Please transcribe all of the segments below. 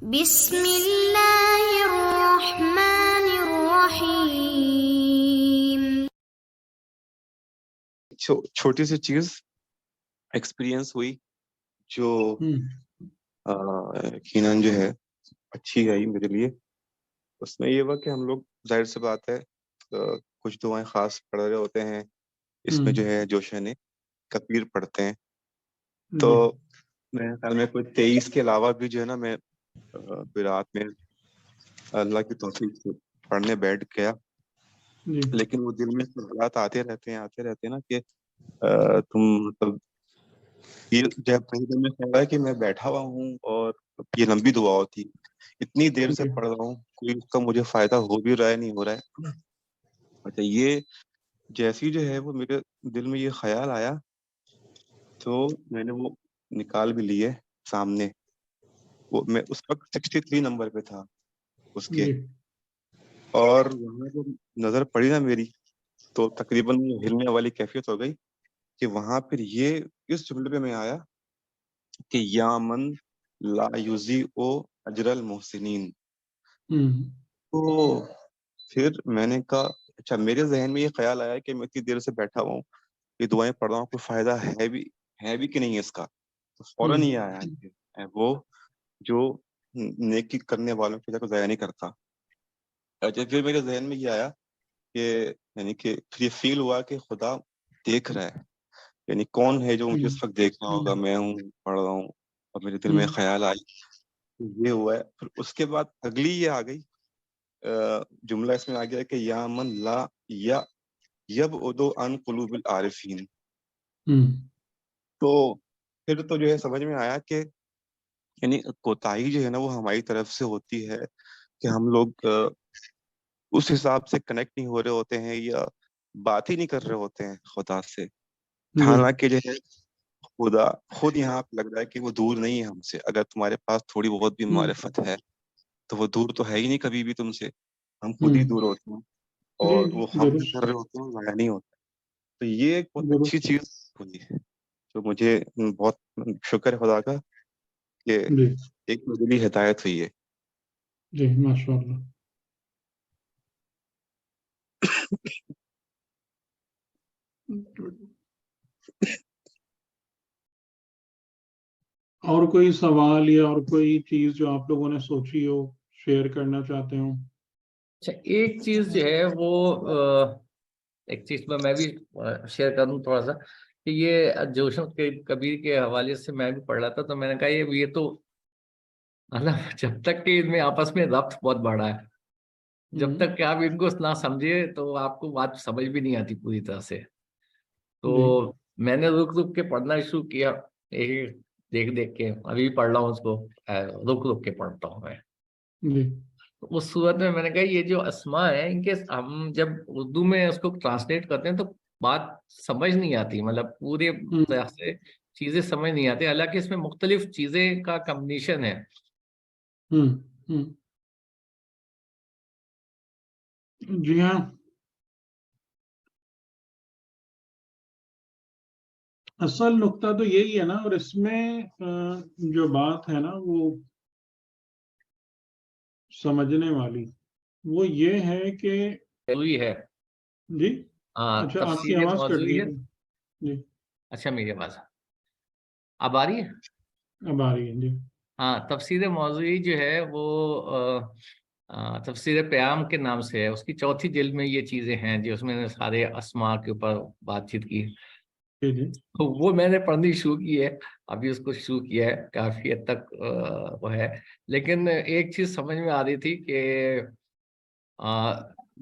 بسم اللہ الرحمن الرحیم. چھوٹی سی چیز ایکسپیرینس ہوئی جو یقیناً جو ہے اچھی آئی میرے لیے. اس میں یہ ہوا کہ ہم لوگ ظاہر سی بات ہے کچھ دعائیں خاص پڑھ رہے ہوتے ہیں. اس میں جو ہے جوشن کبیر پڑھتے ہیں. تو میرے خیال میں کوئی 23 کے علاوہ بھی جو ہے نا میں کوئی رات میں اللہ کی توفیق سے پڑھنے بیٹھ گیا. لیکن وہ دل میں سوالات آتے رہتے ہیں نا کہ تم مطلب یہ جب کہیں دل میں خیال ہے کہ میں بیٹھا ہوا ہوں اور یہ لمبی دعا ہوتی اتنی دیر سے پڑھ رہا ہوں, کوئی اس کا مجھے فائدہ ہو بھی رہا ہے نہیں ہو رہا ہے. اچھا, یہ جیسی جو ہے وہ میرے دل میں یہ خیال آیا تو میں نے وہ نکال بھی لیے سامنے. وہ میں اس وقت 63 نمبر پہ تھا اس کے, اور وہاں جب نظر پڑی نا میری تو تقریباً ہلنے والی کیفیت ہو گئی کہ وہاں پھر یہ اس جملے پہ میں آیا کہ یا من لا یضیع اجر المحسنین. تو پھر میں نے کہا اچھا, میرے ذہن میں یہ خیال آیا کہ میں اتنی دیر سے بیٹھا ہوا ہوں, یہ دعائیں پڑھ رہا ہوں, کوئی فائدہ ہے بھی کہ نہیں ہے اس کا. تو فوراً یہ آیا کہ وہ جو نیکی کرنے والوں کی جگہ کو ضائع نہیں کرتا. اچھا, پھر میرے ذہن میں یہ آیا کہ یعنی کہ پھر یہ فیل ہوا کہ خدا دیکھ رہا ہے, یعنی کون ہے جو مجھے اس وقت دیکھ رہا ہوگا. میں ہوں, پڑھ رہا ہوں, اور میرے دل میں خیال آئی یہ ہوا ہے. پھر اس کے بعد اگلی یہ آ گئی جملہ اس میں آ گیا کہ یا من لا یبعد عن قلوب العارفین. تو پھر تو جو ہے سمجھ میں آیا کہ یعنی کوتاہی جو ہے نا وہ ہماری طرف سے ہوتی ہے کہ ہم لوگ اس حساب سے کنیکٹ نہیں ہو رہے ہوتے ہیں یا بات ہی نہیں کر رہے ہوتے ہیں خدا سے. حالانکہ جو ہے خدا خود یہاں پہ لگ رہا ہے کہ وہ دور نہیں ہے ہم سے. اگر تمہارے پاس تھوڑی بہت بھی معرفت ہے تو وہ دور تو ہے ہی نہیں کبھی بھی تم سے, ہم خود ہی دور ہوتے ہیں, اور وہ ہم کر رہے ہوتے ہیں ضائع نہیں ہوتا. تو یہ ایک بہت اچھی چیز ہوئی ہے جو مجھے بہت شکر ہے خدا کا کہ ایک میرے لیے ہدایت ہوئی ہے. جی ماشاء اللہ. اور کوئی سوال یا اور کوئی چیز جو آپ لوگوں نے سوچی ہو شیئر کرنا چاہتے ہوں؟ اچھا, ایک چیز جو ہے وہ ایک چیز میں بھی شیئر کروں تھوڑا سا کہ یہ جوشن کبیر کے حوالے سے میں بھی پڑھ رہا تھا. تو میں نے کہا یہ تو جب تک کہ ان میں آپس میں ربط بہت بڑا ہے, جب تک کہ آپ ان کو نہ سمجھے تو آپ کو بات سمجھ بھی نہیں آتی پوری طرح سے. تو میں نے رک کے پڑھنا شروع کیا, دیکھ کے ابھی پڑھ رہا ہوں اس کو, رک کے پڑھتا ہوں میں. اس صورت میں نے کہا یہ جو اسماء ہیں ان کے ہم جب اردو میں اس کو ٹرانسلیٹ کرتے ہیں تو بات سمجھ نہیں آتی, مطلب پورے طرح سے چیزیں سمجھ نہیں آتی. حالانکہ اس میں مختلف چیزیں کا کمبینیشن ہے. جی ہاں, اصل نقطہ تو یہی ہے نا. اور اس میں جو بات ہے نا وہ سمجھنے والی وہ یہ ہے کہ ہے جی اچھا آپ کی آواز کٹ گئی تھی. جی اچھا, میری آواز اب آ رہی ہے؟ اب آ رہی ہے. جی ہاں, تفسیر موضوعی جو ہے وہ تفسیر پیام کے نام سے ہے. اس کی 4تھی جلد میں یہ چیزیں ہیں جو اس میں نے سارے اسماء کے اوپر بات چیت کی. وہ میں نے پڑھنی شروع کی ہے, ابھی اس کو شروع کیا ہے, کافی حد تک وہ ہے. لیکن ایک چیز سمجھ میں آ رہی تھی کہ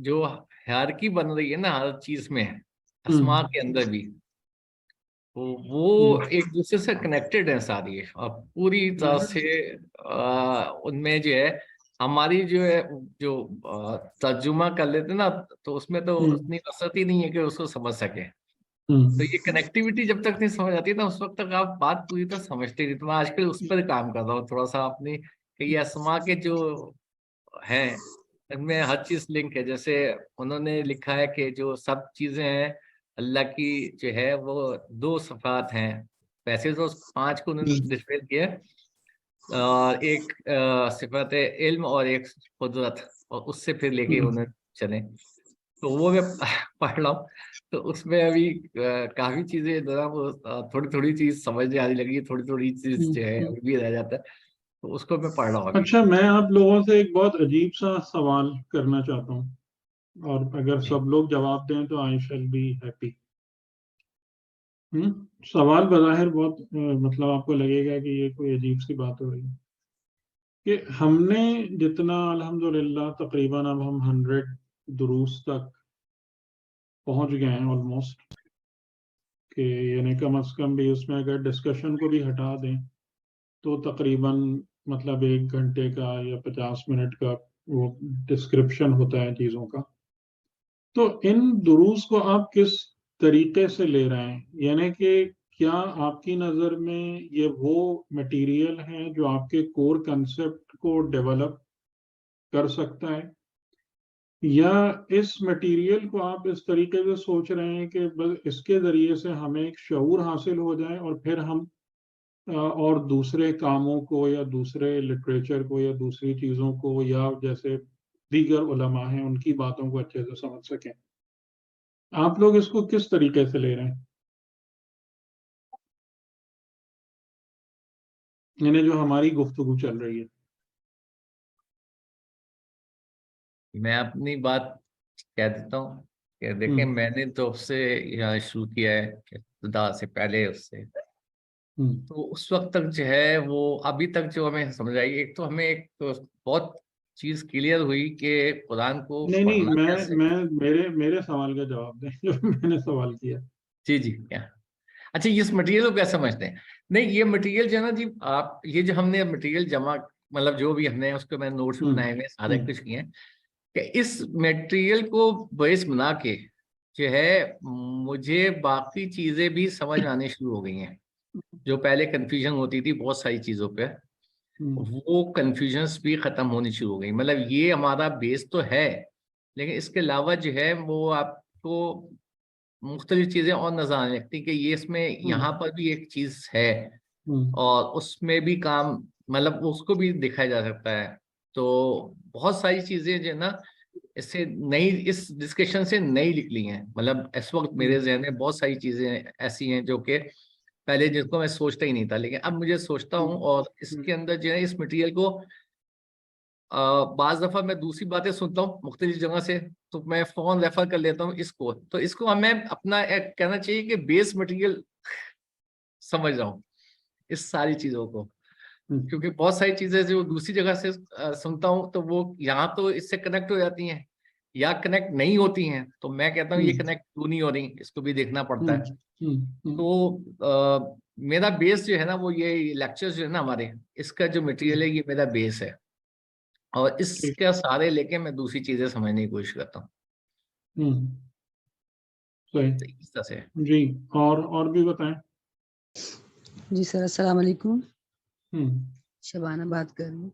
جو ہیرارکی بن رہی ہے نا ہر چیز میں, اسماء کے اندر بھی وہ ایک دوسرے سے کنیکٹڈ ہیں ساری, اور پوری طرح سے ان میں جو ہے ہماری جو ہے جو ترجمہ کر لیتے نا تو اس میں تو اتنی وسعت ہی نہیں ہے کہ اس کو سمجھ سکے. تو یہ کنیکٹیوٹی جب تک نہیں سمجھ آتی نا اس وقت تک آپ بات پوری طرح سمجھتے نہیں. تو میں آج کل اس پر کام کر رہا ہوں تھوڑا سا اپنی, کہ یہ اسماء کے جو ہیں ان میں ہر چیز لنک ہے. جیسے انہوں نے لکھا ہے کہ جو سب چیزیں ہیں اللہ کی جو ہے وہ 2 صفات ہیں. ویسے تو 5 کو انہوں نے ڈسپیل کیا, اور ایک صفت علم اور ایک قدرت، اور اس سے پھر لے کے انہیں چلیں. تو وہ میں پڑھ رہا ہوں. تو اس میں ابھی کافی چیزیں جو ہے وہ تھوڑی تھوڑی چیز سمجھنے آنے لگی ہے، تھوڑی تھوڑی چیز جو ہے ابھی بھی رہ جاتا ہے. تو اس کو میں پڑھ رہا ہوں ابھی. اچھا، میں آپ لوگوں سے ایک بہت عجیب سا سوال کرنا چاہتا ہوں، اور اگر سب لوگ جواب دیں تو آئی شیل بی ہیپی. سوال بظاہر بہت مطلب آپ کو لگے گا کہ یہ کوئی عجیب سی بات ہو رہی ہے، کہ ہم نے جتنا الحمدللہ تقریباً اب ہم 100 دروس تک پہنچ گئے ہیں آلموسٹ، کہ یعنی کم از کم بھی اس میں اگر ڈسکشن کو بھی ہٹا دیں تو تقریباً مطلب 1 گھنٹے کا یا 50 منٹ کا وہ ڈسکرپشن ہوتا ہے چیزوں کا. تو ان دروس کو آپ کس طریقے سے لے رہے ہیں؟ یعنی کہ کیا آپ کی نظر میں یہ وہ مٹیریل ہے جو آپ کے کور کنسپٹ کو ڈیولپ کر سکتا ہے، یا اس مٹیریل کو آپ اس طریقے سے سوچ رہے ہیں کہ بس اس کے ذریعے سے ہمیں ایک شعور حاصل ہو جائے اور پھر ہم اور دوسرے کاموں کو یا دوسرے لٹریچر کو یا دوسری چیزوں کو یا جیسے دیگر علماء ہیں ان کی باتوں کو اچھے سے سمجھ سکیں؟ آپ لوگ اس کو کس طریقے سے لے رہے ہیں؟ یعنی جو ہماری گفتگو چل رہی ہے. میں اپنی بات کہہ دیتا ہوں کہ دیکھیں، میں نے تو اس سے یہاں شروع کیا ہے ابتدا سے پہلے اس سے. تو اس وقت تک جو ہے وہ ابھی تک جو ہمیں سمجھ آئی، ایک تو ہمیں ایک تو بہت چیز کلیئر ہوئی کہ قرآن کو نہیں، پڑھنا کیسے. میرے سوال کا جواب دیں جو میں نے سوال کیا. جی کیا اچھا، اس مٹیریل کو کیا سمجھتے ہیں؟ نہیں، یہ مٹیریل جو ہے نا جی، آپ یہ جو ہم نے مٹیریل جمع مطلب جو بھی ہم نے اس کو میں نوٹس بنائے ہوئے سارے کچھ کیے ہیں، کہ اس مٹیریل کو بیس بنا کے جو ہے مجھے باقی چیزیں بھی سمجھ آنے شروع ہو گئی ہیں. جو پہلے کنفیوژن ہوتی تھی بہت ساری چیزوں پہ، وہ کنفیوژنس بھی ختم ہونی شروع ہو گئی. مطلب یہ ہمارا بیس تو ہے، لیکن اس کے علاوہ جو ہے وہ آپ کو مختلف چیزیں اور نظر آنے لگتی کہ یہ اس میں یہاں پر بھی ایک چیز ہے، اور اس میں بھی کام مطلب اس کو بھی دیکھا جا سکتا ہے. تو بہت ساری چیزیں جو ہے نا اس سے نئی، اس ڈسکشن سے نئی نکلی ہیں. مطلب اس وقت میرے ذہن میں بہت ساری چیزیں ایسی ہیں جو کہ پہلے جس کو میں سوچتا ہی نہیں تھا، لیکن اب مجھے سوچتا ہوں. اور اس کے اندر جو ہے اس مٹیریل کو بعض دفعہ میں دوسری باتیں سنتا ہوں مختلف جگہ سے، تو میں فون ریفر کر لیتا ہوں اس کو. تو اس کو ہمیں اپنا ایک کہنا چاہیے کہ بیس مٹیریل سمجھ رہا ہوں اس ساری چیزوں کو، کیونکہ بہت ساری چیزیں جو دوسری جگہ سے سنتا ہوں تو وہ یہاں تو اس سے کنیکٹ ہو جاتی ہیں یا کنیکٹ نہیں ہوتی ہیں. تو میں کہتا ہوں یہ کنیکٹ کیوں نہیں ہو رہی، اس کو بھی دیکھنا پڑتا ہے. تو میرا بیس جو ہے نا وہ یہ لیکچر جو ہے نا ہمارے، اس کا جو مٹیریل ہے یہ میرا بیس ہے، اور اس کے سارے لے کے میں دوسری چیزیں سمجھنے کی کوشش کرتا ہوں. اس طرح سے. جی، اور بھی بتائیں. جی سر، السلام علیکم. شبانہ بات کر رہی ہوں.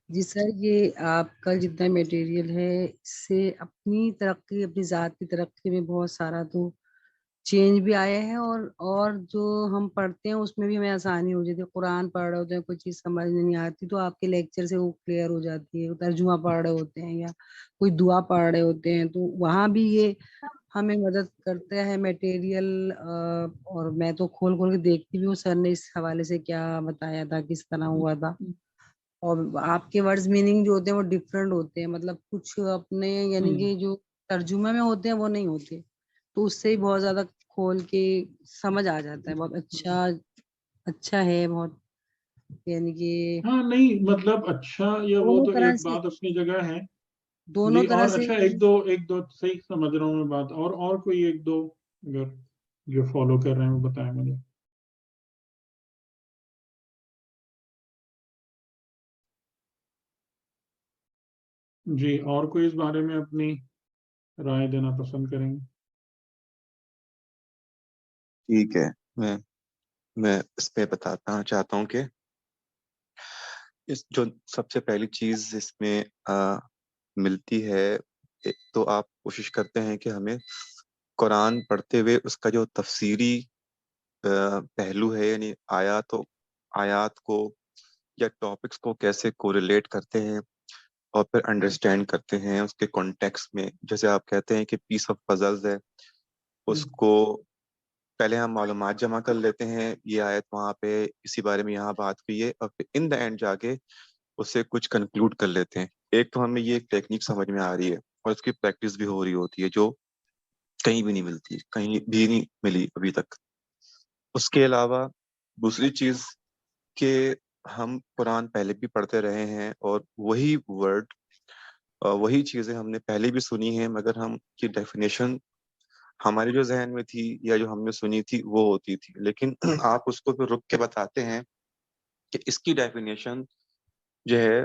جی سر، یہ آپ کا جتنا میٹیریل ہے اس سے اپنی ترقی، اپنی ذات کی ترقی میں بہت سارا تو چینج بھی آیا ہے، اور جو ہم پڑھتے ہیں اس میں بھی ہمیں آسانی ہو جاتی ہے. قرآن پڑھ رہے ہوتے ہیں، کوئی چیز سمجھ نہیں آتی تو آپ کے لیکچر سے وہ کلیئر ہو جاتی ہے. ترجمہ پڑھ رہے ہوتے ہیں یا کوئی دعا پڑھ رہے ہوتے ہیں تو وہاں بھی یہ ہمیں مدد کرتا ہے میٹیریل. اور میں تو کھول کے دیکھتی بھی ہوں سر نے اس حوالے سے کیا بتایا تھا، کس طرح ہوا تھا. اور آپ کے ورڈز میننگ جو ہوتے ہیں وہ ڈفرینٹ ہوتے ہیں، مطلب کچھ اپنے یعنی کہ جو ترجمہ میں ہوتے ہیں وہ نہیں ہوتے، تو اس سے ہی بہت زیادہ کھول کے سمجھ آ جاتا ہے. بہت اچھا ہے بہت، یعنی کہ ہاں نہیں مطلب اچھا یا وہ تو ایک بات اپنی جگہ ہے. دونوں طرح اور سے. اچھا ایک دو صحیح سمجھ رہا ہوں میں بات. اور کوئی ایک دو اگر جو فالو کر رہے ہیں وہ بتائیں مجھے. جی، اور کوئی اس بارے میں اپنی رائے دینا پسند کریں گے؟ ٹھیک ہے، میں اس پہ بتانا چاہتا ہوں کہ جو سب سے پہلی چیز اس میں ملتی ہے، ایک تو آپ کوشش کرتے ہیں کہ ہمیں قرآن پڑھتے ہوئے اس کا جو تفسیری پہلو ہے، یعنی آیات کو یا ٹاپکس کو کیسے کوریلیٹ کرتے ہیں اور پھر انڈرسٹینڈ کرتے ہیں اس کے کانٹیکسٹ میں. جیسے آپ کہتے ہیں کہ پیس آف پزلز ہے، اس کو پہلے ہم معلومات جمع کر لیتے ہیں، یہ آیت وہاں پہ اسی بارے میں یہاں بات ہوئی ہے، اور پھر ان دا اینڈ جا کے اسے کچھ کنکلوڈ کر لیتے ہیں. ایک تو ہمیں یہ ایک ٹیکنیک سمجھ میں آ رہی ہے اور اس کی پریکٹس بھی ہو رہی ہوتی ہے، جو کہیں بھی نہیں ملتی، کہیں بھی نہیں ملی ابھی تک. اس کے علاوہ دوسری چیز کہ ہم قرآن پہلے بھی پڑھتے رہے ہیں اور وہی ورڈ وہی چیزیں ہم نے پہلے بھی سنی ہیں، مگر ہم کی ڈیفینیشن ہماری جو ذہن میں تھی یا جو ہم نے سنی تھی وہ ہوتی تھی. لیکن آپ اس کو پھر رک کے بتاتے ہیں کہ اس کی ڈیفینیشن جو ہے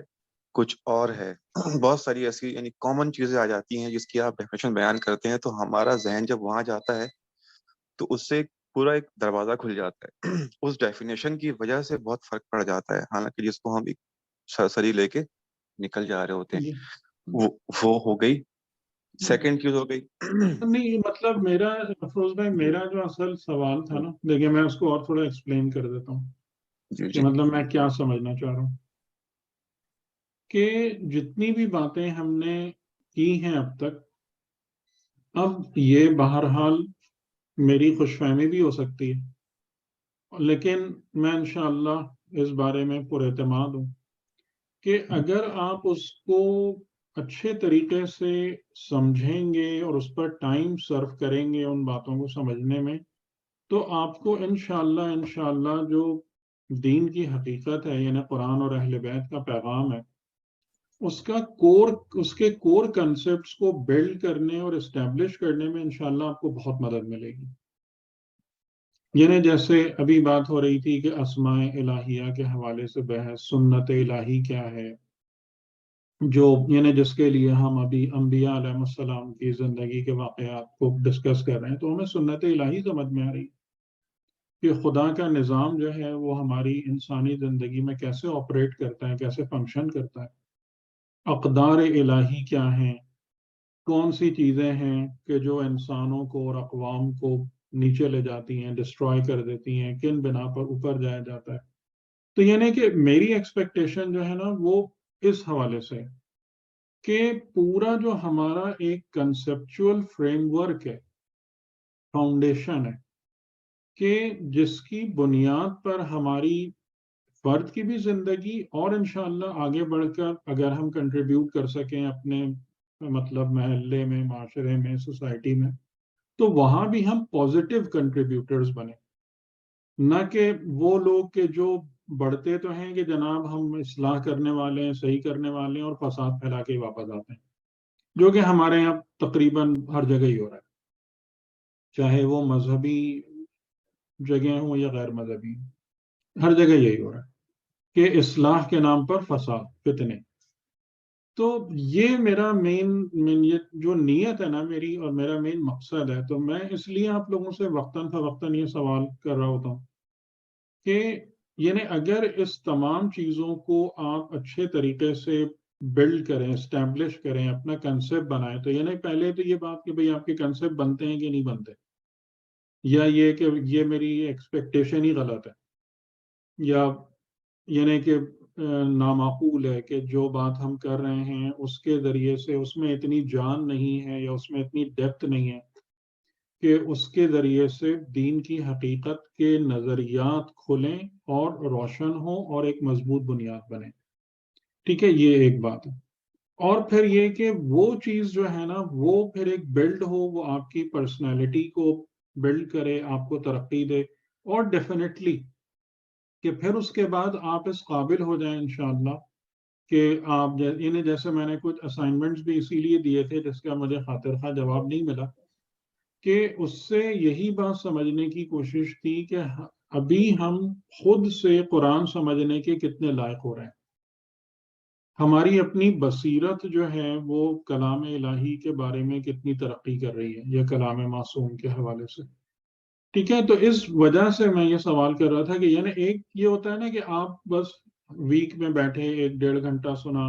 کچھ اور ہے. بہت ساری ایسی یعنی کامن چیزیں آ جاتی ہیں جس کی آپ ڈیفینیشن بیان کرتے ہیں، تو ہمارا ذہن جب وہاں جاتا ہے تو اس سے پورا ایک دروازہ کھل جاتا ہے. اس ڈیفینیشن کی وجہ سے بہت فرق پڑ جاتا ہے، حالانکہ جس کو ہم ایک سرسری لے کے نکل جا رہے ہوتے ہیں. وہ ہو گئی. سیکنڈ چیز ہو گئی. نہیں مطلب میرا افروز بھائی، میرا جو اصل سوال تھا نا، دیکھیے میں اس کو اور تھوڑا ایکسپلین کر دیتا ہوں کہ مطلب میں کیا سمجھنا چاہ رہا ہوں. کہ جتنی بھی باتیں ہم نے کی ہیں اب تک، اب یہ بہرحال میری خوش فہمی بھی ہو سکتی ہے، لیکن میں انشاءاللہ اس بارے میں پر اعتماد ہوں کہ اگر آپ اس کو اچھے طریقے سے سمجھیں گے اور اس پر ٹائم صرف کریں گے ان باتوں کو سمجھنے میں، تو آپ کو انشاءاللہ جو دین کی حقیقت ہے، یعنی قرآن اور اہل بیت کا پیغام ہے، اس کے کور کنسپٹس کو بلڈ کرنے اور اسٹیبلش کرنے میں انشاءاللہ آپ کو بہت مدد ملے گی. یعنی جیسے ابھی بات ہو رہی تھی کہ اسماء الہیہ کے حوالے سے بحث، سنت الہی کیا ہے، جو یعنی جس کے لیے ہم ابھی انبیاء علیہ السلام کی زندگی کے واقعات کو ڈسکس کر رہے ہیں، تو ہمیں سنت الہی سمجھ میں آ رہی کہ خدا کا نظام جو ہے وہ ہماری انسانی زندگی میں کیسے آپریٹ کرتا ہے، کیسے فنکشن کرتا ہے. اقدار الہی کیا ہیں، کون سی چیزیں ہیں کہ جو انسانوں کو اور اقوام کو نیچے لے جاتی ہیں، ڈسٹروائے کر دیتی ہیں، کن بنا پر اوپر جایا جاتا ہے. تو یعنی کہ میری ایکسپیکٹیشن جو ہے نا وہ اس حوالے سے کہ پورا جو ہمارا ایک کنسپچول فریم ورک ہے، فاؤنڈیشن ہے، کہ جس کی بنیاد پر ہماری فرد کی بھی زندگی اور انشاءاللہ آگے بڑھ کر اگر ہم کنٹریبیوٹ کر سکیں اپنے مطلب محلے میں، معاشرے میں، سوسائٹی میں، تو وہاں بھی ہم پازیٹیو کنٹریبیوٹرز بنیں. نہ کہ وہ لوگ کہ جو بڑھتے تو ہیں کہ جناب ہم اصلاح کرنے والے ہیں، صحیح کرنے والے ہیں، اور فساد پھیلا کے واپس آتے ہیں، جو کہ ہمارے یہاں تقریباً ہر جگہ ہی ہو رہا ہے، چاہے وہ مذہبی جگہ ہوں یا غیر مذہبی، ہر جگہ یہی ہو رہا ہے کہ اصلاح کے نام پر فساد، فتنے. تو یہ میرا مین یہ جو نیت ہے نا میری، اور میرا مین مقصد ہے. تو میں اس لیے آپ لوگوں سے وقتاً فوقتاً یہ سوال کر رہا ہوتا ہوں کہ یعنی اگر اس تمام چیزوں کو آپ اچھے طریقے سے بلڈ کریں، اسٹیبلش کریں، اپنا کنسپٹ بنائیں، تو یعنی پہلے تو یہ بات کہ بھئی آپ کے کنسپٹ بنتے ہیں کہ نہیں بنتے، یا یہ کہ یہ میری ایکسپیکٹیشن ہی غلط ہے، یا یعنی کہ نامعقول ہے کہ جو بات ہم کر رہے ہیں اس کے ذریعے سے اس میں اتنی جان نہیں ہے یا اس میں اتنی ڈیپتھ نہیں ہے کہ اس کے ذریعے سے دین کی حقیقت کے نظریات کھلیں اور روشن ہوں اور ایک مضبوط بنیاد بنے. ٹھیک ہے، یہ ایک بات ہے. اور پھر یہ کہ وہ چیز جو ہے نا وہ پھر ایک بلڈ ہو، وہ آپ کی پرسنالٹی کو بلڈ کرے، آپ کو ترقی دے، اور ڈیفینیٹلی کہ پھر اس کے بعد آپ اس قابل ہو جائیں انشاءاللہ کہ آپ انہیں جیسے میں نے کچھ اسائنمنٹس بھی اسی لیے دیے تھے جس کا مجھے خاطر خواہ جواب نہیں ملا، کہ اس سے یہی بات سمجھنے کی کوشش تھی کہ ابھی ہم خود سے قرآن سمجھنے کے کتنے لائق ہو رہے ہیں. ہماری اپنی بصیرت جو ہے وہ کلام الہی کے بارے میں کتنی ترقی کر رہی ہے یا کلام معصوم کے حوالے سے. ٹھیک ہے، تو اس وجہ سے میں یہ سوال کر رہا تھا کہ یعنی ایک یہ ہوتا ہے نا کہ آپ بس ویک میں بیٹھے 1-1.5 گھنٹہ سنا،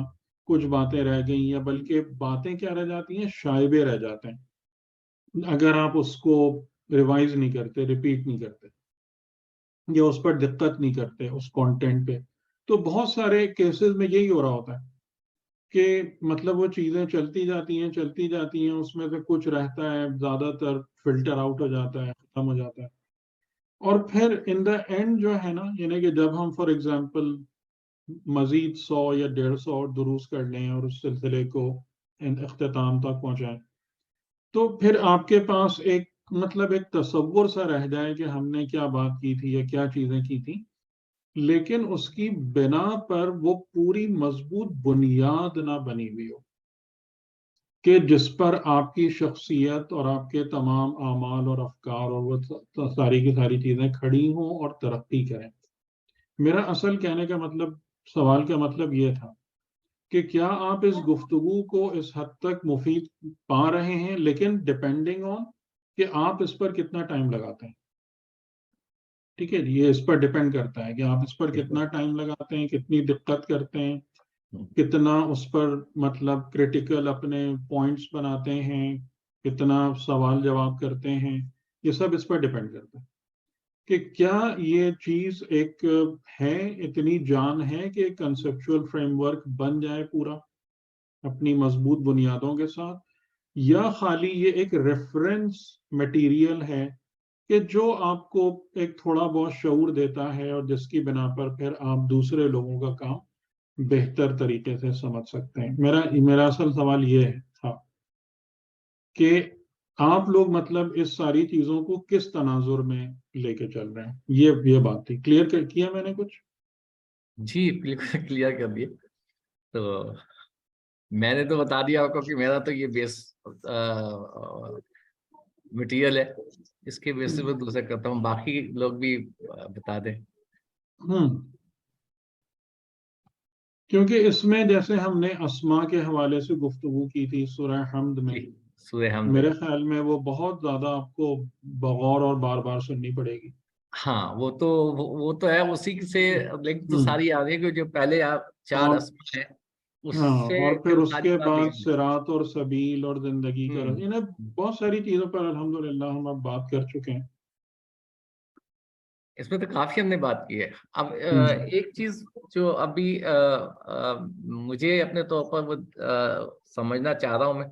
کچھ باتیں رہ گئیں، یا بلکہ باتیں کیا رہ جاتی ہیں، شائبے رہ جاتے ہیں اگر آپ اس کو ریوائز نہیں کرتے، ریپیٹ نہیں کرتے، یا اس پر دقت نہیں کرتے اس کانٹینٹ پہ. تو بہت سارے کیسز میں یہی ہو رہا ہوتا ہے کہ مطلب وہ چیزیں چلتی جاتی ہیں، اس میں سے کچھ رہتا ہے، زیادہ تر فلٹر آؤٹ ہو جاتا ہے، ختم ہو جاتا ہے، اور پھر ان دا اینڈ جو ہے نا، یعنی کہ جب ہم فار ایگزامپل مزید 100 یا 150 دروس کر لیں اور اس سلسلے کو اختتام تک پہنچائیں، تو پھر آپ کے پاس ایک مطلب ایک تصور سا رہ جائے کہ ہم نے کیا بات کی تھی یا کیا چیزیں کی تھی، لیکن اس کی بنا پر وہ پوری مضبوط بنیاد نہ بنی ہوئی ہو کہ جس پر آپ کی شخصیت اور آپ کے تمام اعمال اور افکار اور وہ ساری کی ساری چیزیں کھڑی ہوں اور ترقی کریں۔ میرا اصل کہنے کا مطلب، سوال کا مطلب یہ تھا کہ کیا آپ اس گفتگو کو اس حد تک مفید پا رہے ہیں، لیکن ڈیپینڈنگ آن کہ آپ اس پر کتنا ٹائم لگاتے ہیں۔ ٹھیک ہے، یہ اس پر ڈیپینڈ کرتا ہے کہ آپ اس پر کتنا ٹائم لگاتے ہیں، کتنی دقت کرتے ہیں، کتنا اس پر مطلب کریٹیکل اپنے پوائنٹس بناتے ہیں، کتنا سوال جواب کرتے ہیں، یہ سب اس پر ڈیپینڈ کرتا ہے کہ کیا یہ چیز ایک ہے، اتنی جان ہے کہ ایک کنسیپچول فریم ورک بن جائے پورا اپنی مضبوط بنیادوں کے ساتھ، یا خالی یہ ایک ریفرنس میٹیریل ہے کہ جو آپ کو ایک تھوڑا بہت شعور دیتا ہے اور جس کی بنا پر پھر آپ دوسرے لوگوں کا کام بہتر طریقے سے سمجھ سکتے ہیں۔ میرا اصل سوال یہ تھا کہ آپ لوگ مطلب اس ساری چیزوں کو کس تناظر میں لے کے چل رہے ہیں، یہ بات تھی۔ کلیئر کیا میں نے کچھ؟ جی کلیئر کر دیے۔ تو میں نے تو بتا دیا آپ کو کہ میرا تو یہ بیس مٹیریل ہے، اس کے بیس پہ دوسرا کرتا ہوں، باقی لوگ بھی بتا دیں۔ کیونکہ اس میں جیسے ہم نے اسماء کے حوالے سے گفتگو کی تھی سورہ حمد میں، سورہ حمد میرے خیال میں وہ بہت زیادہ آپ کو بغور اور بار بار سننی پڑے گی۔ ہاں وہ تو ہے، اسی سے لنک تو ساری آ رہی ہے کہ جو پہلے آپ 4 اسماء ہیں اس سے اور پھر اس ساری کے بات بعد لنک ہے۔ صراط اور سبیل اور زندگی کا بہت ساری چیزوں پر الحمدللہ ہم اب بات کر چکے ہیں۔ اس میں تو کافی ہم نے بات کی ہے۔ اب ایک چیز جو ابھی مجھے اپنے طور پر وہ سمجھنا چاہ رہا ہوں میں،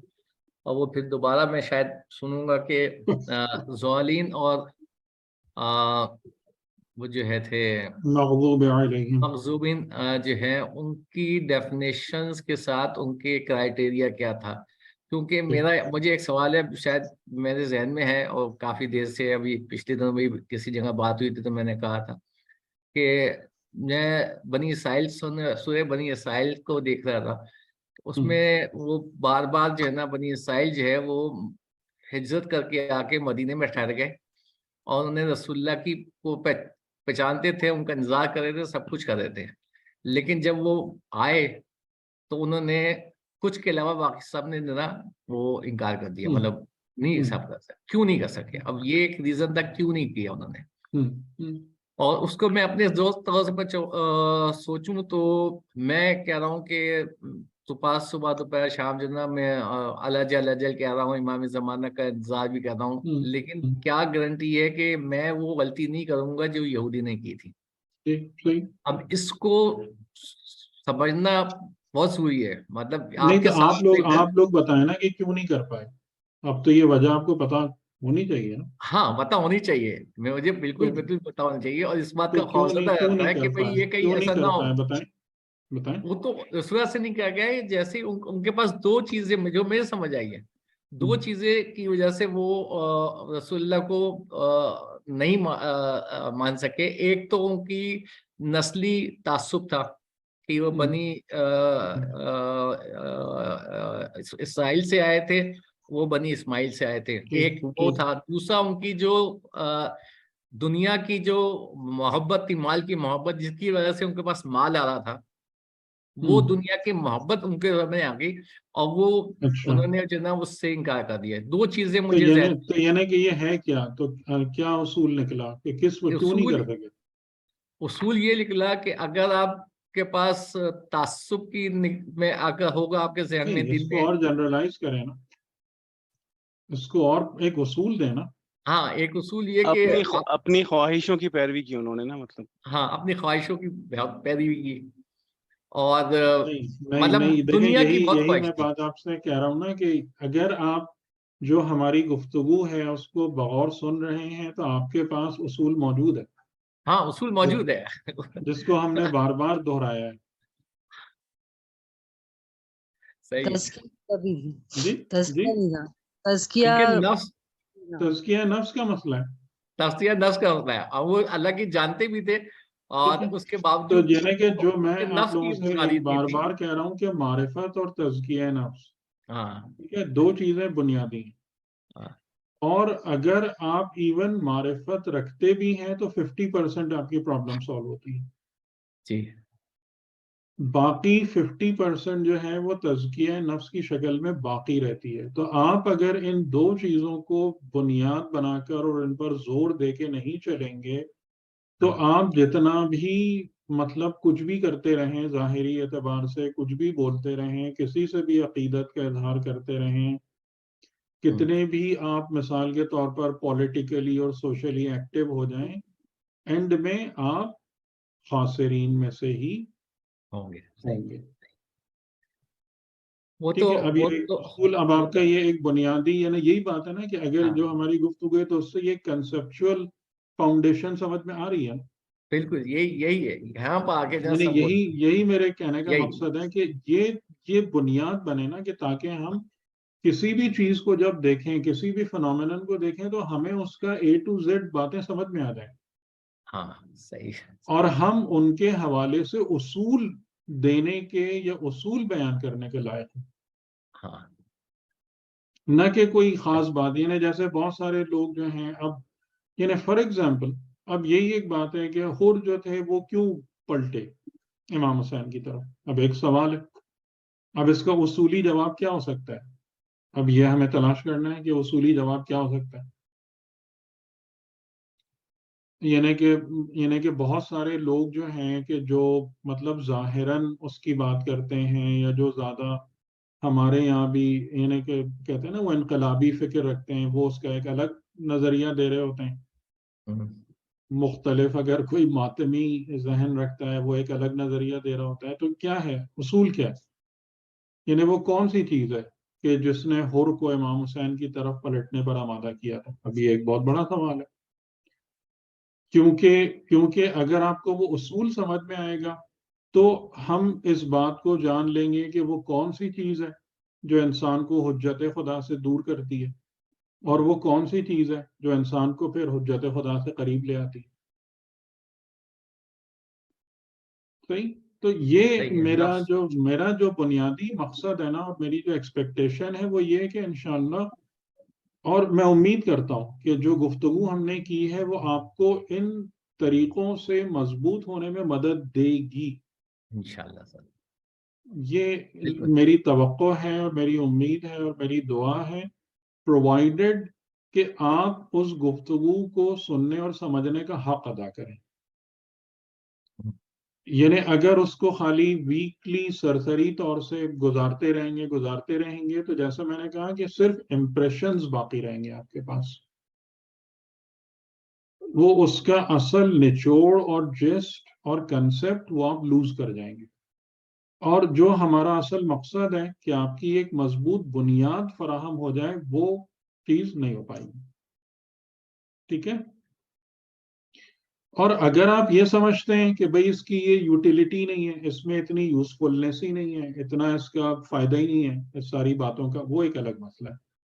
اور وہ پھر دوبارہ میں شاید سنوں گا کہ ضالین اور وہ جو ہے تھے مغضوبین جو ہیں، ان کی ڈیفینیشنز کے ساتھ ان کے کرائیٹیریا کیا تھا؟ کیونکہ مجھے ایک سوال ہے، شاید میرے ذہن میں ہے، اور کافی دیر سے ابھی پچھلے دنوں بھی کسی جگہ بات ہوئی تھی تو میں نے کہا تھا کہ میں بنی اسرائیل سورہ بنی اسرائیل کو دیکھ رہا تھا، اس میں وہ بار بار جو ہے نا بنی اسرائیل جو ہے وہ ہجرت کر کے آ کے مدینے میں ٹھہر گئے، اور انہیں رسول اللہ کی کو پہچانتے تھے، ان کا انتظار کر رہے تھے، سب کچھ کر رہے تھے، لیکن جب وہ آئے تو انہوں نے کچھ کے علاوہ باقی سب نے وہ انکار کر دیا، مطلب نہیں سب کر سکے۔ کیوں نہیں کر سکے؟ اب یہ ایک ریزن تھا کیوں نہیں کیا انہوں نے، اور اس کو میں اپنے دوست پر سوچوں تو میں کہہ رہا ہوں کہ صبح دوپہر شام جو نا میں اللہ جل کہہ رہا ہوں، امام زمانہ کا انتظار بھی کہتا ہوں، لیکن کیا گارنٹی ہے کہ میں وہ غلطی نہیں کروں گا جو یہودی نے کی تھی؟ اب اس کو سمجھنا بہت ضروری ہے، مطلب آپ لوگ بتائیں نا کہ کیوں نہیں کر پائے، اب تو یہ وجہ آپ کو پتا ہونی چاہیے نا۔ ہاں پتا ہونی چاہیے، مجھے بالکل پتا ہونا چاہیے، اور اس بات کا خوفزدہ رہتا ہے کہ بھئی یہ کہیں ایسا نہ ہو۔ بتائیں۔ وہ تو اس وجہ سے نہیں کہا گیا ہے، جیسے ان کے پاس 2 چیزیں جو میرے سمجھ آئی ہیں، 2 چیزیں کی وجہ سے وہ رسول اللہ کو نہیں مان سکے۔ ایک تو ان کی نسلی تعصب تھا کہ وہ بنی اسرائیل سے آئے تھے، وہ بنی اسماعیل سے آئے تھے، ایک وہ تھا۔ دوسرا ان کی جو دنیا کی جو محبت تھی، مال کی محبت، جس کی وجہ سے ان کے پاس مال آ رہا تھا، وہ دنیا کی محبت ان کے سامنے آ گئی، اور وہ انہوں نے جو نا اس سے انکار کر دیا۔ 2 چیزیں مجھے تو یعنی کہ یہ ہے کیا، تو کیا اصول نکلا کہ کیوں نہیں کر سکے؟ اصول یہ نکلا کہ اگر آپ کے پاس تعصب کی میں اگر ہوگا آپ کے ذہن میں، اس کو اور جنرلائز کریں نا، اس کو اور ایک اصول دیں نا۔ ہاں ایک اصول یہ کہ اپنی خواہشوں کی پیروی کی انہوں نے نا، مطلب ہاں اپنی خواہشوں کی پیروی کی، اور نہیں مطلب دیکھیں، دنیا کی بہت یہی خواہش میں تھی. بات آپ سے کہہ رہا ہوں نا کہ اگر آپ جو ہماری گفتگو ہے اس کو بغور سن رہے ہیں تو آپ کے پاس اصول موجود ہے، ہاں اصول موجود ہے. جس کو ہم نے بار بار دہرایا ہے. صحیح. تزکیہ کبھی بھی جی تزکیہ نہیں تھا، تزکیہ کیونکہ نفس، تزکیہ نفس کا مسئلہ ہے. تزکیہ نفس کا ہوتا ہے، اور وہ اللہ کی جانتے بھی تھے، اور ٹھیک ہے، اس کے تو باوجود یعنی کہ جو میں آپ نفس لوگوں کی سے بنیادی ایک بار تھی. بار کہہ رہا ہوں کہ معرفت اور تزکیہ نفس، ہاں ٹھیک ہے، دو چیزیں بنیادی ہیں. ہاں. اور اگر آپ ایون معرفت رکھتے بھی ہیں تو 50% آپ کی پرابلم سالو ہوتی ہے، جی باقی 50% جو ہے وہ تزکیہ نفس کی شکل میں باقی رہتی ہے. تو آپ اگر ان دو چیزوں کو بنیاد بنا کر اور ان پر زور دے کے نہیں چلیں گے تو آپ جتنا بھی مطلب کچھ بھی کرتے رہیں، ظاہری اعتبار سے کچھ بھی بولتے رہیں، کسی سے بھی عقیدت کا اظہار کرتے رہیں، کتنے بھی آپ مثال کے طور پر پولیٹیکلی اور سوشلی ایکٹیو ہو جائیں، اینڈ میں آپ خاسرین میں سے ہی ہوں گے. ہوں گے. وہ ٹھیک ہے، اب یہ تو اصول، اب آپ کا یہ ایک بنیادی یعنی یہی بات ہے نا کہ اگر جو ہماری گفتگو ہے تو اس سے یہ کنسپچول فاؤنڈیشن سمجھ میں آ رہی ہے. بالکل یہی ہے، یہاں پر آگے جا یعنی سب یہی میرے کہنے کا یہی. مقصد ہے کہ یہ بنیاد بنے نا کہ تاکہ ہم کسی بھی چیز کو جب دیکھیں، کسی بھی فنومینن کو دیکھیں تو ہمیں اس کا A to Z باتیں سمجھ میں آ جائیں، ہاں صحیح. اور ہم ان کے حوالے سے اصول دینے کے یا اصول بیان کرنے کے لائق ہیں، ہاں نہ کہ کوئی خاص بات. یعنی جیسے بہت سارے لوگ جو ہیں اب، یعنی فار ایگزامپل اب یہی ایک بات ہے کہ حر جو تھے وہ کیوں پلٹے امام حسین کی طرف. اب ایک سوال ہے، اب اس کا اصولی جواب کیا ہو سکتا ہے؟ اب یہ ہمیں تلاش کرنا ہے کہ اصولی جواب کیا ہو سکتا ہے. یعنی کہ بہت سارے لوگ جو ہیں کہ جو مطلب ظاہراً اس کی بات کرتے ہیں، یا جو زیادہ ہمارے یہاں بھی یعنی کہ کہتے ہیں نا وہ انقلابی فکر رکھتے ہیں، وہ اس کا ایک الگ نظریہ دے رہے ہوتے ہیں. مختلف اگر کوئی ماتمی ذہن رکھتا ہے وہ ایک الگ نظریہ دے رہا ہوتا ہے. تو کیا ہے اصول، کیا ہے؟ یعنی وہ کون سی چیز ہے کہ جس نے حر کو امام حسین کی طرف پلٹنے پر آمادہ کیا تھا؟ اب یہ ایک بہت بڑا سوال ہے، کیونکہ اگر آپ کو وہ اصول سمجھ میں آئے گا تو ہم اس بات کو جان لیں گے کہ وہ کون سی چیز ہے جو انسان کو حجت خدا سے دور کرتی ہے، اور وہ کون سی چیز ہے جو انسان کو پھر حجت خدا سے قریب لے آتی ہے. صحیح. تو یہ میرا جو بنیادی مقصد ہے نا، اور میری جو ایکسپیکٹیشن ہے وہ یہ ہے کہ انشاءاللہ، اور میں امید کرتا ہوں کہ جو گفتگو ہم نے کی ہے وہ آپ کو ان طریقوں سے مضبوط ہونے میں مدد دے گی انشاءاللہ سر. یہ میری توقع ہے اور میری امید ہے اور میری دعا ہے، پرووائیڈڈ کہ آپ اس گفتگو کو سننے اور سمجھنے کا حق ادا کریں. یعنی اگر اس کو خالی ویکلی سرسری طور سے گزارتے رہیں گے تو جیسا میں نے کہا کہ صرف امپریشنز باقی رہیں گے آپ کے پاس، وہ اس کا اصل نچوڑ اور جسٹ اور کنسپٹ وہ آپ لوز کر جائیں گے. اور جو ہمارا اصل مقصد ہے کہ آپ کی ایک مضبوط بنیاد فراہم ہو جائے، وہ چیز نہیں ہو پائے گی. ٹھیک ہے. اور اگر آپ یہ سمجھتے ہیں کہ بھئی اس کی یہ یوٹیلیٹی نہیں ہے، اس میں اتنی یوزفلنس ہی نہیں ہے، اتنا اس کا فائدہ ہی نہیں ہے اس ساری باتوں کا، وہ ایک الگ مسئلہ ہے.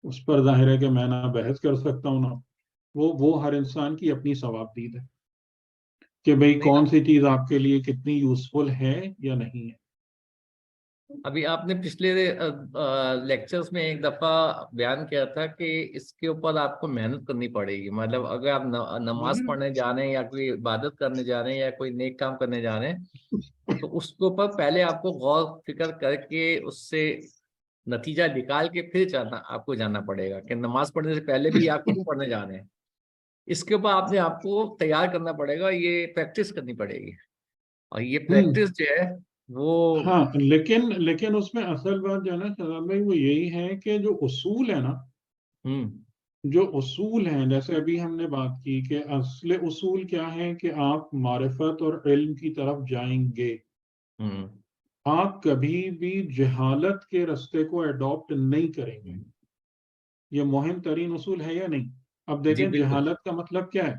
اس پر ظاہر ہے کہ میں نہ بحث کر سکتا ہوں نہ وہ ہر انسان کی اپنی ثواب دید ہے کہ بھئی کون سی چیز آپ کے لیے کتنی یوزفل ہے یا نہیں ہے. ابھی آپ نے پچھلے لیکچرز میں ایک دفعہ بیان کیا تھا کہ اس کے اوپر آپ کو محنت کرنی پڑے گی. مطلب اگر آپ نماز پڑھنے جا رہے ہیں یا کوئی عبادت کرنے جا رہے ہیں یا کوئی نیک کام کرنے جا رہے ہیں تو اس کے اوپر پہلے آپ کو غور فکر کر کے اس سے نتیجہ نکال کے پھر آپ کو جاننا پڑے گا کہ نماز پڑھنے سے پہلے بھی آپ کیوں پڑھنے جا رہے ہیں. اس کے اوپر آپ نے آپ کو تیار کرنا پڑے گا، یہ پریکٹس کرنی پڑے گی. اور یہ پریکٹس جو ہے وہ ہاں، لیکن اس میں اصل بات جو ہے نا شہزاد بھائی وہ یہی ہے کہ جو اصول ہے نا جو اصول ہیں، جیسے ابھی ہم نے بات کی کہ اصل اصول کیا ہے کہ آپ معرفت اور علم کی طرف جائیں گے. آپ کبھی بھی جہالت کے رستے کو ایڈاپٹ نہیں کریں گے. یہ مہم ترین اصول ہے یا نہیں؟ اب دیکھیں جہالت کا مطلب کیا ہے.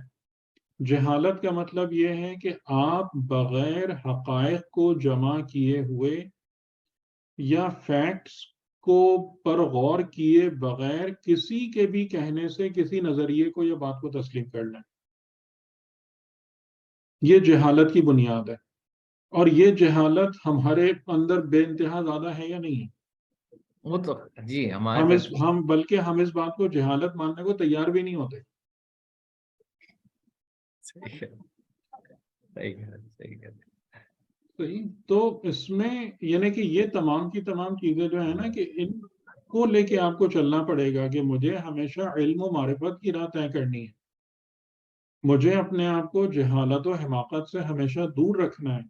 جہالت کا مطلب یہ ہے کہ آپ بغیر حقائق کو جمع کیے ہوئے یا فیکٹس کو پر غور کیے بغیر کسی کے بھی کہنے سے کسی نظریے کو یا بات کو تسلیم کر لیں. یہ جہالت کی بنیاد ہے. اور یہ جہالت ہمارے اندر بے انتہا زیادہ ہے یا نہیں ہے؟ وہ تو جی ہمارے بلکہ ہم اس بات کو جہالت ماننے کو تیار بھی نہیں ہوتے. صحیح. تو اس میں یعنی کہ یہ تمام کی تمام چیزیں جو ہے نا کہ ان کو لے کے آپ کو چلنا پڑے گا کہ مجھے ہمیشہ علم و معرفت کی راہ طے کرنی ہے. مجھے اپنے آپ کو جہالت و حماقت سے ہمیشہ دور رکھنا ہے.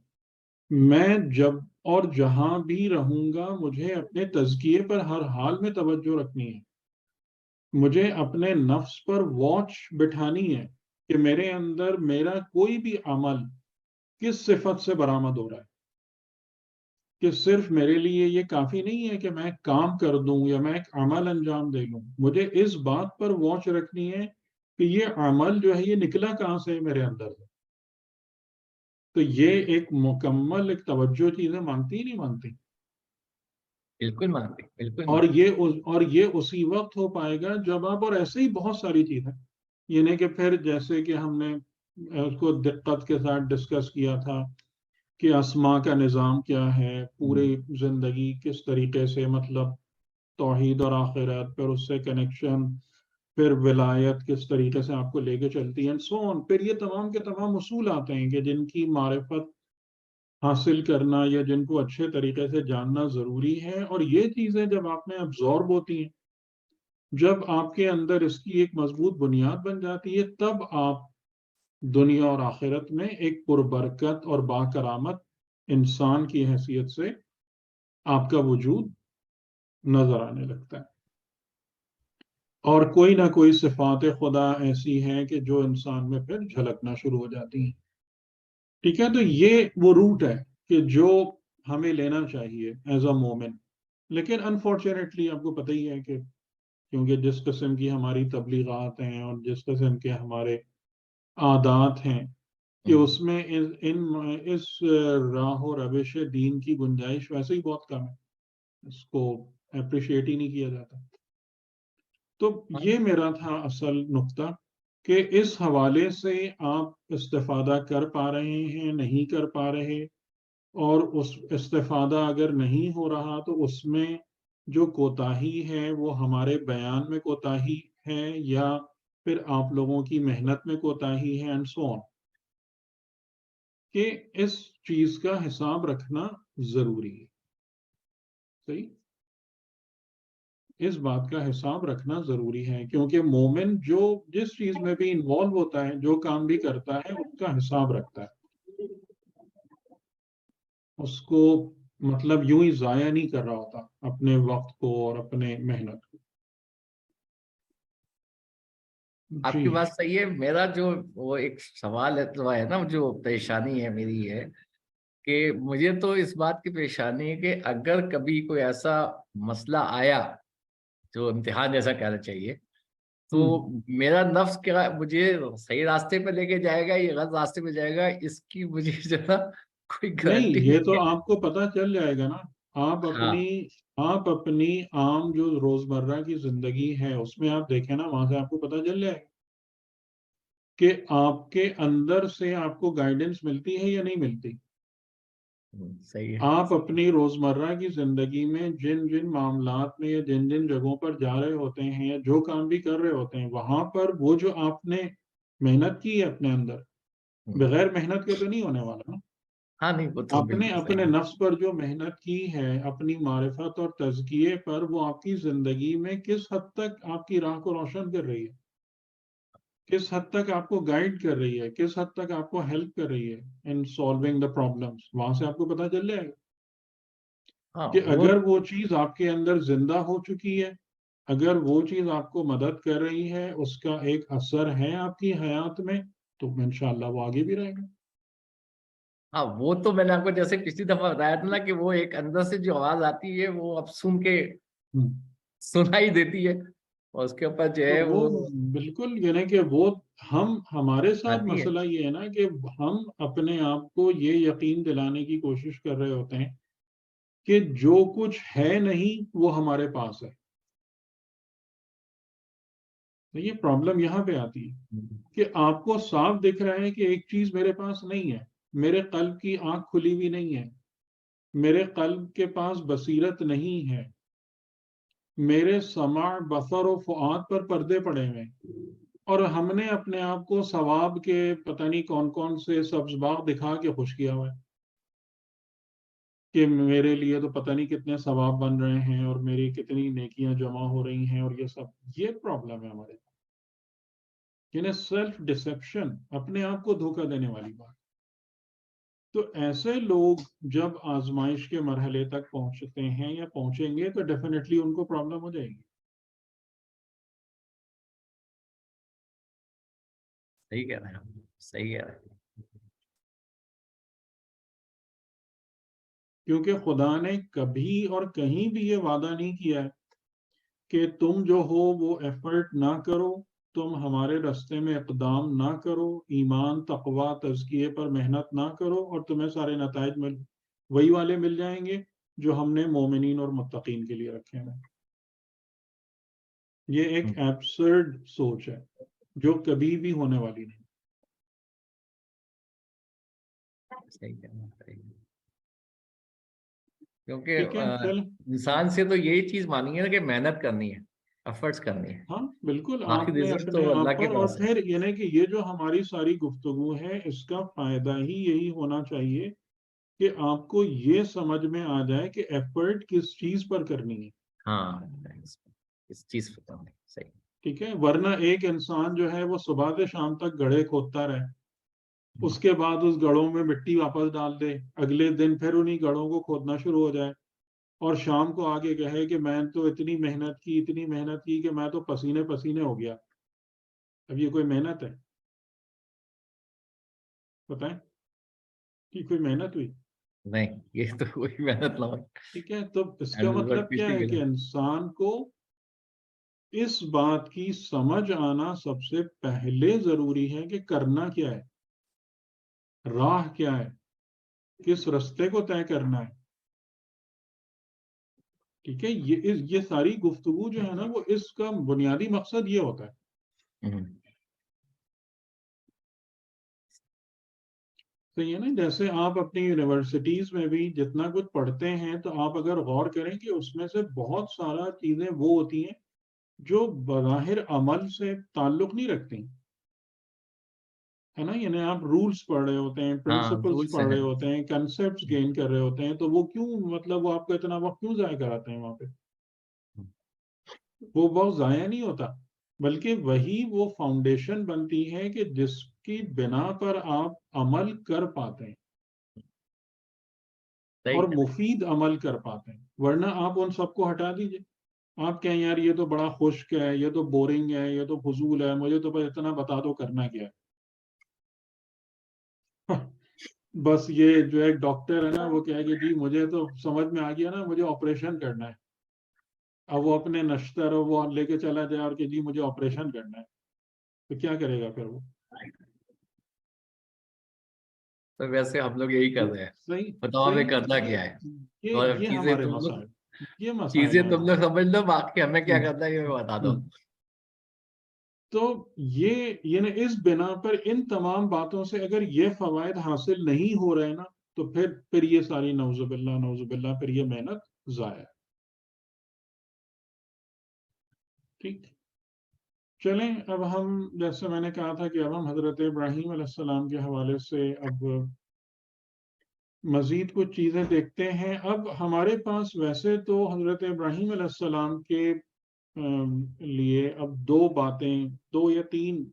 میں جب اور جہاں بھی رہوں گا مجھے اپنے تزکیے پر ہر حال میں توجہ رکھنی ہے. مجھے اپنے نفس پر واچ بٹھانی ہے کہ میرے اندر میرا کوئی بھی عمل کس صفت سے برآمد ہو رہا ہے. کہ صرف میرے لیے یہ کافی نہیں ہے کہ میں کام کر دوں یا میں ایک عمل انجام دے لوں. مجھے اس بات پر واچ رکھنی ہے کہ یہ عمل جو ہے یہ نکلا کہاں سے میرے اندر سے. تو یہ ایک مکمل ایک توجہ چیزیں مانگتی ہی نہیں مانگتی. بالکل مانگتی بالکل. اور یہ اسی وقت ہو پائے گا جب آپ، اور ایسے ہی بہت ساری چیزیں یعنی کہ پھر جیسے کہ ہم نے اس کو دقت کے ساتھ ڈسکس کیا تھا کہ اسماء کا نظام کیا ہے، پوری زندگی کس طریقے سے، مطلب توحید اور آخرت، پھر اس سے کنیکشن، پھر ولایت کس طریقے سے آپ کو لے کے چلتی ہے سو آن. پھر یہ تمام کے تمام اصول آتے ہیں کہ جن کی معرفت حاصل کرنا یا جن کو اچھے طریقے سے جاننا ضروری ہے. اور یہ چیزیں جب آپ میں ابزارب ہوتی ہیں، جب آپ کے اندر اس کی ایک مضبوط بنیاد بن جاتی ہے، تب آپ دنیا اور آخرت میں ایک پربرکت اور باکرامت انسان کی حیثیت سے آپ کا وجود نظر آنے لگتا ہے. اور کوئی نہ کوئی صفات خدا ایسی ہیں کہ جو انسان میں پھر جھلکنا شروع ہو جاتی ہیں. ٹھیک ہے. تو یہ وہ روٹ ہے کہ جو ہمیں لینا چاہیے ایز اے مومن. لیکن انفارچونیٹلی آپ کو پتہ ہی ہے کہ کیونکہ جس قسم کی ہماری تبلیغات ہیں اور جس قسم کے ہمارے عادات ہیں کہ اس میں اس راہ و روش دین کی گنجائش ویسے ہی بہت کم ہے. اس کو اپریشیٹ ہی نہیں کیا جاتا. تو یہ میرا تھا اصل نقطہ کہ اس حوالے سے آپ استفادہ کر پا رہے ہیں، نہیں کر پا رہے، اور اس استفادہ اگر نہیں ہو رہا تو اس میں جو کوتاہی ہے وہ ہمارے بیان میں کوتاہی ہے یا پھر آپ لوگوں کی محنت میں کوتاہی ہے اینڈ سو آن. کہ اس چیز کا حساب رکھنا ضروری ہے. صحیح. اس بات کا حساب رکھنا ضروری ہے کیونکہ مومن جو جس چیز میں بھی انوالو ہوتا ہے، جو کام بھی کرتا ہے، اس کا حساب رکھتا ہے. اس کو مطلب یوں ہی ضائع نہیں کر رہا ہوتا اپنے وقت کو اور اپنے محنت کو. آپ کی بات صحیح ہے. میرا جو وہ ایک سوال ہے نا، جو پریشانی ہے میری ہے کہ مجھے تو اس بات کی پریشانی ہے کہ اگر کبھی کوئی ایسا مسئلہ آیا جو امتحان جیسا کہنا چاہیے، تو میرا نفس کیا مجھے صحیح راستے پہ لے کے جائے گا یا غلط راستے پہ جائے گا، اس کی مجھے جو ہے کوئی گارنٹی نہیں. یہ تو آپ کو پتہ چل جائے گا نا. آپ اپنی عام جو روزمرہ کی زندگی ہے اس میں آپ دیکھیں نا، وہاں سے آپ کو پتہ چل جائے گا کہ آپ کے اندر سے آپ کو گائیڈنس ملتی ہے یا نہیں ملتی. صحیح ہے. آپ اپنی روزمرہ کی زندگی میں جن جن معاملات میں یا جن جن جگہوں پر جا رہے ہوتے ہیں یا جو کام بھی کر رہے ہوتے ہیں، وہاں پر وہ جو آپ نے محنت کی ہے اپنے اندر، بغیر محنت کے تو نہیں ہونے والا نا. آپ نے اپنے نفس پر جو محنت کی ہے، اپنی معرفت اور تزکیے پر، وہ آپ کی زندگی میں کس حد تک آپ کی راہ کو روشن کر رہی ہے، کس حد تک آپ کو گائیڈ کر رہی ہے، کس حد تک آپ کو ہیلپ کر رہی ہے ان سالونگ دا پرابلمس. وہاں سے آپ کو پتہ چل جائے گا کہ اگر وہ چیز آپ کے اندر زندہ ہو چکی ہے اگر وہ چیز آپ کو مدد کر رہی ہے, اس کا ایک اثر ہے آپ کی حیات میں, تو انشاءاللہ وہ آگے بھی رہے گا. ہاں وہ تو میں نے آپ کو جیسے پچھلی دفعہ بتایا تھا نا کہ وہ ایک اندر سے جو آواز آتی ہے وہ اب سن کے سنائی دیتی ہے, اور اس کے اوپر جو تو ہے وہ وہ بالکل, یعنی کہ وہ ہمارے ساتھ آتی ہے. مسئلہ یہ ہے نا کہ ہم اپنے آپ کو یہ یقین دلانے کی کوشش کر رہے ہوتے ہیں کہ جو کچھ ہے نہیں وہ ہمارے پاس ہے. تو یہ پرابلم یہاں پہ آتی ہے کہ آپ کو صاف دکھ رہا ہے کہ ایک چیز میرے پاس نہیں ہے, میرے قلب کی آنکھ کھلی ہوئی نہیں ہے, میرے قلب کے پاس بصیرت نہیں ہے, میرے سمع بصر و فؤاد پر پردے پڑے ہوئے, اور ہم نے اپنے آپ کو ثواب کے پتہ نہیں کون کون سے سبز باغ دکھا کے خوش کیا ہوا ہے کہ میرے لیے تو پتہ نہیں کتنے ثواب بن رہے ہیں اور میری کتنی نیکیاں جمع ہو رہی ہیں, اور یہ سب, یہ پرابلم ہے ہمارے. یعنی سیلف ڈسیپشن, اپنے آپ کو دھوکہ دینے والی بات. تو ایسے لوگ جب آزمائش کے مرحلے تک پہنچتے ہیں یا پہنچیں گے تو ڈیفینیٹلی ان کو پرابلم ہو جائے گی. صحیح کہہ رہے ہیں, صحیح کہہ رہے ہیں. کیونکہ خدا نے کبھی اور کہیں بھی یہ وعدہ نہیں کیا ہے کہ تم جو ہو وہ ایفرٹ نہ کرو, تم ہمارے راستے میں اقدام نہ کرو, ایمان تقوی تزکیے پر محنت نہ کرو, اور تمہیں سارے نتائج وہی والے مل جائیں گے جو ہم نے مومنین اور متقین کے لیے رکھے ہیں. یہ ایک ایبسرڈ سوچ ہے جو کبھی بھی ہونے والی نہیں. صحیح کہنا, صحیح. کیونکہ ٹھیک ہے, چل. انسان سے تو یہی چیز مانی ہے نا کہ محنت کرنی ہے, ایفرٹس کرنی ہے. ہاں بالکل, باقی آپ نے رزق اپنے تو آپ اللہ کے پر, اور پاس ہے. پھر یعنی کہ یہ جو ہماری ساری گفتگو ہے اس کا فائدہ ہی یہی ہونا چاہیے کہ آپ کو یہ سمجھ میں آ جائے کہ ایفرٹ کس چیز پر کرنی ہے. ہاں اس چیز پہ کرنی ہے. صحیح. ٹھیک ہے, ورنہ ایک انسان جو ہے وہ صبح سے شام تک گڑھے کھودتا رہے, اس کے بعد اس گڑھوں میں مٹی واپس ڈال دے, اگلے دن پھر انہی گڑھوں کو کھودنا شروع ہو جائے, اور شام کو آگے کہے کہ میں تو اتنی محنت کی کہ میں تو پسینے پسینے ہو گیا. اب یہ کوئی محنت ہے؟ بتائیں کہ کوئی محنت ہوئی؟ نہیں, یہ تو کوئی محنت نہ ہو. ٹھیک ہے, تو اس کا مطلب کیا ہے کہ انسان کو اس بات کی سمجھ آنا سب سے پہلے ضروری ہے کہ کرنا کیا ہے, راہ کیا ہے, کس رستے کو طے کرنا ہے. ٹھیک ہے, یہ ساری گفتگو جو ہے نا وہ اس کا بنیادی مقصد یہ ہوتا ہے. صحیح ہے نا, جیسے آپ اپنی یونیورسٹیز میں بھی جتنا کچھ پڑھتے ہیں تو آپ اگر غور کریں کہ اس میں سے بہت سارا چیزیں وہ ہوتی ہیں جو بظاہر عمل سے تعلق نہیں رکھتی, ہے نا. یعنی آپ رولز پڑھ رہے ہوتے ہیں, پرنسپلز پڑھ رہے ہوتے ہیں, کنسیپٹس گین کر رہے ہوتے ہیں, تو وہ کیوں, مطلب وہ آپ کو اتنا وقت کیوں ضائع کراتے ہیں وہاں پہ؟ وہ وقت ضائع نہیں ہوتا, بلکہ وہی وہ فاؤنڈیشن بنتی ہے کہ جس کی بنا پر آپ عمل کر پاتے ہیں اور مفید عمل کر پاتے ہیں. ورنہ آپ ان سب کو ہٹا دیجئے, آپ کہیں یار یہ تو بڑا خشک ہے, یہ تو بورنگ ہے, یہ تو فضول ہے, مجھے تو بس اتنا بتا دو کرنا کیا ہے. بس یہ جو ایک ڈاکٹر ہے نا وہ کہے کہ جی مجھے تو سمجھ میں آ گیا نا, مجھے آپریشن کرنا ہے. اب وہ اپنے نشتر وہ لے کے چلا جائے اور کہ جی مجھے آپریشن کرنا ہے, تو کیا کرے گا پھر وہ؟ تو ویسے ہم لوگ یہی کر رہے ہیں, صحیح, بتاؤ ہمیں کرنا کیا ہے, یہ چیزیں ہمارے تم لوگ, مسائل, یہ مسائل چیزیں ہیں تم لوگ سمجھ لو, باقی ہمیں کیا ہمارے. کرنا ہے یہ بتا دو. تو یہ یعنی اس بنا پر ان تمام باتوں سے اگر یہ فوائد حاصل نہیں ہو رہے نا تو پھر یہ ساری نعوذ باللہ پھر یہ محنت ضائع ہے. ٹھیک, چلیں اب ہم, جیسے میں نے کہا تھا کہ اب ہم حضرت ابراہیم علیہ السلام کے حوالے سے اب مزید کچھ چیزیں دیکھتے ہیں. اب ہمارے پاس ویسے تو حضرت ابراہیم علیہ السلام کے لیے اب دو یا تین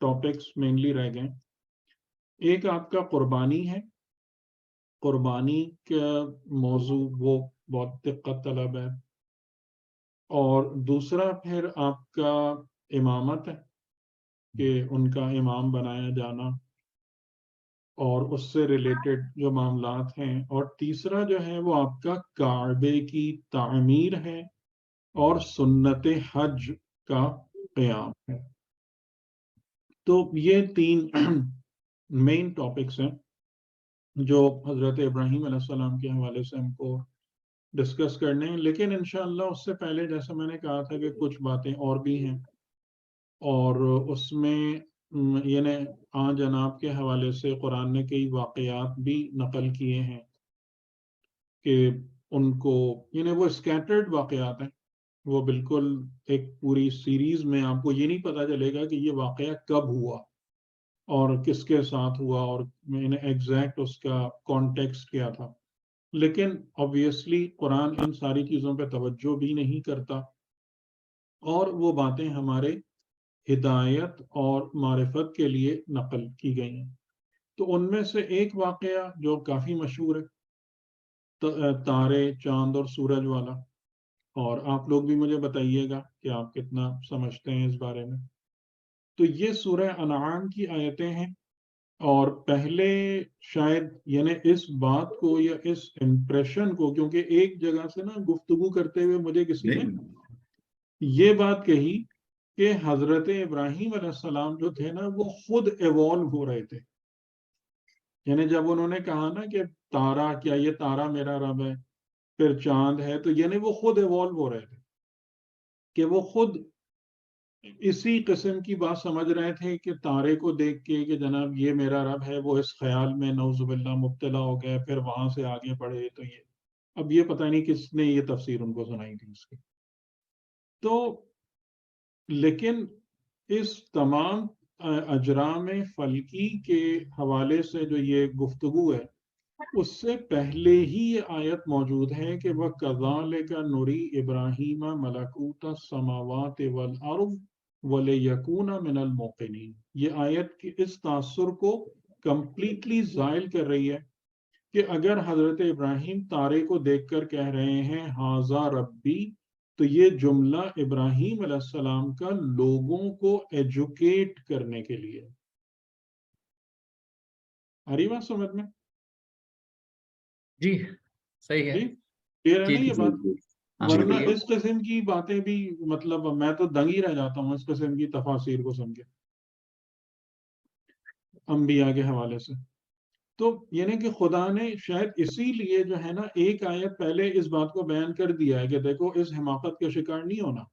ٹاپکس مینلی رہ گئے. ایک آپ کا قربانی ہے, قربانی کا موضوع وہ بہت دقت طلب ہے, اور دوسرا پھر آپ کا امامت ہے کہ ان کا امام بنایا جانا اور اس سے ریلیٹڈ جو معاملات ہیں، اور تیسرا جو ہے وہ آپ کا کعبے کی تعمیر ہے اور سنت حج کا قیام ہے. تو یہ 3 مین ٹاپکس ہیں جو حضرت ابراہیم علیہ السلام کے حوالے سے ہم کو ڈسکس کرنے ہیں. لیکن انشاءاللہ اس سے پہلے جیسا میں نے کہا تھا کہ کچھ باتیں اور بھی ہیں، اور اس میں یعنی جناب کے حوالے سے قرآن نے کئی واقعات بھی نقل کیے ہیں کہ ان کو یعنی وہ اسکیٹرڈ واقعات ہیں، وہ بالکل ایک پوری سیریز میں آپ کو یہ نہیں پتا چلے گا کہ یہ واقعہ کب ہوا اور کس کے ساتھ ہوا اور ایگزیکٹ اس کا کانٹیکسٹ کیا تھا. لیکن obviously قرآن ان ساری چیزوں پہ توجہ بھی نہیں کرتا، اور وہ باتیں ہمارے ہدایت اور معرفت کے لیے نقل کی گئی ہیں. تو ان میں سے ایک واقعہ جو کافی مشہور ہے، تارے، چاند اور سورج والا، اور آپ لوگ بھی مجھے بتائیے گا کہ آپ کتنا سمجھتے ہیں اس بارے میں. تو یہ سورہ انعام کی آیتیں ہیں، اور پہلے شاید یعنی اس بات کو یا اس امپریشن کو، کیونکہ ایک جگہ سے نا گفتگو کرتے ہوئے مجھے کسی نے یہ بات کہی کہ حضرت ابراہیم علیہ السلام جو تھے نا وہ خود ایوالو ہو رہے تھے. یعنی جب انہوں نے کہا نا کہ تارا، کیا یہ تارا میرا رب ہے، پھر چاند ہے، تو یعنی وہ خود ایوالو ہو رہے تھے کہ وہ خود اسی قسم کی بات سمجھ رہے تھے کہ تارے کو دیکھ کے کہ جناب یہ میرا رب ہے، وہ اس خیال میں نعوذ باللہ مبتلا ہو گئے، پھر وہاں سے آگے بڑھے. تو یہ اب یہ پتہ نہیں کس نے یہ تفسیر ان کو سنائی تھی اس کی. تو لیکن اس تمام اجرام فلکی کے حوالے سے جو یہ گفتگو ہے، اس سے پہلے ہی یہ آیت موجود ہے کہ وَكَذَلِكَ نُرِي إِبْرَاهِيمَ مَلَكُوتَ السَّمَاوَاتِ وَالْأَرْضِ وَلِيَكُونَ مِنَ الْمُوقِنِينَ. یہ آیت کی اس تاثر کو کمپلیٹلی زائل کر رہی ہے کہ اگر حضرت ابراہیم تارے کو دیکھ کر کہہ رہے ہیں ہاذا ربی، تو یہ جملہ ابراہیم علیہ السلام کا لوگوں کو ایجوکیٹ کرنے کے لیے. آ رہی بات سمجھ میں؟ جی صحیح ہے. جی کلیئر ہے نا یہ بات؟ ہاں، ورنہ بالکل. اس قسم کی باتیں بھی مطلب میں تو دنگ ہی رہ جاتا ہوں اس قسم کی تفاسیر کو سن کے انبیاء کے حوالے سے. تو یعنی کہ خدا نے شاید اسی لیے جو ہے نا ایک آیت پہلے اس بات کو بیان کر دیا ہے کہ دیکھو اس حماقت کا شکار نہیں ہونا،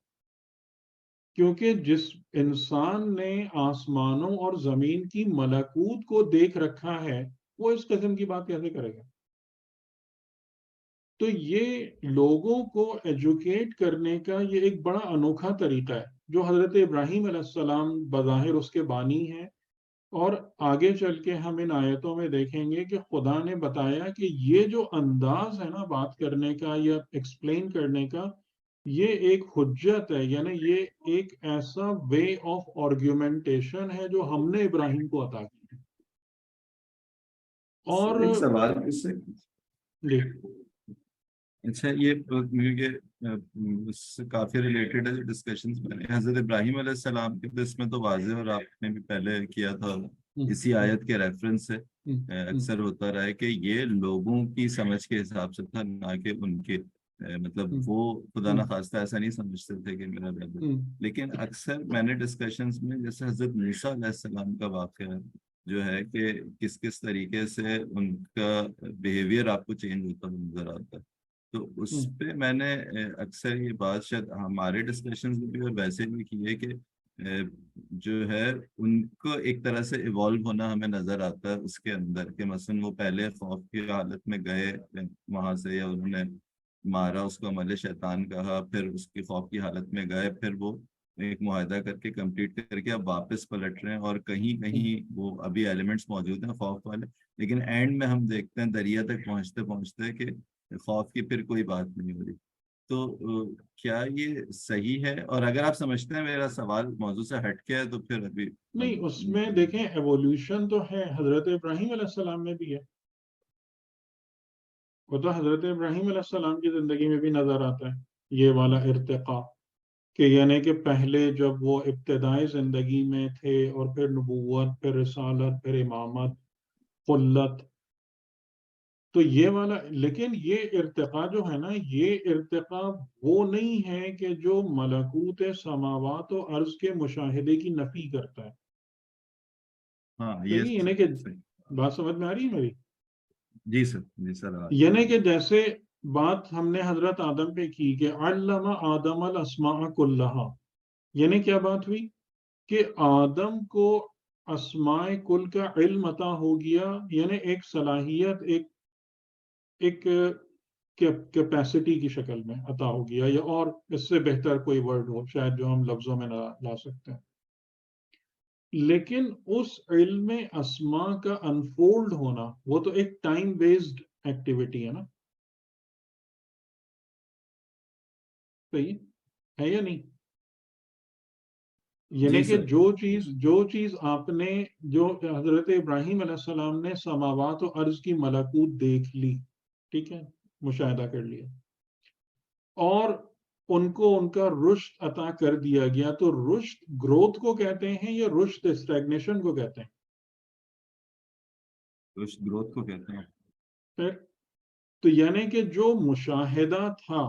کیونکہ جس انسان نے آسمانوں اور زمین کی ملکوت کو دیکھ رکھا ہے وہ اس قسم کی بات کیسے کرے گا؟ تو یہ لوگوں کو ایجوکیٹ کرنے کا یہ ایک بڑا انوکھا طریقہ ہے جو حضرت ابراہیم علیہ السلام بظاہر اس کے بانی ہیں. اور آگے چل کے ہم ان آیتوں میں دیکھیں گے کہ خدا نے بتایا کہ یہ جو انداز ہے نا بات کرنے کا یا ایکسپلین کرنے کا، یہ ایک حجت ہے، یعنی یہ ایک ایسا وے آف آرگیومنٹیشن ہے جو ہم نے ابراہیم کو عطا کی ہے. اور ایک سوال اس سے جی اچھا، یہ اس سے کافی ریلیٹڈ ہے جو ڈسکشنز میں نے حضرت ابراہیم علیہ السلام کے، اس میں تو واضح اور آپ نے بھی پہلے کیا تھا اسی آیت کے ریفرنس سے اکثر ہوتا رہا ہے کہ یہ لوگوں کی سمجھ کے حساب سے تھا، نہ کہ ان کے مطلب وہ خدا نخواستہ ایسا نہیں سمجھتے تھے کہ میرا رب ہے. لیکن اکثر میں نے ڈسکشنز میں جیسے حضرت موسیٰ علیہ السلام کا واقعہ جو ہے کہ کس کس طریقے سے ان کا بیہیویئر آپ کو چینج ہوتا نظر آتا ہے، تو اس پہ میں نے اکثر یہ بات شاید ہمارے ڈسکشنز میں بھی اور ویسے بھی کی ہے کہ جو ہے ان کو ایک طرح سے ایوالو ہونا ہمیں نظر آتا ہے اس کے اندر، کہ مثلا وہ پہلے خوف کی حالت میں گئے وہاں سے، یا انہوں نے مارا، اس کو عمل شیطان کہا، پھر اس کی خوف کی حالت میں گئے، پھر وہ ایک معاہدہ کر کے کمپلیٹ کر کے اب واپس پلٹ رہے ہیں، اور کہیں کہیں وہ ابھی ایلیمنٹس موجود ہیں خوف والے، لیکن اینڈ میں ہم دیکھتے ہیں دریا تک پہنچتے پہنچتے کہ خوف کی پھر کوئی بات نہیں ہو رہی. تو کیا یہ صحیح ہے؟ اور اگر آپ سمجھتے ہیں میرا سوال موضوع سے ہٹ کے ہے تو پھر ابھی نہیں، اس میں دیکھیں ایوولوشن تو ہے، حضرت ابراہیم علیہ السلام میں بھی ہے، وہ تو حضرت ابراہیم علیہ السلام کی زندگی میں بھی نظر آتا ہے. یہ والا ارتقا، کہ یعنی کہ پہلے جب وہ ابتدائی زندگی میں تھے اور پھر نبوت، پھر رسالت، پھر امامت، خلت، تو یہ والا، لیکن یہ ارتقا جو ہے نا، یہ ارتقا وہ نہیں ہے کہ جو ملکوت سماوات و ارض کے مشاہدے کی نفی کرتا ہے. ہاں صحیح، یعنی کہ بات سمجھ میں آ رہی ہے میری؟ جی سر، جی سر. یعنی کہ جیسے بات ہم نے حضرت آدم پہ کی کہ علم آدم الاسماء کلہا، یعنی کیا بات ہوئی کہ آدم کو اسماء کل کا علم عطا ہو گیا، یعنی ایک صلاحیت، ایک کیپیسٹی کی شکل میں عطا ہو گیا، یا اور اس سے بہتر کوئی ورڈ ہو شاید جو ہم لفظوں میں لا سکتے ہیں. لیکن اس علم اسماء کا انفولڈ ہونا وہ تو ایک ٹائم بیسڈ ایکٹیویٹی ہے نا. صحیح ہے یا نہیں؟ یعنی کہ جو چیز آپ نے، جو حضرت ابراہیم علیہ السلام نے سماوات و ارض کی ملکوت دیکھ لی، ٹھیک ہے، مشاہدہ کر لیا، اور ان کو ان کا رشد عطا کر دیا گیا، تو رشد گروتھ کو کہتے ہیں یا رشد اسٹیگنیشن کو کہتے ہیں؟ رشد گروتھ کو کہتے ہیں. پھر تو یعنی کہ جو مشاہدہ تھا،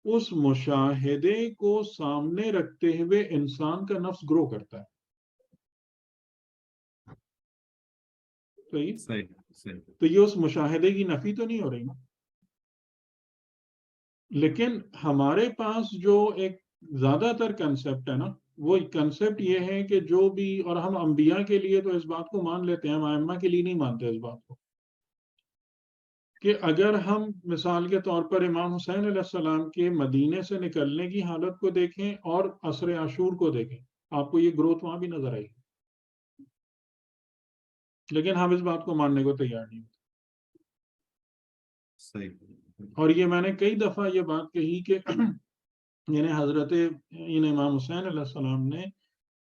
اس مشاہدے کو سامنے رکھتے ہوئے انسان کا نفس گرو کرتا ہے. صحیح. تو یہ اس مشاہدے کی نفی تو نہیں ہو رہی نا. لیکن ہمارے پاس جو ایک زیادہ تر کنسپٹ ہے نا، وہ کنسپٹ یہ ہے کہ جو بھی، اور ہم انبیاء کے لیے تو اس بات کو مان لیتے ہیں، ہم ائمہ کے لیے نہیں مانتے اس بات کو، کہ اگر ہم مثال کے طور پر امام حسین علیہ السلام کے مدینے سے نکلنے کی حالت کو دیکھیں اور عصر عاشور کو دیکھیں، آپ کو یہ گروتھ وہاں بھی نظر آئی، لیکن ہم اس بات کو ماننے کو تیار نہیں. صحیح. اور یہ میں نے کئی دفعہ یہ بات کہی کہ یعنی حضرت امام حسین علیہ السلام نے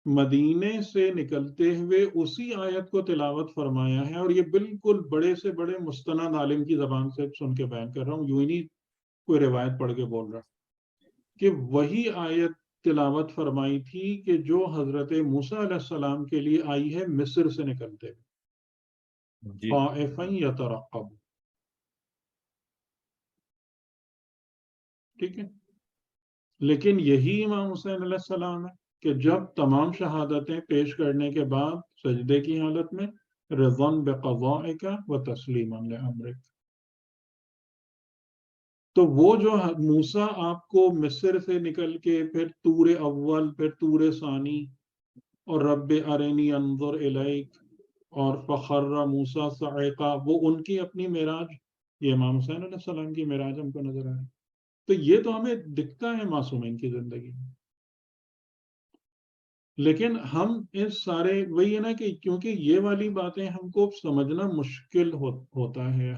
مدینے سے نکلتے ہوئے اسی آیت کو تلاوت فرمایا ہے، اور یہ بالکل بڑے سے بڑے مستند عالم کی زبان سے سن کے بیان کر رہا ہوں، یوں ہی نہیں کوئی روایت پڑھ کے بول رہا، کہ وہی آیت تلاوت فرمائی تھی کہ جو حضرت موسیٰ علیہ السلام کے لیے آئی ہے مصر سے نکلتے ہوئے، خائفاً یترقب. ٹھیک ہے، لیکن یہی امام حسین علیہ السلام ہے کہ جب تمام شہادتیں پیش کرنے کے بعد سجدے کی حالت میں رضا بقضائک و تسلیما لامرک، تو وہ جو موسیٰ آپ کو مصر سے نکل کے پھر طور اول، پھر طور ثانی، اور رب ارنی انظر الیک، اور فخر موسیٰ صعقا، وہ ان کی اپنی معراج، یہ امام حسین علیہ السلام کی معراج ہم کو نظر آئی. تو یہ تو ہمیں دکھتا ہے معصومین کی زندگی میں. لیکن ہم اس سارے، وہی ہے نا کہ کیونکہ یہ والی باتیں ہم کو سمجھنا مشکل ہوتا ہے،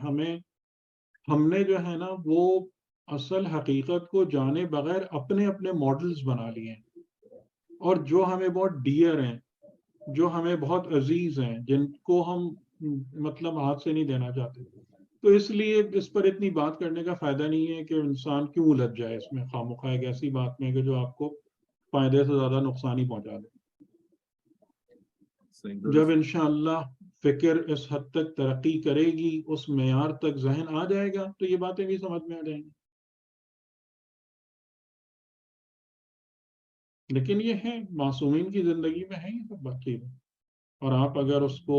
ہم نے جو ہے نا وہ اصل حقیقت کو جانے بغیر اپنے اپنے ماڈلز بنا لیے ہیں، اور جو ہمیں بہت ڈیئر ہیں، جو ہمیں بہت عزیز ہیں، جن کو ہم مطلب ہاتھ سے نہیں دینا چاہتے، تو اس لیے اس پر اتنی بات کرنے کا فائدہ نہیں ہے کہ انسان کیوں الجھ جائے اس میں خواہ ایک ایسی بات میں کہ جو آپ کو فائدے سے زیادہ نقصان ہی پہنچا دے. جب انشاءاللہ فکر اس حد تک ترقی کرے گی، اس معیار تک ذہن آ جائے گا، تو یہ باتیں بھی سمجھ میں آ جائیں گی. لیکن یہ ہے معصومین کی زندگی میں ہے یہ سب بات چیزیں، اور آپ اگر اس کو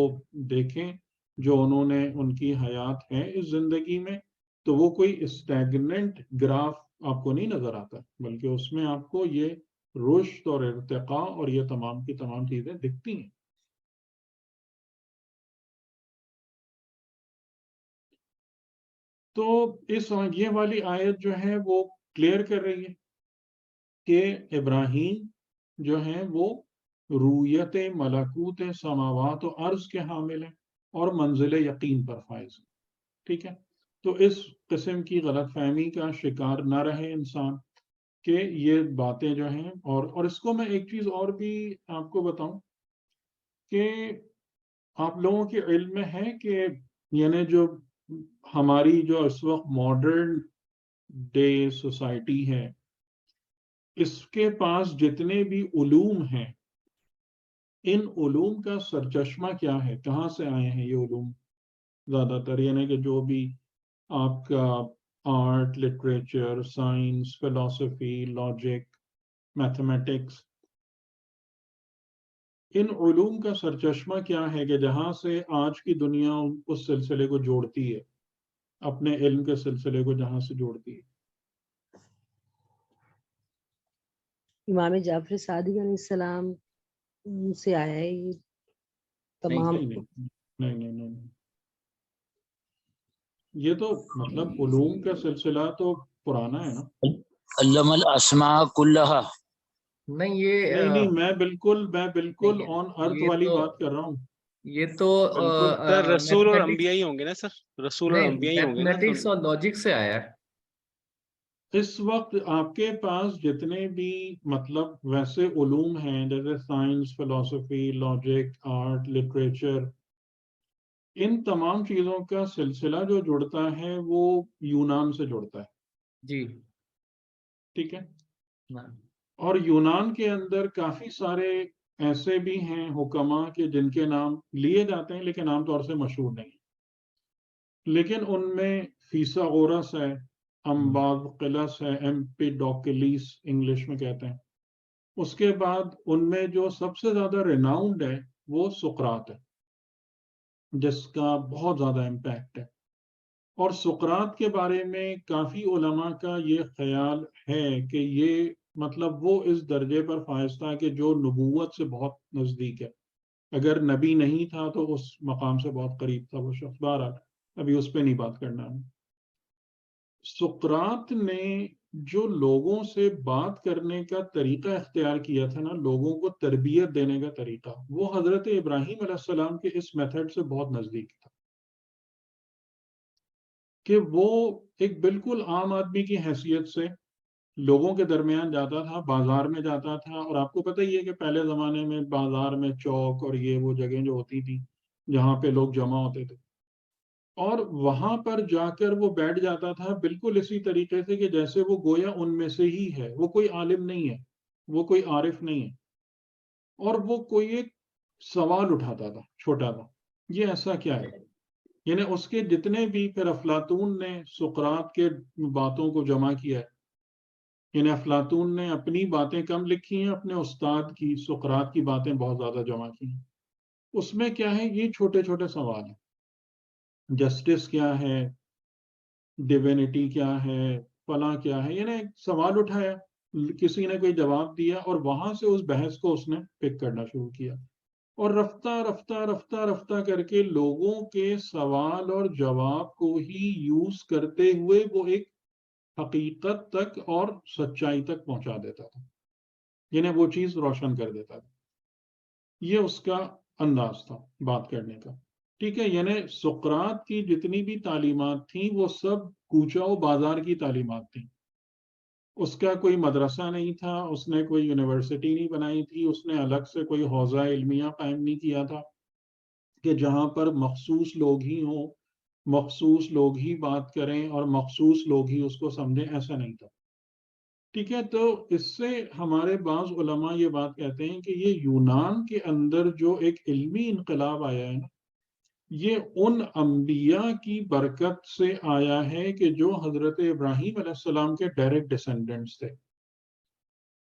دیکھیں جو انہوں نے، ان کی حیات ہے اس زندگی میں، تو وہ کوئی اسٹیگننٹ گراف آپ کو نہیں نظر آتا، بلکہ اس میں آپ کو یہ رشد اور ارتقاء اور یہ تمام کی تمام چیزیں دکھتی ہیں. تو یہ والی آیت جو ہے وہ کلیئر کر رہی ہے کہ ابراہیم جو ہیں وہ رویت ملکوت سماوات و ارض کے حامل ہیں اور منزل یقین پر فائز ہیں. ٹھیک ہے، تو اس قسم کی غلط فہمی کا شکار نہ رہے انسان کہ یہ باتیں جو ہیں، اور اس کو میں ایک چیز اور بھی آپ کو بتاؤں کہ آپ لوگوں کے علم میں ہے کہ یعنی جو ہماری جو اس وقت ماڈرن ڈے سوسائٹی ہے، اس کے پاس جتنے بھی علوم ہیں، ان علوم کا سرچشمہ کیا ہے، کہاں سے آئے ہیں یہ علوم؟ زیادہ تر یعنی کہ جو بھی آپ کا آرٹ، لٹریچر، سائنس، فلسفی، لاجک، میتھمیٹکس، ان علوم کا سرچشمہ کیا ہے کہ جہاں سے آج کی دنیا اس سلسلے کو جوڑتی ہے، اپنے علم کے سلسلے کو جہاں سے جوڑتی ہے؟ امام جعفر صادق علیہ السلام سے آیا ہے یہ تمام؟ نہیں، یہ تو مطلب علوم کا سلسلہ تو پرانا ہے نا. علم الاسماء کلہا. نہیں یہ نہیں میں بالکل آن ارتھ والی بات کر رہا ہوں. یہ تو سر رسول اور انبیاء ہی ہوں گے نا سر، رسول اور انبیاء ہی ہوں گے نا. میتھمیٹکس اور لاجک سے آیا ہے. اس وقت آپ کے پاس جتنے بھی مطلب ویسے علوم ہیں جیسے سائنس، فلسفی، لاجک، آرٹ، لٹریچر، ان تمام چیزوں کا سلسلہ جو جڑتا ہے وہ یونان سے جڑتا ہے. جی ٹھیک ہے. اور یونان کے اندر کافی سارے ایسے بھی ہیں حکماء کہ جن کے نام لیے جاتے ہیں لیکن عام طور سے مشہور نہیں. لیکن ان میں فیثاغورس ہے، امبابقلس ہے، ایمپیڈوکلیس انگلش میں کہتے ہیں. اس کے بعد ان میں جو سب سے زیادہ ریناؤنڈ ہے وہ سقراط ہے، جس کا بہت زیادہ امپیکٹ ہے. اور سقراط کے بارے میں کافی علماء کا یہ خیال ہے کہ یہ مطلب وہ اس درجے پر فائز تھا کہ جو نبوت سے بہت نزدیک ہے. اگر نبی نہیں تھا تو اس مقام سے بہت قریب تھا وہ شخص. بہرحال ابھی اس پہ نہیں بات کرنا ہے. سقراط نے جو لوگوں سے بات کرنے کا طریقہ اختیار کیا تھا نا، لوگوں کو تربیت دینے کا طریقہ، وہ حضرت ابراہیم علیہ السلام کے اس میتھڈ سے بہت نزدیک تھا کہ وہ ایک بالکل عام آدمی کی حیثیت سے لوگوں کے درمیان جاتا تھا، بازار میں جاتا تھا. اور آپ کو پتہ ہی ہے کہ پہلے زمانے میں بازار میں چوک اور یہ وہ جگہیں جو ہوتی تھی جہاں پہ لوگ جمع ہوتے تھے، اور وہاں پر جا کر وہ بیٹھ جاتا تھا بالکل اسی طریقے سے کہ جیسے وہ گویا ان میں سے ہی ہے. وہ کوئی عالم نہیں ہے، وہ کوئی عارف نہیں ہے، اور وہ کوئی ایک سوال اٹھاتا تھا چھوٹا تھا، یہ ایسا کیا ہے. یعنی اس کے جتنے بھی پھر افلاطون نے سقراط کے باتوں کو جمع کیا ہے. یعنی افلاطون نے اپنی باتیں کم لکھی ہیں، اپنے استاد کی سقراط کی باتیں بہت زیادہ جمع کی ہیں. اس میں کیا ہے، یہ چھوٹے چھوٹے سوال ہیں. جسٹس کیا ہے، ڈیوینٹی کیا ہے، فلاں کیا ہے. یعنی ایک سوال اٹھایا، کسی نے کوئی جواب دیا، اور وہاں سے اس بحث کو اس نے پک کرنا شروع کیا. اور رفتہ کر کے لوگوں کے سوال اور جواب کو ہی یوز کرتے ہوئے وہ ایک حقیقت تک اور سچائی تک پہنچا دیتا تھا. یعنی وہ چیز روشن کر دیتا تھا. یہ اس کا انداز تھا بات کرنے کا. ٹھیک ہے. یعنی سقراط کی جتنی بھی تعلیمات تھیں وہ سب کوچہ و بازار کی تعلیمات تھیں. اس کا کوئی مدرسہ نہیں تھا، اس نے کوئی یونیورسٹی نہیں بنائی تھی، اس نے الگ سے کوئی حوزہ علمیہ قائم نہیں کیا تھا کہ جہاں پر مخصوص لوگ ہی ہوں، مخصوص لوگ ہی بات کریں اور مخصوص لوگ ہی اس کو سمجھیں. ایسا نہیں تھا. ٹھیک ہے. تو اس سے ہمارے بعض علماء یہ بات کہتے ہیں کہ یہ یونان کے اندر جو ایک علمی انقلاب آیا ہے نا، یہ ان انبیاء کی برکت سے آیا ہے کہ جو حضرت ابراہیم علیہ السلام کے ڈائریکٹ ڈسینڈنٹس تھے.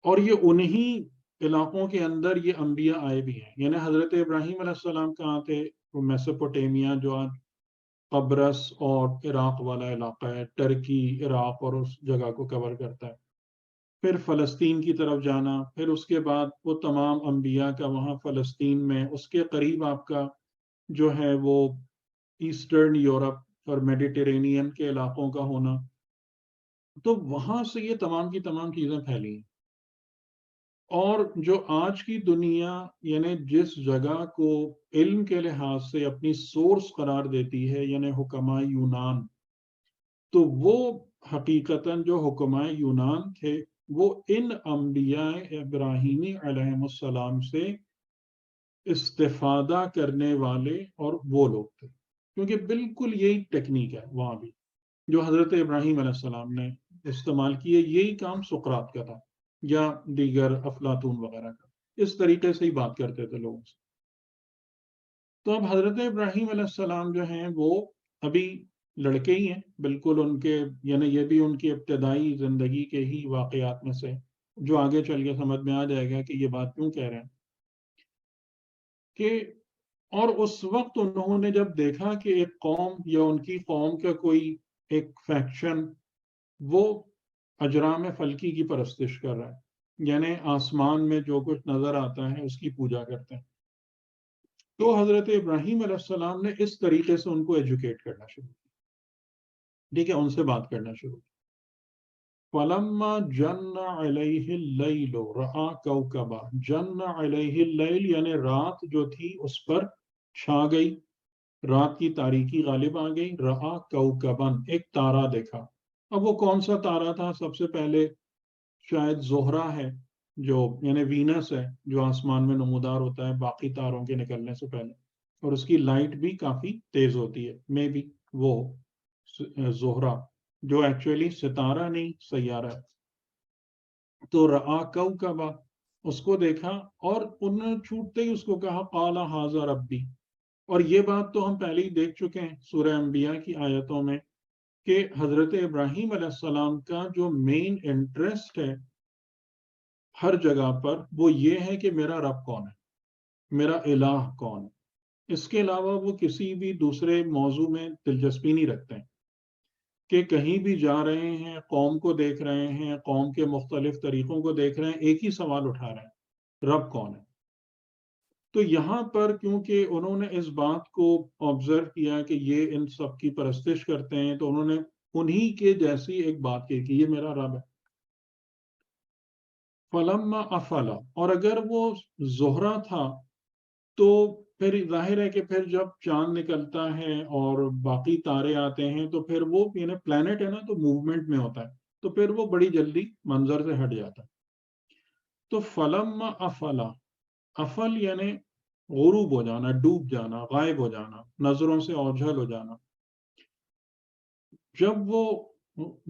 اور یہ انہی علاقوں کے اندر یہ انبیاء آئے بھی ہیں. یعنی حضرت ابراہیم علیہ السلام کہاں تھے؟ وہ میسوپوٹیمیا جو آج قبرص اور عراق والا علاقہ ہے، ٹرکی، عراق اور اس جگہ کو کور کرتا ہے. پھر فلسطین کی طرف جانا، پھر اس کے بعد وہ تمام انبیاء کا وہاں فلسطین میں اس کے قریب آپ کا جو ہے وہ ایسٹرن یورپ اور میڈیٹرینین کے علاقوں کا ہونا. تو وہاں سے یہ تمام کی تمام چیزیں پھیلی ہیں. اور جو آج کی دنیا یعنی جس جگہ کو علم کے لحاظ سے اپنی سورس قرار دیتی ہے، یعنی حکماء یونان، تو وہ حقیقتاً جو حکماء یونان تھے وہ ان انبیاء ابراہیمی علیہ السلام سے استفادہ کرنے والے اور وہ لوگ تھے. کیونکہ بالکل یہی ٹیکنیک ہے وہاں بھی جو حضرت ابراہیم علیہ السلام نے استعمال کیے. یہی کام سقراط کا تھا یا دیگر افلاطون وغیرہ کا. اس طریقے سے ہی بات کرتے تھے لوگوں سے. تو اب حضرت ابراہیم علیہ السلام جو ہیں وہ ابھی لڑکے ہی ہیں بالکل. ان کے یعنی یہ بھی ان کی ابتدائی زندگی کے ہی واقعات میں سے جو آگے چل کے سمجھ میں آ جائے گا کہ یہ بات کیوں کہہ رہے ہیں. کہ اور اس وقت انہوں نے جب دیکھا کہ ایک قوم یا ان کی قوم کا کوئی ایک فیکشن وہ اجرام فلکی کی پرستش کر رہا ہے، یعنی آسمان میں جو کچھ نظر آتا ہے اس کی پوجا کرتے ہیں، تو حضرت ابراہیم علیہ السلام نے اس طریقے سے ان کو ایجوکیٹ کرنا شروع کیا. ٹھیک ہے، ان سے بات کرنا شروع کیا. فَلَمَّا جَنَّ عَلَيْهِ اللَّيْلُ رَأَى كَوْكَبًا. جَنَّ عَلَيْهِ اللَّيْلُ یعنی رات جو تھی اس پر چھا گئی، رات کی تاریکی غالب آ گئی. رَأَى كَوْكَبًا ایک تارا دیکھا. اب وہ کون سا تارا تھا؟ سب سے پہلے شاید زہرہ ہے جو یعنی وینس ہے جو آسمان میں نمودار ہوتا ہے باقی تاروں کے نکلنے سے پہلے، اور اس کی لائٹ بھی کافی تیز ہوتی ہے. میں بھی وہ زہرہ جو ایکچولی ستارہ نہیں سیارہ ہے. تو رآ کوکبا اس کو دیکھا اور انہوں نے چھوٹتے ہی اس کو کہا قال ھذا ربی. اور یہ بات تو ہم پہلے ہی دیکھ چکے ہیں سورہ انبیاء کی آیتوں میں کہ حضرت ابراہیم علیہ السلام کا جو مین انٹرسٹ ہے ہر جگہ پر وہ یہ ہے کہ میرا رب کون ہے، میرا الہ کون ہے. اس کے علاوہ وہ کسی بھی دوسرے موضوع میں دلچسپی نہیں رکھتے ہیں کہ کہیں بھی جا رہے ہیں، قوم کو دیکھ رہے ہیں، قوم کے مختلف طریقوں کو دیکھ رہے ہیں، ایک ہی سوال اٹھا رہے ہیں، رب کون ہے. تو یہاں پر کیونکہ انہوں نے اس بات کو آبزرو کیا کہ یہ ان سب کی پرستش کرتے ہیں تو انہوں نے انہی کے جیسی ایک بات کی کہ یہ میرا رب ہے. فلما افلا اور اگر وہ زہرہ تھا تو پھر ظاہر ہے کہ پھر جب چاند نکلتا ہے اور باقی تارے آتے ہیں تو پھر وہ یعنی پلانٹ ہے نا تو موومنٹ میں ہوتا ہے تو پھر وہ بڑی جلدی منظر سے ہٹ جاتا ہے. تو فلما افلا، افل یعنی غروب ہو جانا، ڈوب جانا، غائب ہو جانا، نظروں سے اوجھل ہو جانا. جب وہ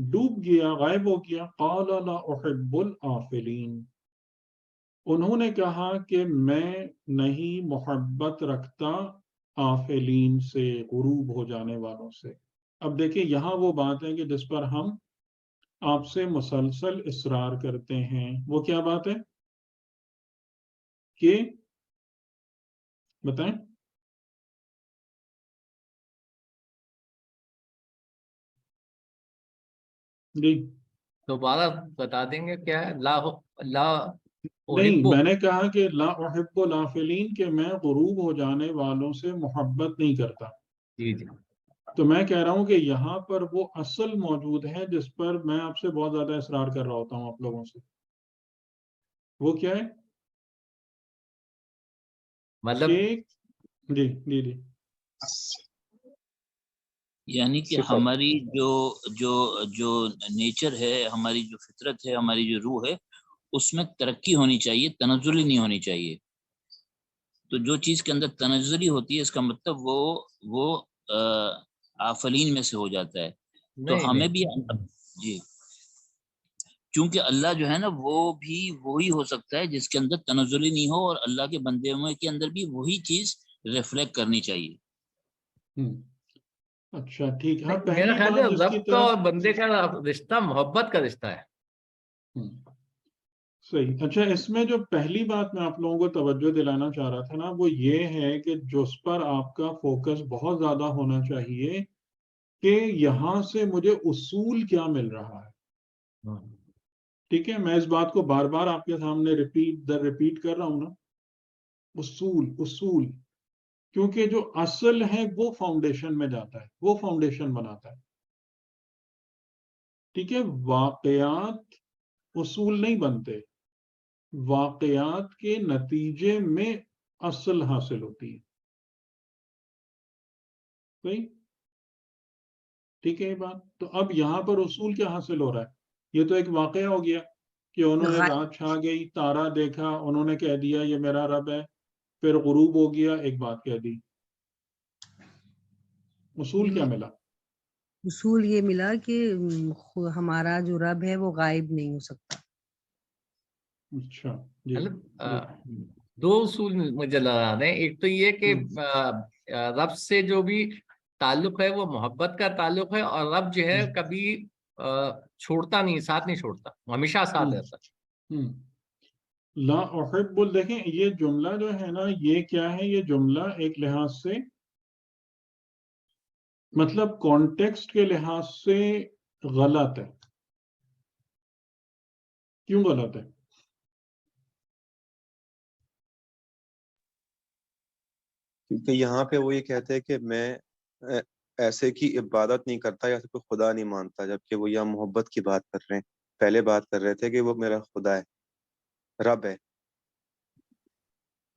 ڈوب گیا، غائب ہو گیا، قال لا احب الآفلین انہوں نے کہا کہ میں نہیں محبت رکھتا آفلین سے، غروب ہو جانے والوں سے. اب دیکھیں یہاں وہ بات ہے کہ جس پر ہم آپ سے مسلسل اصرار کرتے ہیں. وہ کیا بات ہے کہ بتائیں؟ جی دوبارہ بتا دیں گے کیا ہے؟ لا نہیں، میں نے کہا کہ لا احب الافلین کہ میں غروب ہو جانے والوں سے محبت نہیں کرتا. جی جی. تو میں کہہ رہا ہوں کہ یہاں پر وہ اصل موجود ہے جس پر میں آپ سے بہت زیادہ اصرار کر رہا ہوتا ہوں آپ لوگوں سے. وہ کیا ہے؟ مطلب جی جی جی یعنی کہ ہماری جو نیچر ہے، ہماری جو فطرت ہے، ہماری جو روح ہے، اس میں ترقی ہونی چاہیے، تنزلی نہیں ہونی چاہیے. تو جو چیز کے اندر تنزلی ہوتی ہے اس کا مطلب وہ آفلین میں سے ہو جاتا ہے. تو ہمیں بھی جی، کیونکہ اللہ جو ہے نا وہ بھی وہی ہو سکتا ہے جس کے اندر تنزلی نہیں ہو، اور اللہ کے بندے کے اندر بھی وہی چیز ریفلیکٹ کرنی چاہیے. اچھا ٹھیک ہے. میرا خیال ہے رب کا اور بندے کا رشتہ محبت کا رشتہ ہے. صحیح. اچھا، اس میں جو پہلی بات میں آپ لوگوں کو توجہ دلانا چاہ رہا تھا نا وہ یہ ہے کہ جس پر آپ کا فوکس بہت زیادہ ہونا چاہیے کہ یہاں سے مجھے اصول کیا مل رہا ہے. ٹھیک ہے، میں اس بات کو بار بار آپ کے سامنے ریپیٹ کر رہا ہوں نا. اصول کیونکہ جو اصل ہے وہ فاؤنڈیشن میں جاتا ہے، وہ فاؤنڈیشن بناتا ہے. ٹھیک ہے، واقعات اصول نہیں بنتے، واقعات کے نتیجے میں اصل حاصل ہوتی ہے. صحیح، ٹھیک ہے یہ بات. تو اب یہاں پر اصول کیا حاصل ہو رہا ہے؟ یہ تو ایک واقعہ ہو گیا کہ انہوں نے رات چھا گئی، تارا دیکھا، انہوں نے کہہ دیا یہ میرا رب ہے، پھر غروب ہو گیا، ایک بات کہہ دی. اصول کیا ملا؟ اصول یہ ملا کہ ہمارا جو رب ہے وہ غائب نہیں ہو سکتا. اچھا جی. دو اصول مجھے لگا رہے ہیں. ایک تو یہ کہ رب سے جو بھی تعلق ہے وہ محبت کا تعلق ہے, اور رب جو ہے کبھی چھوڑتا نہیں, ساتھ نہیں چھوڑتا, ہمیشہ ساتھ رہتا. لا احب, دیکھیں یہ جملہ جو ہے نا, یہ کیا ہے, یہ جملہ ایک لحاظ سے مطلب کانٹیکسٹ کے لحاظ سے غلط ہے. کیوں غلط ہے؟ کیونکہ یہاں پہ وہ یہ کہتے ہیں کہ میں ایسے کی عبادت نہیں کرتا یا کوئی خدا نہیں مانتا, جبکہ وہ یہاں محبت کی بات کر رہے ہیں. پہلے بات کر رہے تھے کہ وہ میرا خدا ہے, رب ہے.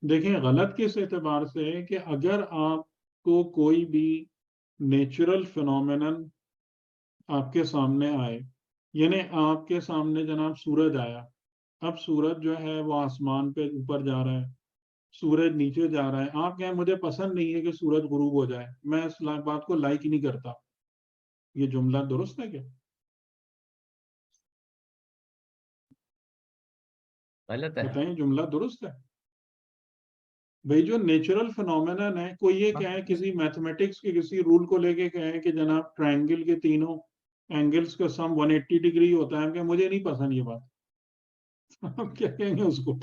دیکھیں غلط کس اعتبار سے ہے کہ اگر آپ کو کوئی بھی نیچرل فینومینن آپ کے سامنے آئے, یعنی آپ کے سامنے جناب سورج آیا, اب سورج جو ہے وہ آسمان پہ اوپر جا رہا ہے, سورج نیچے جا رہا ہے, آپ کہیں مجھے پسند نہیں ہے کہ سورج غروب ہو جائے, میں اس بات کو لائک ہی نہیں کرتا, یہ جملہ درست ہے کیا؟ غلط ہے. بتائیں جملہ درست ہے؟ بھئی جو نیچرل فینومینن ہے, کوئی یہ کہیں کسی میتھمیٹکس کے کسی رول کو لے کے کہیں کہ جناب ٹرائنگل کے تینوں اینگلز کا سم 180 ڈگری ہوتا ہے, کہ مجھے نہیں پسند یہ بات, آپ کیا کہیں گے اس کو؟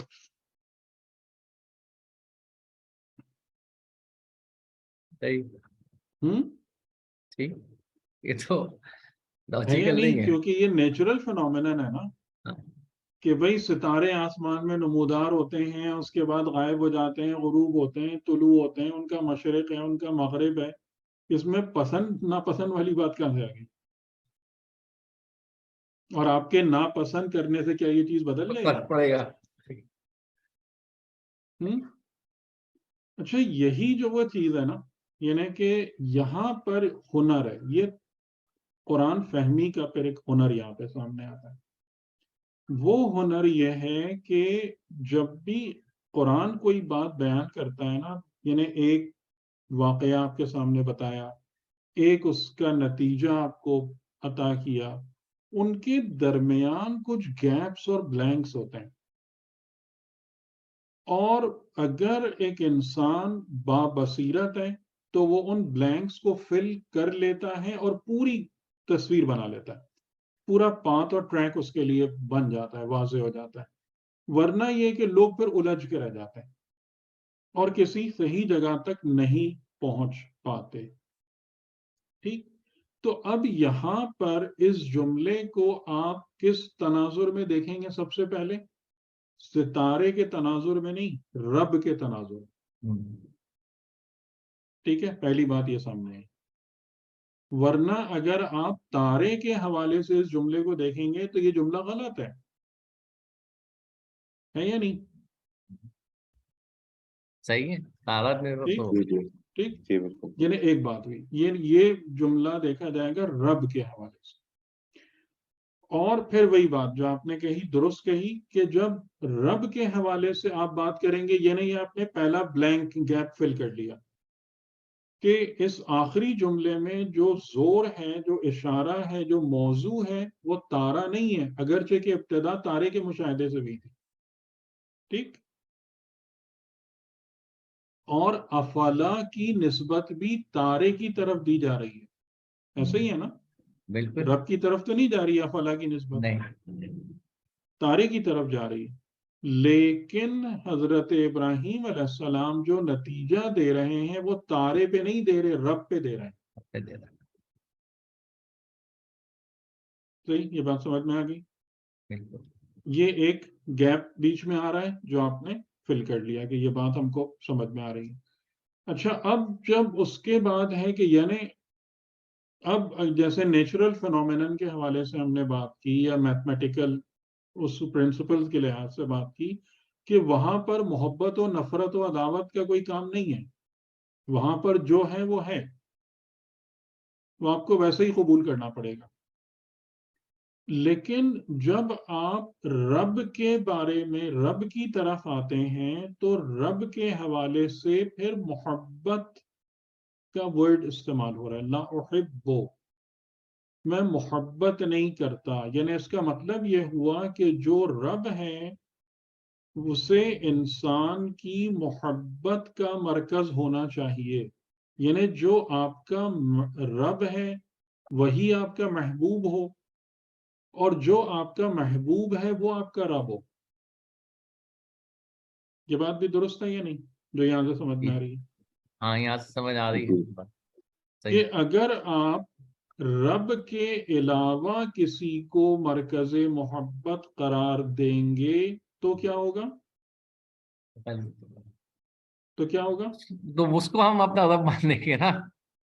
ٹھیک, یہ تو ہے لاجیکل نہیں ہے. کیونکہ یہ نیچرل فینومینن ہے نا, کہ بھئی ستارے آسمان میں نمودار ہوتے ہیں, اس کے بعد غائب ہو جاتے ہیں, غروب ہوتے ہیں, طلوع ہوتے ہیں, ان کا مشرق ہے, ان کا مغرب ہے. اس میں پسند ناپسند والی بات کہاں سے آ گئی؟ اور آپ کے ناپسند کرنے سے کیا یہ چیز بدل جائے فرق پڑے گا. اچھا, یہی جو وہ چیز ہے نا, یعنی کہ یہاں پر ہنر ہے, یہ قرآن فہمی کا پھر ایک ہنر یہاں پہ سامنے آتا ہے. وہ ہنر یہ ہے کہ جب بھی قرآن کوئی بات بیان کرتا ہے نا, یعنی ایک واقعہ آپ کے سامنے بتایا, ایک اس کا نتیجہ آپ کو عطا کیا, ان کے درمیان کچھ گیپس اور بلینکس ہوتے ہیں, اور اگر ایک انسان بابصیرت ہے تو وہ ان بلینکس کو فل کر لیتا ہے اور پوری تصویر بنا لیتا ہے, پورا پاتھ اور ٹریک اس کے لیے بن جاتا ہے, واضح ہو جاتا ہے. ورنہ یہ کہ لوگ پھر الجھ کے رہ جاتے ہیں اور کسی صحیح جگہ تک نہیں پہنچ پاتے. ٹھیک, تو اب یہاں پر اس جملے کو آپ کس تناظر میں دیکھیں گے؟ سب سے پہلے ستارے کے تناظر میں نہیں, رب کے تناظر. ٹھیک ہے, پہلی بات یہ سامنے ہے. ورنہ اگر آپ تارے کے حوالے سے اس جملے کو دیکھیں گے تو یہ جملہ غلط ہے یا نہیں؟ صحیح ہے, تارا میں تو ٹھیک, یعنی ایک بات ہوئی, یہ جملہ دیکھا جائے گا رب کے حوالے سے. اور پھر وہی بات جو آپ نے کہی, درست کہی, کہ جب رب کے حوالے سے آپ بات کریں گے, یہ نہیں آپ نے پہلا بلینک گیپ فل کر لیا, کہ اس آخری جملے میں جو زور ہے, جو اشارہ ہے, جو موضوع ہے, وہ تارا نہیں ہے, اگرچہ کہ ابتدا تارے کے مشاہدے سے بھی تھی. ٹھیک, اور افلا کی نسبت بھی تارے کی طرف دی جا رہی ہے, ایسا ہی ہے نا؟ بالکل, رب کی طرف تو نہیں جا رہی افلا کی نسبت, نہیں, تارے کی طرف جا رہی ہے. لیکن حضرت ابراہیم علیہ السلام جو نتیجہ دے رہے ہیں وہ تارے پہ نہیں دے رہے, رب پہ دے رہے ہیں. صحیح, یہ بات سمجھ میں آ گئی؟ یہ ایک گیپ بیچ میں آ رہا ہے جو آپ نے فل کر لیا, کہ یہ بات ہم کو سمجھ میں آ رہی ہے. اچھا, اب جب اس کے بعد ہے کہ یعنی اب جیسے نیچرل فینومینن کے حوالے سے ہم نے بات کی, یا میتھمیٹیکل اس پرنسپل کے لحاظ سے بات کی, کہ وہاں پر محبت و نفرت و عداوت کا کوئی کام نہیں ہے, وہاں پر جو ہے وہ ہے, وہ آپ کو ویسے ہی قبول کرنا پڑے گا. لیکن جب آپ رب کے بارے میں رب کی طرف آتے ہیں تو رب کے حوالے سے پھر محبت کا ورڈ استعمال ہو رہا ہے, لا احب. میں محبت نہیں کرتا، یعنی اس کا مطلب یہ ہوا کہ جو رب ہے اسے انسان کی محبت کا مرکز ہونا چاہیے، یعنی جو آپ کا رب ہے وہی آپ کا محبوب ہو، اور جو آپ کا محبوب ہے وہ آپ کا رب ہو۔ یہ بات بھی درست ہے یا نہیں، جو یہاں سے سمجھ میں آ رہی ہے؟ ہاں یہاں سے سمجھ آ رہی ہے کہ اگر آپ رب کے علاوہ کسی کو مرکز محبت قرار دیں گے تو کیا ہوگا؟ تو کیا ہوگا؟ تو اس کو ہم اپنا رب مان لیں گے نا؟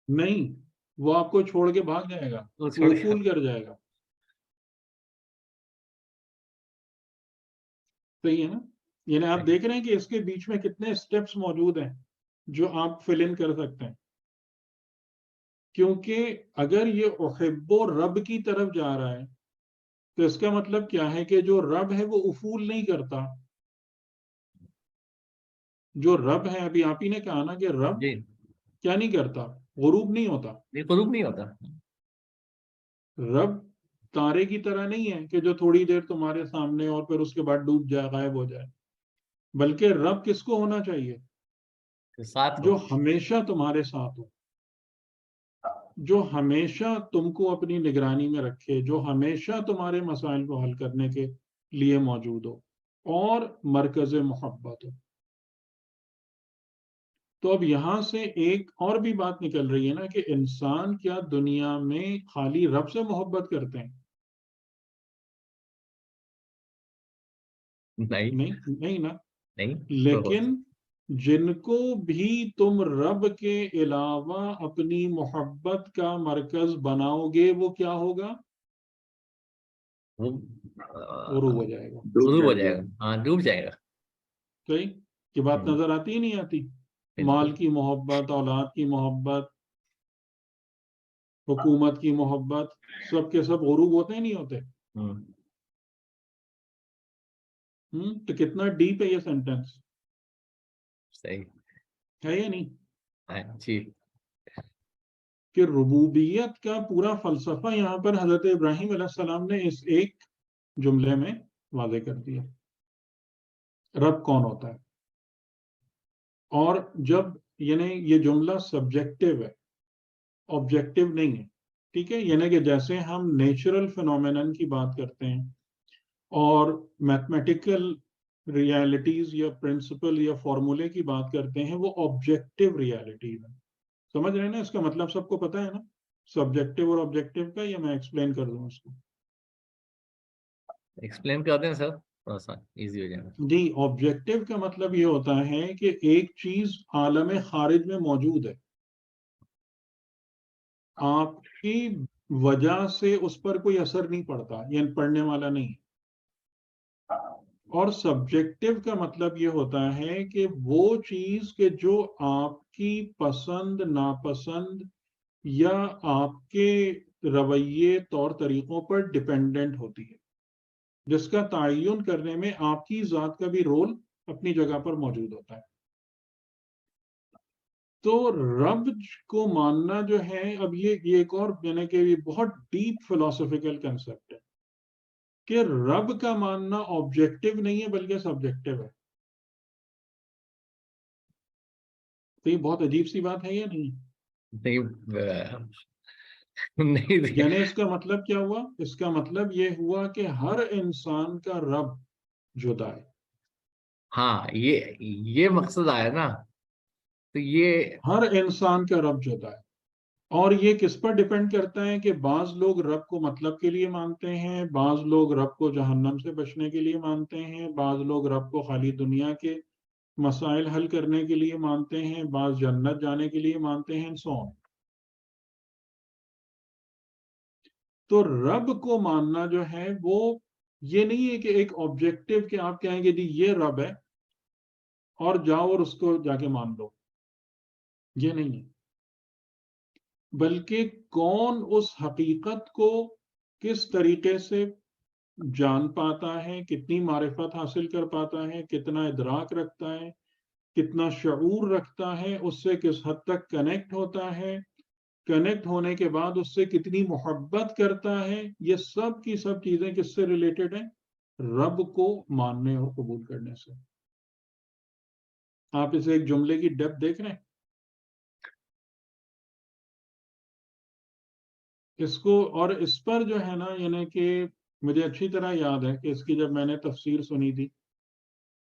نہیں، وہ آپ کو چھوڑ کے بھاگ جائے گا، وہ فول کر جائے گا۔ صحیح ہے نا؟ یعنی آپ دیکھ رہے ہیں کہ اس کے بیچ میں کتنے سٹیپس موجود ہیں جو آپ فل ان کر سکتے ہیں، کیونکہ اگر یہ احب و رب کی طرف جا رہا ہے تو اس کا مطلب کیا ہے کہ جو رب ہے وہ افول نہیں کرتا۔ جو رب ہے، ابھی آپ ہی نے کہا نا کہ رب کیا نہیں کرتا؟ غروب نہیں ہوتا۔ غروب نہیں ہوتا۔ رب تارے کی طرح نہیں ہے کہ جو تھوڑی دیر تمہارے سامنے اور پھر اس کے بعد ڈوب جائے، غائب ہو جائے، بلکہ رب کس کو ہونا چاہیے؟ جو ہمیشہ تمہارے ساتھ ہو، جو ہمیشہ تم کو اپنی نگرانی میں رکھے، جو ہمیشہ تمہارے مسائل کو حل کرنے کے لیے موجود ہو اور مرکز محبت ہو۔ تو اب یہاں سے ایک اور بھی بات نکل رہی ہے نا کہ انسان کیا دنیا میں خالی رب سے محبت کرتے ہیں؟ نہیں نا؟ لیکن جن کو بھی تم رب کے علاوہ اپنی محبت کا مرکز بناؤ گے وہ کیا ہوگا؟ غروب ہو جائے گا، غروب ہو جائے گا، ہاں ڈوب جائے گا۔ صحیح کہ بات نظر آتی ہی نہیں آتی؟ مال کی محبت، اولاد کی محبت، حکومت کی محبت، سب کے سب غروب ہوتے ہیں نہیں ہوتے؟ تو کتنا ڈیپ ہے یہ سینٹینس، صحیح ہے یا نہیں؟ جی، کہ ربوبیت کا پورا فلسفہ یہاں پر حضرت ابراہیم علیہ السلام نے اس ایک جملے میں واضح کر دیا۔ رب کون ہوتا ہے؟ اور جب یعنی یہ جملہ سبجیکٹیو ہے، آبجیکٹیو نہیں ہے، ٹھیک ہے؟ یعنی کہ جیسے ہم نیچرل فینومینن کی بات کرتے ہیں اور میتھمیٹیکل ریالٹیز یا پرنسپل یا فارمولے کی بات کرتے ہیں، وہ آبجیکٹیو ریالٹیز ہیں۔ سمجھ رہے ہیں نا؟ اس کا مطلب سب کو پتہ ہے نا سبجیکٹیو اور آبجیکٹیو کا، یا میں ایکسپلین کر دوں اس کو؟ ایکسپلین کر دیں سر، تھوڑا سا ایزی ہو جائے گا۔ جی، آبجیکٹیو کا مطلب یہ ہوتا ہے کہ ایک چیز عالم خارج میں موجود ہے، آپ کی وجہ سے اس پر کوئی اثر نہیں پڑتا، یعنی پڑھنے والا نہیں۔ اور سبجیکٹیو کا مطلب یہ ہوتا ہے کہ وہ چیز کہ جو آپ کی پسند ناپسند یا آپ کے رویے طور طریقوں پر ڈیپینڈنٹ ہوتی ہے، جس کا تعین کرنے میں آپ کی ذات کا بھی رول اپنی جگہ پر موجود ہوتا ہے۔ تو رب کو ماننا جو ہے، اب یہ ایک اور یعنی کہ یہ بہت ڈیپ فلسفیکل کنسپٹ ہے کہ رب کا ماننا آبجیکٹیو نہیں ہے بلکہ سبجیکٹیو ہے۔ تو یہ بہت عجیب سی بات ہے یا نہیں؟ یعنی اس کا مطلب کیا ہوا؟ اس کا مطلب یہ ہوا کہ ہر انسان کا رب جدا ہے۔ ہاں یہ مقصد آیا نا، تو یہ ہر انسان کا رب جدا ہے، اور یہ کس پر ڈیپینڈ کرتا ہے کہ بعض لوگ رب کو مطلب کے لیے مانتے ہیں، بعض لوگ رب کو جہنم سے بچنے کے لیے مانتے ہیں، بعض لوگ رب کو خالی دنیا کے مسائل حل کرنے کے لیے مانتے ہیں، بعض جنت جانے کے لیے مانتے ہیں، سو on۔ تو رب کو ماننا جو ہے وہ یہ نہیں ہے کہ ایک آبجیکٹیو کہ آپ کہیں گے جی یہ رب ہے اور جاؤ اور اس کو جا کے مان لو، یہ نہیں ہے، بلکہ کون اس حقیقت کو کس طریقے سے جان پاتا ہے، کتنی معرفت حاصل کر پاتا ہے، کتنا ادراک رکھتا ہے، کتنا شعور رکھتا ہے، اس سے کس حد تک کنیکٹ ہوتا ہے، کنیکٹ ہونے کے بعد اس سے کتنی محبت کرتا ہے، یہ سب کی سب چیزیں کس سے ریلیٹڈ ہیں؟ رب کو ماننے اور قبول کرنے سے. آپ اسے ایک جملے کی ڈیپتھ دیکھ رہے ہیں. اس کو، اور اس پر جو ہے نا، یعنی کہ مجھے اچھی طرح یاد ہے کہ اس کی جب میں نے تفسیر سنی تھی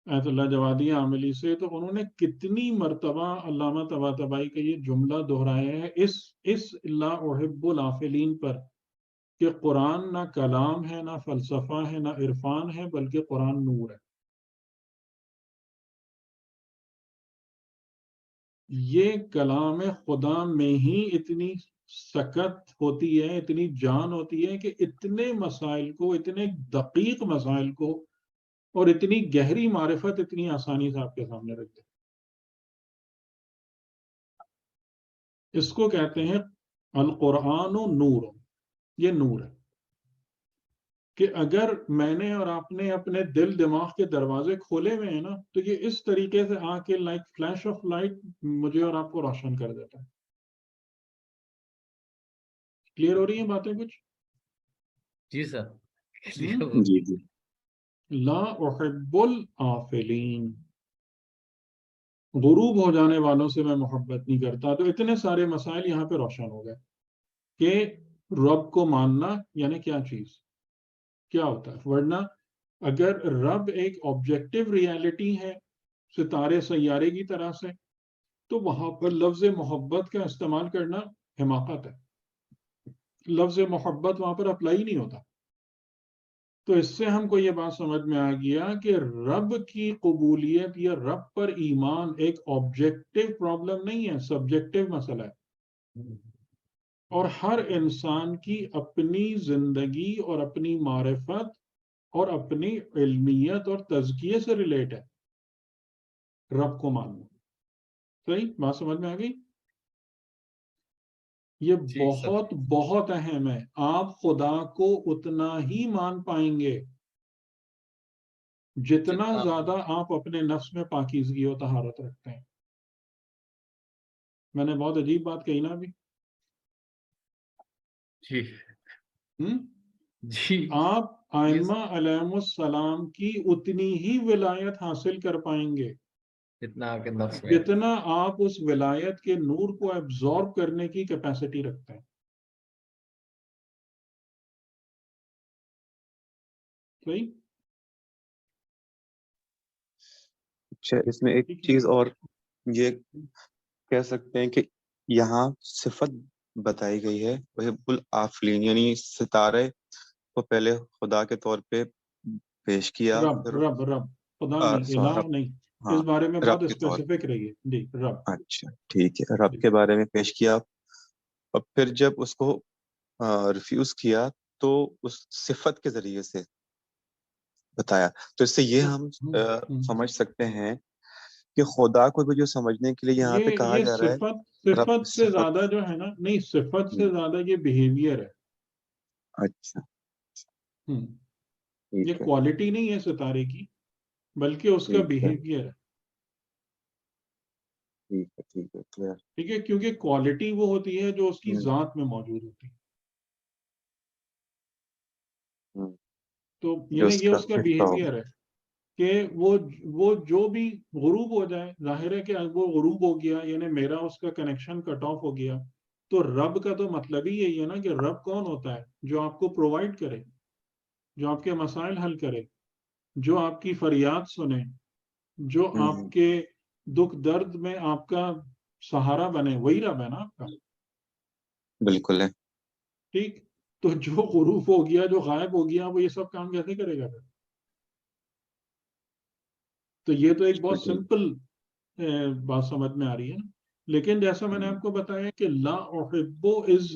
ایت اللہ جوادی عاملی سے، تو انہوں نے کتنی مرتبہ علامہ طباطبائی کا یہ جملہ دہرایا ہے اس لا احب الافلین پر، کہ قرآن نہ کلام ہے، نہ فلسفہ ہے، نہ عرفان ہے، بلکہ قرآن نور ہے. یہ کلام خدا میں ہی اتنی سکت ہوتی ہے، اتنی جان ہوتی ہے کہ اتنے مسائل کو، اتنے دقیق مسائل کو اور اتنی گہری معرفت اتنی آسانی سے آپ کے سامنے رکھ دے. اس کو کہتے ہیں القرآن و نور. یہ نور ہے کہ اگر میں نے اور آپ نے اپنے دل دماغ کے دروازے کھولے ہوئے ہیں نا، تو یہ اس طریقے سے آ کے لائک فلیش آف لائٹ مجھے اور آپ کو روشن کر دیتا ہے. کلیئر ہو رہی ہیں باتیں کچھ؟ جی سر. جی جی. لا احب الآفلین، غروب ہو جانے والوں سے میں محبت نہیں کرتا. تو اتنے سارے مسائل یہاں پہ روشن ہو گئے کہ رب کو ماننا یعنی کیا چیز، کیا ہوتا ہے. ورنہ اگر رب ایک آبجیکٹو ریالٹی ہے ستارے سیارے کی طرح سے، تو وہاں پر لفظ محبت کا استعمال کرنا حماقت ہے. لفظ محبت وہاں پر اپلائی نہیں ہوتا. تو اس سے ہم کو یہ بات سمجھ میں آ گیا کہ رب کی قبولیت یا رب پر ایمان ایک آبجیکٹو پرابلم نہیں ہے، سبجیکٹو مسئلہ ہے. اور ہر انسان کی اپنی زندگی اور اپنی معرفت اور اپنی علمیت اور تزکیے سے ریلیٹ ہے رب کو ماننا. صحیح بات سمجھ میں آ گئی؟ یہ بہت بہت اہم ہے. آپ خدا کو اتنا ہی مان پائیں گے جتنا زیادہ آپ اپنے نفس میں پاکیزگی و طہارت رکھتے ہیں. میں نے بہت عجیب بات کہی نا ابھی؟ جی. آپ ائمہ علیہم السلام کی اتنی ہی ولایت حاصل کر پائیں گے جتنا آپ اس ولایت کے نور کو ایبزارب کرنے کی کیپیسٹی رکھتے ہیں. صحیح. اچھا، اس میں ایک چیز اور یہ کہہ سکتے ہیں کہ یہاں صفت بتائی گئی ہے وحب الآفلین، یعنی ستارے کو پہلے خدا کے طور پہ پیش کیا. رب خدا نہیں، الہ نہیں. اس بارے میں بہت اسپیسیفک رہی ہے. جی رب. اچھا ٹھیک ہے، رب کے بارے میں پیش کیا. اور پھر جب اس کو ریفیوز کیا تو اس صفت کے ذریعے سے بتایا. تو اس سے یہ ہم سمجھ سکتے ہیں کہ خدا کو بھی جو سمجھنے کے لیے یہاں پہ کہا جا رہا ہے صفت سے زیادہ جو ہے نا، نہیں صفت سے زیادہ یہ بیہیویئر ہے. اچھا یہ کوالٹی نہیں ہے ستارے کی، بلکہ اس کا بیہیویئر ہے. ٹھیک ہے، کیونکہ کوالٹی وہ ہوتی ہے جو اس کی ذات میں موجود ہوتی ہے. تو یعنی یہ اس کا بیہیویئر ہے کہ وہ جو بھی غروب ہو جائے، ظاہر ہے کہ وہ غروب ہو گیا یعنی میرا اس کا کنیکشن کٹ آف ہو گیا. تو رب کا تو مطلب ہی یہی ہے نا کہ رب کون ہوتا ہے؟ جو آپ کو پرووائڈ کرے، جو آپ کے مسائل حل کرے، جو آپ کی فریاد سنے، جو آپ کے دکھ درد میں آپ کا سہارا بنے. وہی رب ہے نا آپ کا. بالکل ہے. ٹھیک. تو جو غروب ہو گیا، جو غائب ہو گیا، وہ یہ سب کام کیسے کرے گا پھر؟ تو یہ تو ایک بہت سمپل بات سمجھ میں آ رہی ہے نا. لیکن جیسا میں نے آپ کو بتایا کہ لا احب از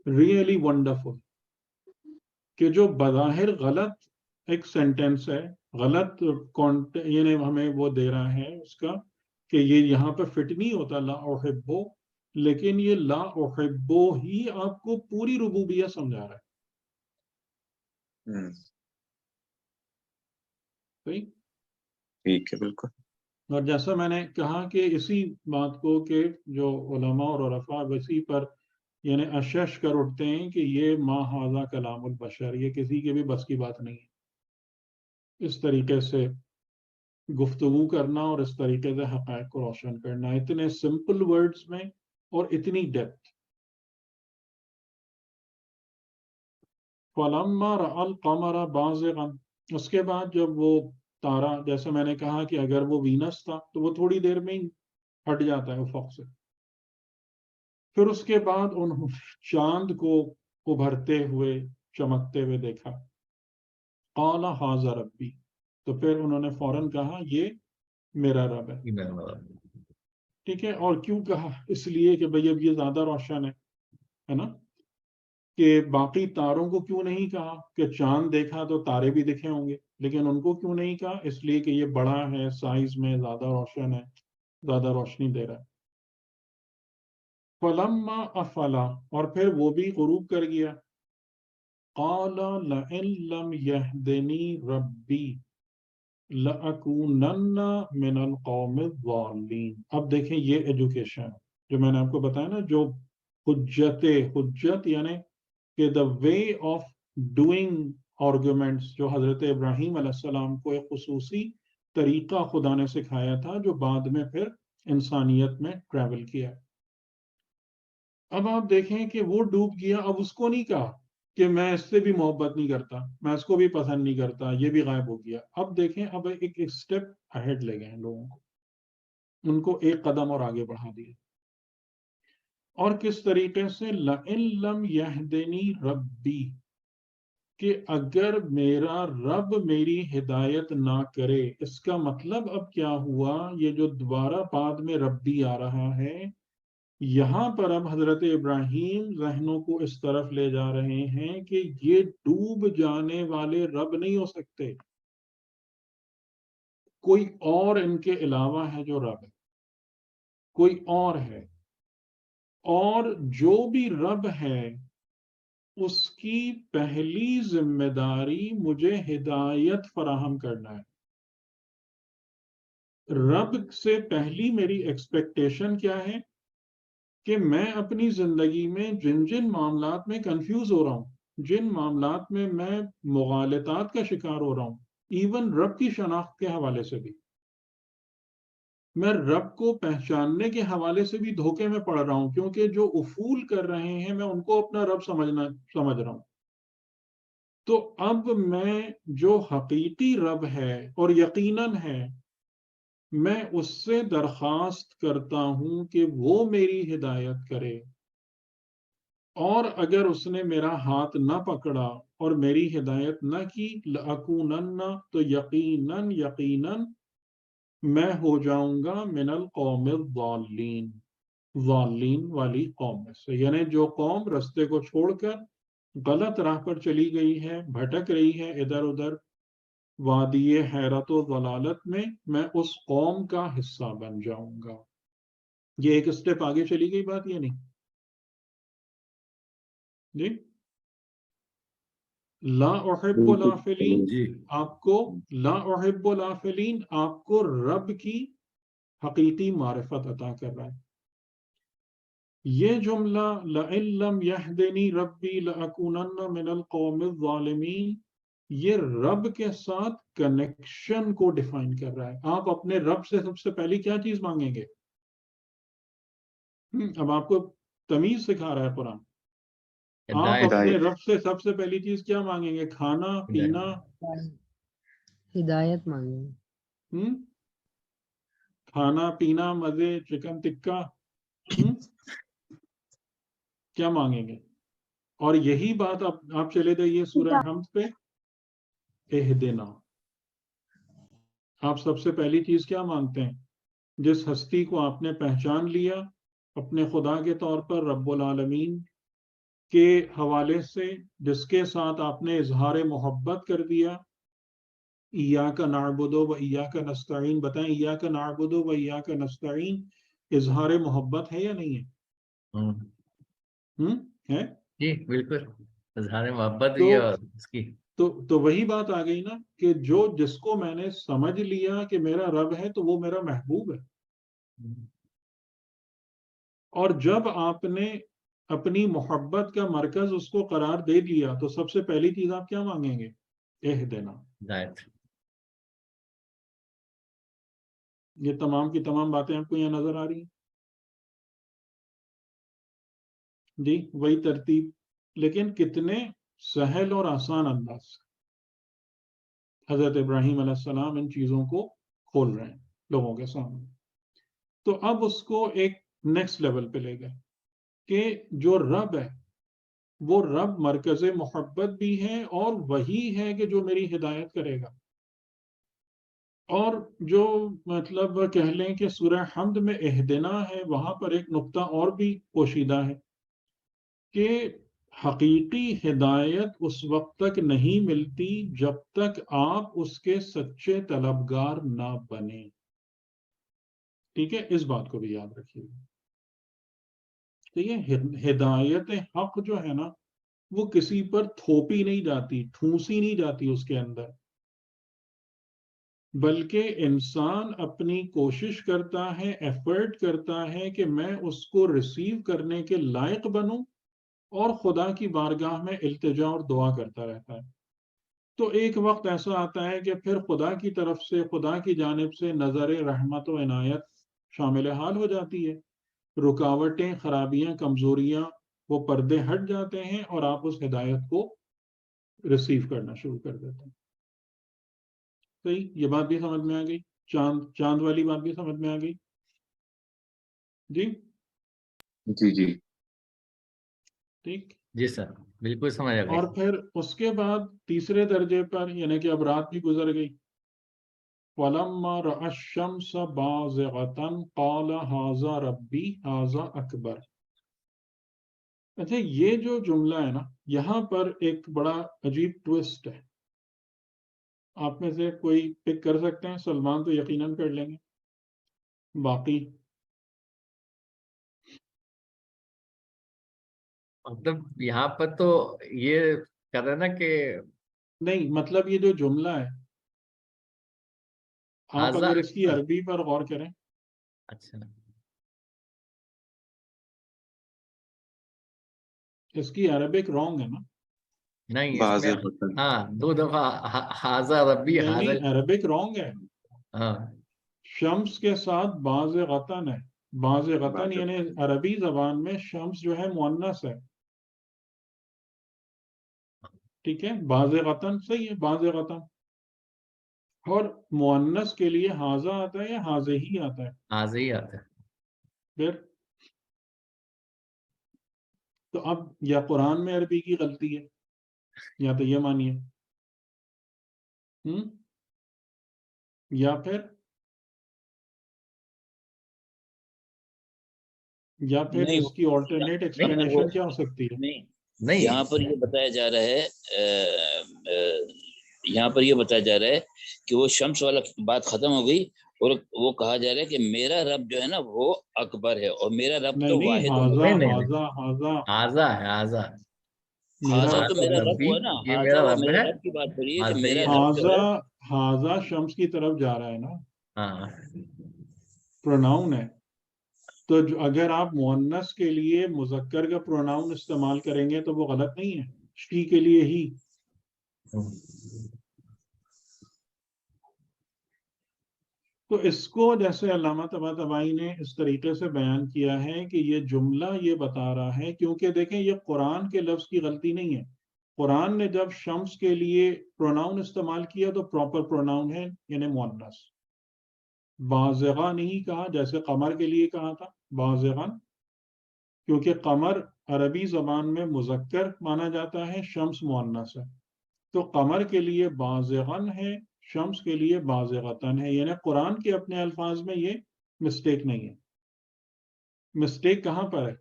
ریئلی ونڈرفل، کہ جو بظاہر غلط ایک سینٹینس ہے، غلط یعنی ہمیں وہ دے رہا ہے اس کا کہ یہ یہاں پہ فٹ نہیں ہوتا لا احب، لیکن یہ لا احب ہی آپ کو پوری ربوبیت سمجھا رہا ہے. ٹھیک ہے، بالکل. اور جیسا میں نے کہا کہ اسی بات کو کہ جو علماء اور عرفاء اسی پر یعنی اشش کر اٹھتے ہیں کہ یہ ما ھذا کلام البشر، یہ کسی کے بھی بس کی بات نہیں ہے اس طریقے سے گفتگو کرنا اور اس طریقے سے حقائق کو روشن کرنا، اتنے سمپل ورڈز میں اور اتنی ڈیپتھ. فَلَمَّا رَأَى الْقَمَرَ بَازِغًا، اس کے بعد جب وہ تارا، جیسے میں نے کہا کہ اگر وہ وینس تھا تو وہ تھوڑی دیر میں ہی ہٹ جاتا ہے افق سے، پھر اس کے بعد انہوں نے چاند کو ابھرتے ہوئے چمکتے ہوئے دیکھا. قال ھذا ربی، تو پھر انہوں نے فوراً کہا یہ میرا رب ہے. ٹھیک ہے، اور کیوں کہا؟ اس لیے کہ بھئی اب یہ زیادہ روشن ہے نا. کہ باقی تاروں کو کیوں نہیں کہا کہ چاند دیکھا تو تارے بھی دکھے ہوں گے، لیکن ان کو کیوں نہیں کہا؟ اس لیے کہ یہ بڑا ہے، سائز میں زیادہ روشن ہے، زیادہ روشنی دے رہا ہے. فَلَمَّا أَفَلَ، اور پھر وہ بھی غروب کر گیا. قَالَ لَئِن لَّمْ يَهْدِنِي رَبِّي لَأَكُونَنَّ مِنَ الْقَوْمِ الضَّالِّينَ. اب دیکھیں یہ ایجوکیشن جو میں نے آپ کو بتایا نا، جو حجت یعنی کہ the way of doing arguments، جو حضرت ابراہیم علیہ السلام کو ایک خصوصی طریقہ خدا نے سکھایا تھا جو بعد میں پھر انسانیت میں ٹریول کیا. اب آپ دیکھیں کہ وہ ڈوب گیا. اب اس کو نہیں کہا کہ میں اس سے بھی محبت نہیں کرتا، میں اس کو بھی پسند نہیں کرتا، یہ بھی غائب ہو گیا. اب دیکھیں، اب ایک اسٹیپ اہیڈ لے گئے ہیں لوگوں کو، ان کو ایک قدم اور آگے بڑھا دیا. اور کس طریقے سے؟ لَئِن لَّمْ يَهْدِنِي رَبِّي، کہ اگر میرا رب میری ہدایت نہ کرے. اس کا مطلب اب کیا ہوا؟ یہ جو دوبارہ بعد میں ربی آ رہا ہے، یہاں پر اب حضرت ابراہیم ذہنوں کو اس طرف لے جا رہے ہیں کہ یہ ڈوب جانے والے رب نہیں ہو سکتے، کوئی اور ان کے علاوہ ہے جو رب ہے، کوئی اور ہے. اور جو بھی رب ہے اس کی پہلی ذمہ داری مجھے ہدایت فراہم کرنا ہے. رب سے پہلی میری ایکسپیکٹیشن کیا ہے؟ کہ میں اپنی زندگی میں جن معاملات میں کنفیوز ہو رہا ہوں، جن معاملات میں میں مغالطات کا شکار ہو رہا ہوں، ایون رب کی شناخت کے حوالے سے بھی، میں رب کو پہچاننے کے حوالے سے بھی دھوکے میں پڑ رہا ہوں، کیونکہ جو افول کر رہے ہیں میں ان کو اپنا رب سمجھ رہا ہوں. تو اب میں جو حقیقی رب ہے اور یقیناً ہے، میں اس سے درخواست کرتا ہوں کہ وہ میری ہدایت کرے. اور اگر اس نے میرا ہاتھ نہ پکڑا اور میری ہدایت نہ کی، لَأَكُونَنَّ، تو یقیناً میں ہو جاؤں گا من القوم الضالین، ضالین والی قوم میں سے. یعنی جو قوم رستے کو چھوڑ کر غلط راہ پر چلی گئی ہے، بھٹک رہی ہے ادھر ادھر وادی حیرت و ضلالت میں اس قوم کا حصہ بن جاؤں گا. یہ ایک اسٹیپ آگے چلی گئی بات، یہ نہیں جی. لا احب الافلین، آپ کو لا احب الافلین، آپ کو رب کی حقیقی معرفت عطا کر رہا ہے. یہ جملہ لَئِن لَّمْ يَهْدِنِي رَبِّي لَأَكُونَنَّ مِنَ الْقَوْمِ الظَّالِمِينَ، یہ رب کے ساتھ کنیکشن کو ڈیفائن کر رہا ہے. آپ اپنے رب سے سب سے پہلی کیا چیز مانگیں گے؟ اب آپ کو تمیز سکھا رہا ہے قرآن. آپ اپنے رب سے سب سے پہلی چیز کیا مانگیں گے؟ کھانا پینا، ہدایت مانگیں. کھانا پینا، مزے، چکن ٹکا، کیا مانگیں گے؟ اور یہی بات آپ چلے جائیے سورہ حمد پہ، اہدنا. آپ سب سے پہلی چیز کیا مانگتے ہیں؟ جس ہستی کو آپ نے پہچان لیا اپنے خدا کے طور پر، رب العالمین کے حوالے سے، جس کے ساتھ آپ نے اظہار محبت کر دیا. ایاک نعبد و ایاک نستعین، بتائیں ایاک نعبد و ایاک نستعین اظہار محبت ہے یا نہیں ہے؟ ہے جی بالکل، اظہار محبت بھی ہے. اور اس کی تو وہی بات آ گئی نا کہ جس کو میں نے سمجھ لیا کہ میرا رب ہے تو وہ میرا محبوب ہے. اور جب آپ نے اپنی محبت کا مرکز اس کو قرار دے دیا تو سب سے پہلی چیز آپ کیا مانگیں گے؟ اہدنا. یہ تمام کی تمام باتیں آپ کو یہاں نظر آ رہی ہیں جی؟ وہی ترتیب، لیکن کتنے سہل اور آسان انداز سے حضرت ابراہیم علیہ السلام ان چیزوں کو کھول رہے ہیں لوگوں کے سامنے. تو اب اس کو ایک نیکسٹ لیول پہ لے گئے کہ جو رب ہے وہ رب مرکز محبت بھی ہے اور وہی ہے کہ جو میری ہدایت کرے گا. اور جو مطلب کہہ لیں کہ سورہ حمد میں اہدنا ہے، وہاں پر ایک نقطہ اور بھی پوشیدہ ہے کہ حقیقی ہدایت اس وقت تک نہیں ملتی جب تک آپ اس کے سچے طلبگار نہ بنیں. ٹھیک ہے، اس بات کو بھی یاد رکھیے. تو یہ ہدایت حق جو ہے نا وہ کسی پر تھوپی نہیں جاتی، ٹھونسی نہیں جاتی اس کے اندر، بلکہ انسان اپنی کوشش کرتا ہے، ایفرٹ کرتا ہے کہ میں اس کو ریسیو کرنے کے لائق بنوں اور خدا کی بارگاہ میں التجا اور دعا کرتا رہتا ہے. تو ایک وقت ایسا آتا ہے کہ پھر خدا کی طرف سے، خدا کی جانب سے نظر رحمت و عنایت شامل حال ہو جاتی ہے. رکاوٹیں، خرابیاں، کمزوریاں، وہ پردے ہٹ جاتے ہیں اور آپ اس ہدایت کو ریسیو کرنا شروع کر دیتے ہیں. صحیح، یہ بات بھی سمجھ میں آ گئی؟ چاند والی بات بھی سمجھ میں آ گئی جی؟ جی جی ٹھیک جی سر، بالکل سمجھ آ گئی. اور پھر اس کے بعد تیسرے درجے پر، یعنی کہ اب رات بھی گزر گئی. وَلَمَّا رَأَى الشَّمْسَ بَازِغَةً قَالَ هَٰذَا رَبِّي هَٰذَا أَكْبَرُ. اچھا، یہ جو جملہ ہے نا، یہاں پر ایک بڑا عجیب ٹوسٹ ہے. آپ میں سے کوئی پک کر سکتے ہیں؟ سلمان تو یقیناً کر لیں گے، باقی مطلب یہاں پر تو یہ کر رہے نا کہ نہیں، مطلب یہ جو جملہ ہے آپ اگر اس کی عربی پر غور کریں، اچھا اس کی عربک رانگ ہے نا؟ نہیں، اس میں ہاں 2 دفعہ ہاذا ربی نہیں، عربک رانگ ہے. ہاں شمس کے ساتھ باز غطن ہے. باز غطن یعنی عربی زبان میں شمس جو ہے مؤنث ہے. ٹھیک ہے، باز غطن صحیح ہے، باز غطن. اور مؤنث کے لیے ہاذا آتا ہے یا ہاذے ہی آتا ہے؟ ہاذا ہی آتا ہے. پھر تو اب یا قرآن میں عربی کی غلطی ہے یا تو یہ مانیے، یا پھر نہیں، اس کی آلٹرنیٹ ایکسپلینیشن کیا ہو سکتی ہے؟ نہیں، یہاں پر یہ بتایا جا رہا ہے، یہاں پر یہ بتایا جا رہا ہے کہ وہ شمس والا بات ختم ہو گئی اور وہ کہا جا رہا ہے کہ میرا رب جو ہے نا وہ اکبر ہے اور میرا رب تو واحد ہاذا تو میرا رب ہوا نا. ہاذا وہ میرے رب کی بات ہو رہی ہے کہ میرا رب جو ہے ہاذا شمس کی طرف جا رہا ہے نا، ہاں پروناؤن ہے. تو اگر آپ مؤنث کے لیے مذکر کا پروناؤن استعمال کریں گے تو وہ غلط نہیں ہے، شی کے لیے ہی. تو اس کو جیسے علامہ طباطبائی نے اس طریقے سے بیان کیا ہے کہ یہ جملہ یہ بتا رہا ہے، کیونکہ دیکھیں یہ قرآن کے لفظ کی غلطی نہیں ہے. قرآن نے جب شمس کے لیے پروناؤن استعمال کیا تو پراپر پروناؤن ہے، یعنی مؤنث. بازغہ نہیں کہا جیسے قمر کے لیے کہا تھا بازغن، کیونکہ قمر عربی زبان میں مذکر مانا جاتا ہے، شمس مؤنث ہے. تو قمر کے لیے بازغن ہے، شمس کے لیے بازغتن ہے. یعنی قرآن کے اپنے الفاظ میں یہ مسٹیک نہیں ہے. مسٹیک کہاں پر ہے؟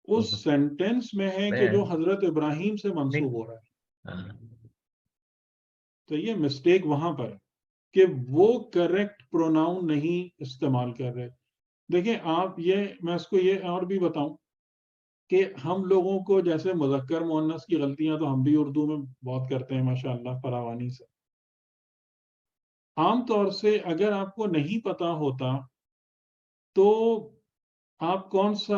اس سینٹنس میں ہے کہ جو حضرت ابراہیم سے منسوب ہو رہا ہے. تو یہ مسٹیک وہاں پر ہے کہ وہ کریکٹ پروناؤن نہیں استعمال کر رہے. دیکھیں آپ، میں اس کو یہ اور بھی بتاؤں کہ ہم لوگوں کو جیسے مذکر مؤنث کی غلطیاں تو ہم بھی اردو میں بہت کرتے ہیں ماشاءاللہ فراوانی سے. عام طور سے اگر آپ کو نہیں پتا ہوتا تو آپ کون سا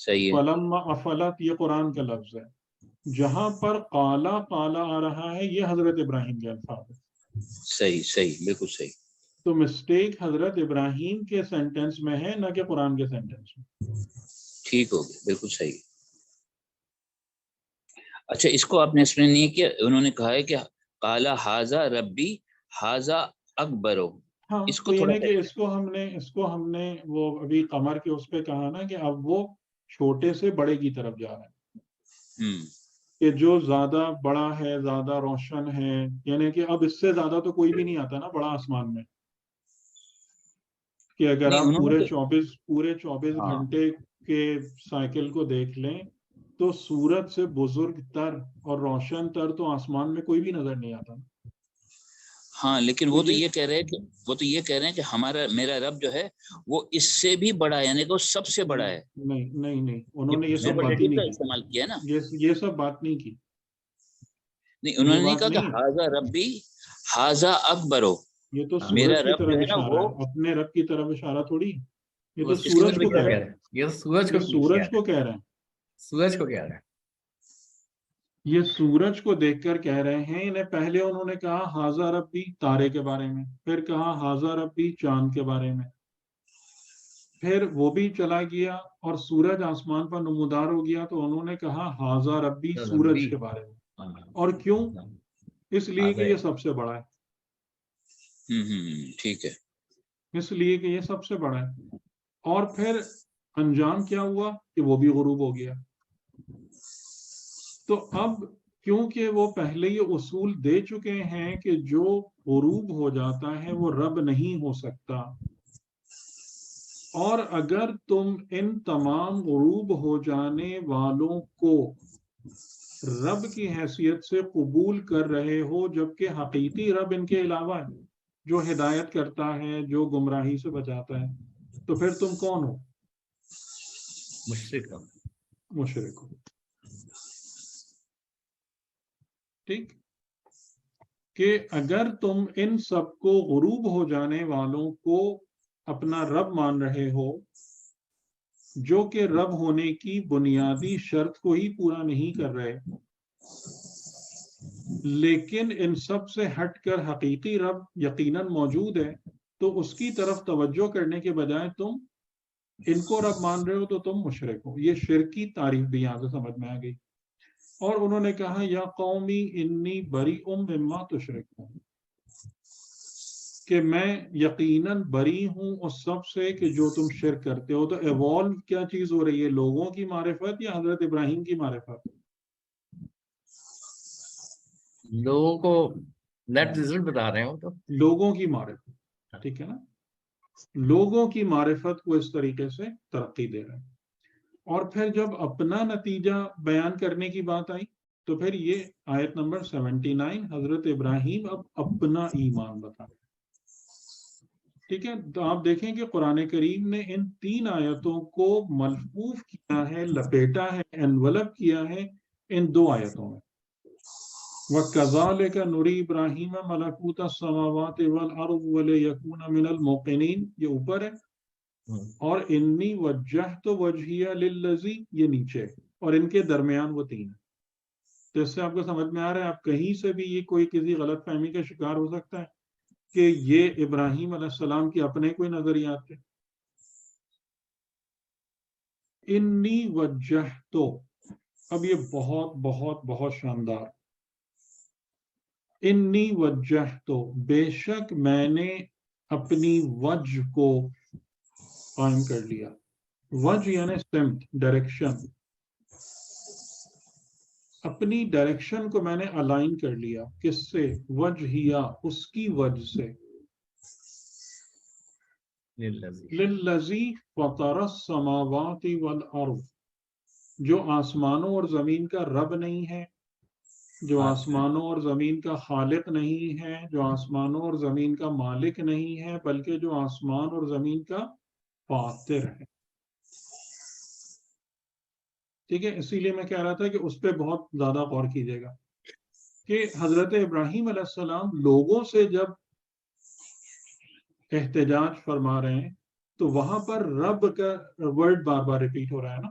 صحیح ہے. فلما افلت یہ قرآن کا لفظ ہے. جہاں پر قالا قالا آ رہا ہے یہ حضرت ابراہیم کے الفاظ ہے. صحیح صحیح بالکل صحیح. تو مسٹیک حضرت ابراہیم کے سینٹینس میں ہے نہ کہ قرآن کے سینٹینس میں. ٹھیک ہو گیا, بالکل صحیح. اچھا اس کو آپ نے ایکسپلین نہیں کیا. انہوں نے کہا ہے کہ قالا حاذا ربی حاذا اکبرو. ہاں اس تو کو تھوڑا یعنی کہ اس کو ہم نے وہ ابھی قمر کے اس پہ کہا نا کہ اب وہ چھوٹے سے بڑے کی طرف جا رہے ہیں کہ جو زیادہ بڑا ہے زیادہ روشن ہے, یعنی کہ اب اس سے زیادہ تو کوئی بھی نہیں آتا نا بڑا آسمان میں, کہ اگر آپ پورے 24 گھنٹے کے سائیکل کو دیکھ لیں تو سورج سے بزرگ تر اور روشن تر تو آسمان میں کوئی بھی نظر نہیں آتا. ہاں لیکن وہ تو یہ کہہ رہے ہیں کہ میرا رب جو ہے وہ اس سے بھی بڑا ہے, یعنی کہ وہ سب سے بڑا ہے. نہیں انہوں نے یہ سب بات نہیں استعمال کیا نا, یہ سب بات نہیں کی. نہیں انہوں نے نہیں کہا کہ حاذا ربی حاذا اکبرو. یہ تو میرا سورج کی رب طرف جو ہے نا اشارہ ہے, اپنے رب کی طرف اشارہ تھوڑی. یہ تو سورج کو کہہ رہے ہیں, یہ سورج کو کہہ رہے ہیں, سورج کو کہہ رہے ہیں. یہ سورج کو دیکھ کر کہہ رہے ہیں. انہیں پہلے انہوں نے کہا حاذا ربی تارے کے بارے میں, پھر کہا حاذا ربی چاند کے بارے میں, پھر وہ بھی چلا گیا اور سورج آسمان پر نمودار ہو گیا تو انہوں نے کہا حاذا ربی سورج کے بارے میں. اور کیوں؟ اس لیے کہ یہ سب سے بڑا ہے. ٹھیک ہے, اس لیے کہ یہ سب سے بڑا ہے. اور پھر انجام کیا ہوا کہ وہ بھی غروب ہو گیا. تو اب کیونکہ وہ پہلے یہ اصول دے چکے ہیں کہ جو غروب ہو جاتا ہے وہ رب نہیں ہو سکتا, اور اگر تم ان تمام غروب ہو جانے والوں کو رب کی حیثیت سے قبول کر رہے ہو جبکہ حقیقی رب ان کے علاوہ ہے جو ہدایت کرتا ہے, جو گمراہی سے بچاتا ہے, تو پھر تم کون ہو؟ مشرک ہو. ٹھیک, کہ اگر تم ان سب کو غروب ہو جانے والوں کو اپنا رب مان رہے ہو جو کہ رب ہونے کی بنیادی شرط کو ہی پورا نہیں کر رہے, لیکن ان سب سے ہٹ کر حقیقی رب یقیناً موجود ہے, تو اس کی طرف توجہ کرنے کے بجائے تم ان کو رب مان رہے ہو تو تم مشرک ہو. یہ شرک کی تعریف بھی یہاں سے سمجھ میں آ گئی. اور انہوں نے کہا یا قومی انی بریء مما تشرکون, کہ میں یقیناً بری ہوں اس سب سے کہ جو تم شرک کرتے ہو. تو ایوالو کیا چیز ہو رہی ہے, لوگوں کی معرفت یا حضرت ابراہیم کی معرفت؟ لوگوں کو نیٹ رزلٹ بتا رہے ہو تو لوگوں کی معرفت. ٹھیک ہے نا, لوگوں کی معرفت کو اس طریقے سے ترقی دے رہے ہیں. اور پھر جب اپنا نتیجہ بیان کرنے کی بات آئی تو پھر یہ آیت نمبر 79 حضرت ابراہیم اب اپنا ایمان بتا رہے ہیں. ٹھیک ہے, تو آپ دیکھیں کہ قرآن کریم نے ان 3 آیتوں کو ملفوف کیا ہے, لپیٹا ہے, انولپ کیا ہے ان 2 آیتوں میں. وَكَذَلِكَ نُرِي إِبْرَاهِيمَ مَلَكُوتَ السَّمَاوَاتِ وَالْأَرْضِ وَلِيَكُونَ مِنَ الْمُوقِنِينَ یہ اوپر ہے, اور انی وجہت وجہیہ للذی یہ نیچے, اور ان کے درمیان وہ 3 ہیں. تو اس سے آپ کو سمجھ میں آ رہا ہے, آپ کہیں سے بھی یہ کوئی کسی غلط فہمی کا شکار ہو سکتا ہے کہ یہ ابراہیم علیہ السلام کے اپنے کوئی نظریات تھے. انی وجہتو, اب یہ بہت بہت بہت شاندار, انی وجہتو بے شک میں نے اپنی وجہ کو قائم کر لیا. وجہ یعنی سمت, ڈائریکشن, اپنی ڈائریکشن کو میں نے الائن کر لیا. کس سے؟ وجہیا, اس کی وجہ سے. للذی فطر السماوات والارض, جو آسمانوں اور زمین کا رب نہیں ہے, جو آسمانوں اور زمین کا خالق نہیں ہے, جو آسمانوں اور زمین کا مالک نہیں ہے, بلکہ جو آسمان اور زمین کا فاطر ہے. ٹھیک ہے, اسی لیے میں کہہ رہا تھا کہ اس پہ بہت زیادہ غور کیجیے گا کہ حضرت ابراہیم علیہ السلام لوگوں سے جب احتجاج فرما رہے ہیں تو وہاں پر رب کا ورڈ بار بار ریپیٹ ہو رہا ہے نا,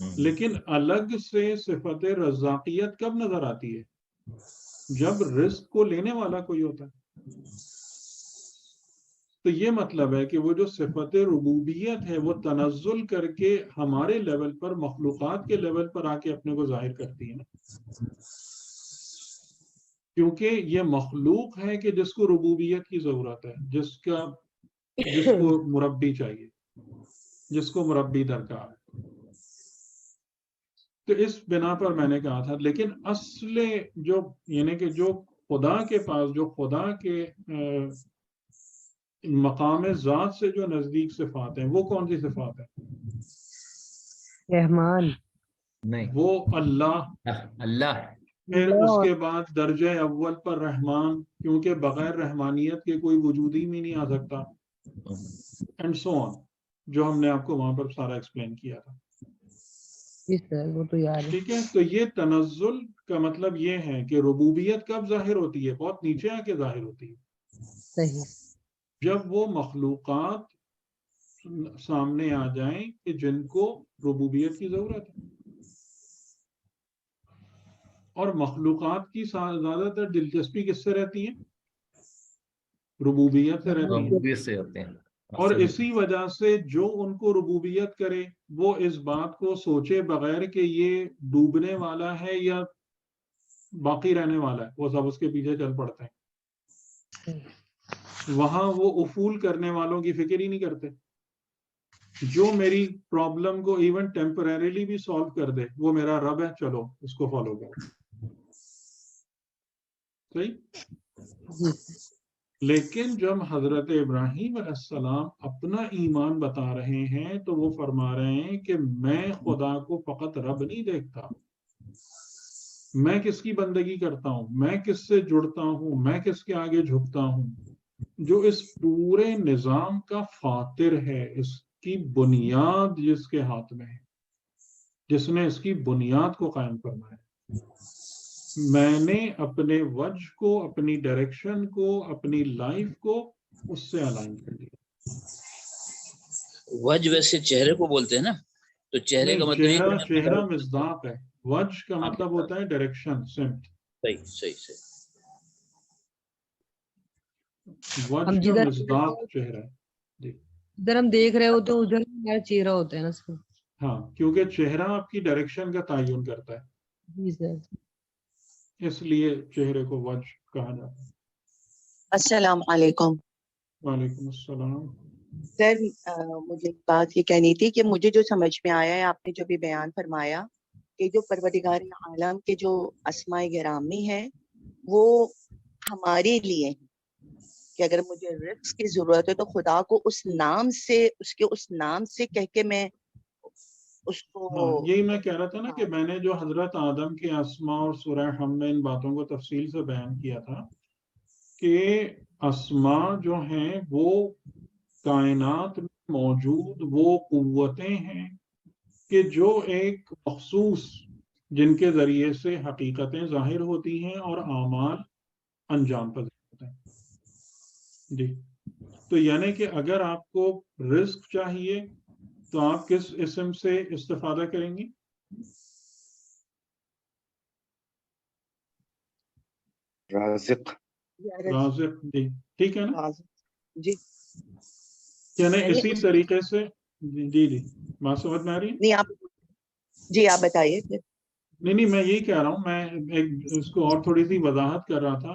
لیکن الگ سے صفت رزاقیت کب نظر آتی ہے؟ جب رزق کو لینے والا کوئی ہوتا ہے. تو یہ مطلب ہے کہ وہ جو صفت ربوبیت ہے وہ تنزل کر کے ہمارے لیول پر، مخلوقات کے لیول پر آ کے اپنے کو ظاہر کرتی ہے نا. کیونکہ یہ مخلوق ہے کہ جس کو ربوبیت کی ضرورت ہے، جس کو مربی چاہیے، جس کو مربی درکار ہے. تو اس بنا پر میں نے کہا تھا، لیکن اصل جو یعنی کہ جو خدا کے پاس، جو خدا کے مقام ذات سے جو نزدیک صفات ہیں، وہ کون سی صفات ہیں؟ رحمان، نہیں، وہ اللہ. پھر اس کے بعد درجہ اول پر رحمان، کیونکہ بغیر رحمانیت کے کوئی وجود ہی میں نہیں آ سکتا، اینڈ سو آن، جو ہم نے آپ کو وہاں پر سارا ایکسپلین کیا تھا. وہ تو یاد ہے. ٹھیک ہے. تو یہ تنزل کا مطلب یہ ہے کہ ربوبیت کب ظاہر ہوتی ہے؟ بہت نیچے آ کے ظاہر ہوتی ہے. صحیح. جب وہ مخلوقات سامنے آ جائیں کہ جن کو ربوبیت کی ضرورت ہے. اور مخلوقات کی زیادہ تر دلچسپی کس سے رہتی ہے؟ ربوبیت سے رہتی ہے. ربوبیت سے ہوتے ہیں. اور اسی وجہ سے جو ان کو ربوبیت کرے وہ اس بات کو سوچے بغیر کہ یہ ڈوبنے والا ہے یا باقی رہنے والا ہے، وہ سب اس کے پیچھے چل پڑتے ہیں. وہاں وہ افول کرنے والوں کی فکر ہی نہیں کرتے. جو میری پرابلم کو ایون ٹیمپریریلی بھی سالو کر دے وہ میرا رب ہے، چلو اس کو فالو کرو. صحیح. لیکن جب حضرت ابراہیم علیہ السلام اپنا ایمان بتا رہے ہیں تو وہ فرما رہے ہیں کہ میں خدا کو فقط رب نہیں دیکھتا، میں کس کی بندگی کرتا ہوں، میں کس سے جڑتا ہوں، میں کس کے آگے جھکتا ہوں. جو اس پورے نظام کا فاتر ہے، اس کی بنیاد جس کے ہاتھ میں ہے، جس نے اس کی بنیاد کو قائم کرنا ہے. میں نے اپنے وجہ کو، اپنی ڈائریکشن کو، اپنی لائف کو اس سے الائن کر دیا. وجہ ویسے چہرے کو بولتے ہیں نا، تو چہرے کا مطلب چہرہ مصداق ہے. وجہ کا مطلب ہوتا ہے ڈائریکشن، سمت. صحیح. وجہ کا مصداق چہرہ ہے. ادھر ہم دیکھ رہے ہوتے ہیں، ادھر ہمارا چہرہ ہوتا ہے نا. ہاں، کیونکہ چہرہ آپ کی ڈائریکشن کا تعین کرتا ہے. جی سر. اس لیے چہرے کو وجہ کہا جاتا ہے. السلام علیکم. وعلیکم السلام. سر مجھے بات یہ کہنی تھی کہ مجھے جو سمجھ میں آیا ہے، آپ نے جو بھی بیان فرمایا کہ جو پروردگار عالم کے جو اسماء گرامی ہے وہ ہمارے لیے ہیں، کہ اگر مجھے رزق کی ضرورت ہے تو خدا کو اس نام سے کہہ کے میں اس کو. یہی میں کہہ رہا تھا نا کہ میں نے جو حضرت آدم کے اسماء اور سورہ حم میں ان باتوں کو تفصیل سے بیان کیا تھا کہ اسماء جو ہیں وہ کائنات میں موجود وہ قوتیں ہیں کہ جو ایک مخصوص جن کے ذریعے سے حقیقتیں ظاہر ہوتی ہیں اور اعمال انجام پذیر ہوتے ہیں. جی. تو یعنی کہ اگر آپ کو رزق چاہیے تو آپ کس اسم سے استفادہ کریں گی؟ رازق. جی ٹھیک ہے نا. جی یعنی اسی طریقے سے. جی بات سمجھ میں آ رہی ہے؟ نہیں آپ بتائیے. نہیں میں یہی کہہ رہا ہوں، میں اس کو اور تھوڑی سی وضاحت کر رہا تھا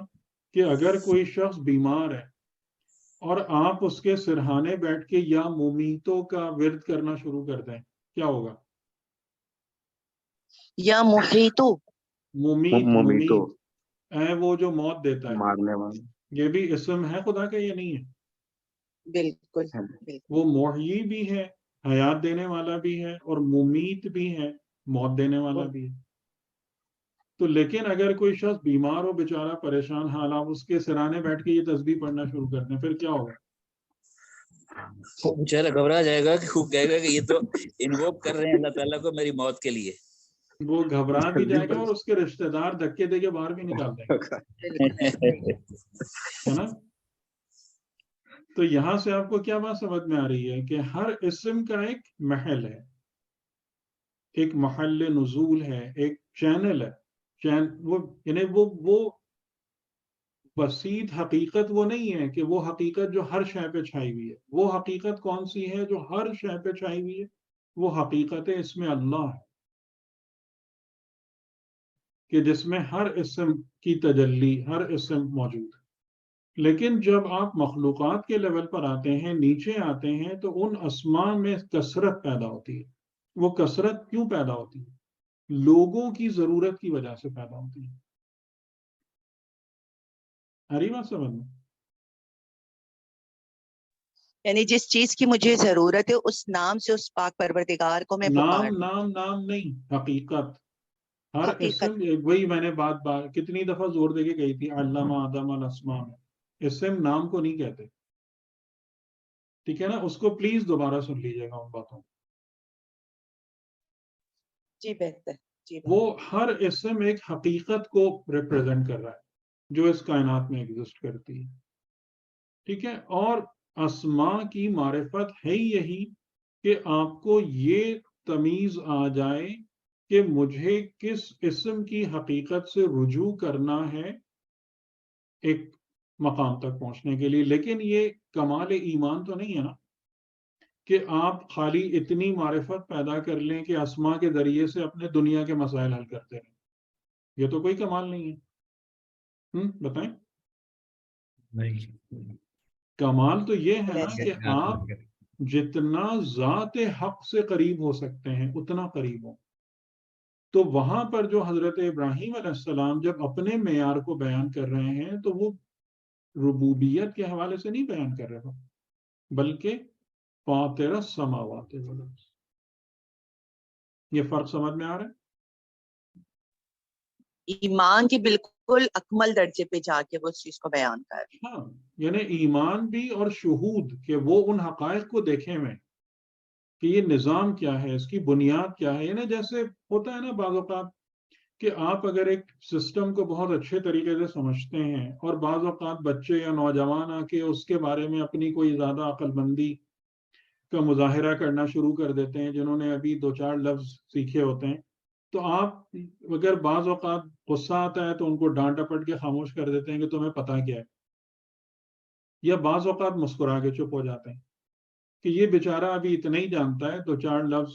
کہ اگر کوئی شخص بیمار ہے اور آپ اس کے سرہانے بیٹھ کے یا مومیتوں کا ورد کرنا شروع کر دیں، کیا ہوگا؟ یا محیطو. مومیت وہ جو موت دیتا ہے، مارنے والا. یہ بھی اسم ہے خدا کا یا نہیں ہے؟ بالکل. وہ محیی بھی ہے، حیات دینے والا بھی ہے، اور ممیت بھی ہے، موت دینے والا بھی ہے. تو لیکن اگر کوئی شخص بیمار ہو، بیچارہ پریشان حال، آپ اس کے سرانے بیٹھ کے یہ تسبیح پڑھنا شروع کر دیں، پھر کیا ہوگا؟ وہ بیچارہ گھبرا جائے گا کہ خوب کہے گا کہ یہ تو انووک کر رہے ہیں اللہ تعالیٰ کو میری موت کے لیے. وہ گھبرا بھی جائے گا اور اس کے رشتہ دار دھکے دے کے باہر بھی نکال دیں گے، ہے نا. تو یہاں سے آپ کو کیا بات سمجھ میں آ رہی ہے کہ ہر اسم کا ایک محل ہے. ایک محل نزول ہے، ایک چینل ہے، وہ یعنی وہ بسیط حقیقت وہ نہیں ہے کہ وہ حقیقت جو ہر شے پہ چھائی ہوئی ہے. وہ حقیقت کون سی ہے جو ہر شے پہ چھائی ہوئی ہے؟ وہ حقیقت اس میں اللہ ہے، کہ جس میں ہر اسم کی تجلی، ہر اسم موجود ہے. لیکن جب آپ مخلوقات کے لیول پر آتے ہیں، نیچے آتے ہیں، تو ان اسماء میں کثرت پیدا ہوتی ہے. وہ کثرت کیوں پیدا ہوتی ہے؟ لوگوں کی ضرورت کی وجہ سے پیدا ہوتی ہے. ہری بات سمجھ میں؟ یعنی جس چیز کی مجھے ضرورت ہے اس نام سے اس پاک پروردگار کو میں نام نہیں، حقیقت. ہر اسم، وہی میں نے بات کتنی دفعہ زور دے کے کہی تھی، علامہ آدم الاسماء میں اسم نام کو نہیں کہتے. ٹھیک ہے نا؟ اس کو پلیز دوبارہ سن لیجیے گا ان باتوں. جی بہتر. وہ ہر اسم ایک حقیقت کو ریپرزینٹ کر رہا ہے جو اس کائنات میں ایگزسٹ کرتی ہے. ٹھیک ہے؟ اور اسماء کی معرفت ہے یہی کہ آپ کو یہ تمیز آ جائے کہ مجھے کس اسم کی حقیقت سے رجوع کرنا ہے ایک مقام تک پہنچنے کے لیے. لیکن یہ کمال ایمان تو نہیں ہے نا کہ آپ خالی اتنی معرفت پیدا کر لیں کہ اسماء کے ذریعے سے اپنے دنیا کے مسائل حل کرتے رہیں. یہ تو کوئی کمال نہیں ہے. بتائیں. نہیں، کمال تو یہ ہے نا کہ آپ جتنا ذات حق سے قریب ہو سکتے ہیں اتنا قریب ہو. تو وہاں پر جو حضرت ابراہیم علیہ السلام جب اپنے معیار کو بیان کر رہے ہیں تو وہ ربوبیت کے حوالے سے نہیں بیان کر رہے بلکہ فاطر السماوات والارض. یہ فرق سمجھ میں آ رہا ہے؟ ایمان کی بالکل اکمل درجے پہ جا کے وہ اس چیز کو بیان کر رہے ہیں. ہاں، یعنی ایمان بھی اور شہود کہ وہ ان حقائق کو دیکھیں میں کہ یہ نظام کیا ہے، اس کی بنیاد کیا ہے. یعنی جیسے ہوتا ہے نا بعض اوقات کہ آپ اگر ایک سسٹم کو بہت اچھے طریقے سے سمجھتے ہیں اور بعض اوقات بچے یا نوجوان آ کے اس کے بارے میں اپنی کوئی زیادہ عقل مندی کا مظاہرہ کرنا شروع کر دیتے ہیں جنہوں نے ابھی 2-4 لفظ سیکھے ہوتے ہیں، تو آپ اگر بعض اوقات غصہ آتا ہے تو ان کو ڈانٹ ڈپٹ کے خاموش کر دیتے ہیں کہ تمہیں پتہ کیا ہے، یا بعض اوقات مسکرا کے چپ ہو جاتے ہیں کہ یہ بیچارہ ابھی اتنا ہی جانتا ہے 2-4 لفظ،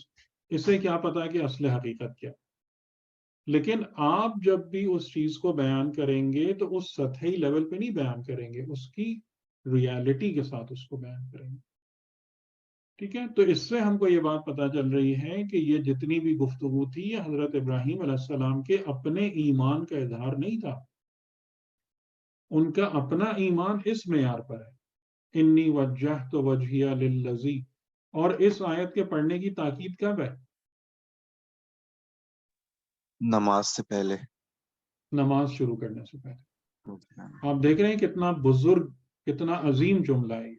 اسے کیا پتا کہ اصل حقیقت کیا. لیکن آپ جب بھی اس چیز کو بیان کریں گے تو اس سطحی لیول پہ نہیں بیان کریں گے، اس کی ریالٹی کے ساتھ اس کو بیان کریں گے. ٹھیک ہے؟ تو اس سے ہم کو یہ بات پتہ چل رہی ہے کہ یہ جتنی بھی گفتگو تھی یہ حضرت ابراہیم علیہ السلام کے اپنے ایمان کا اظہار نہیں تھا. ان کا اپنا ایمان اس معیار پر ہے، انی وجہت وجہی للذی. اور اس آیت کے پڑھنے کی تاکید کب ہے؟ نماز سے پہلے، نماز شروع کرنے سے پہلے. آپ دیکھ رہے ہیں کتنا بزرگ، کتنا عظیم جملہ ہے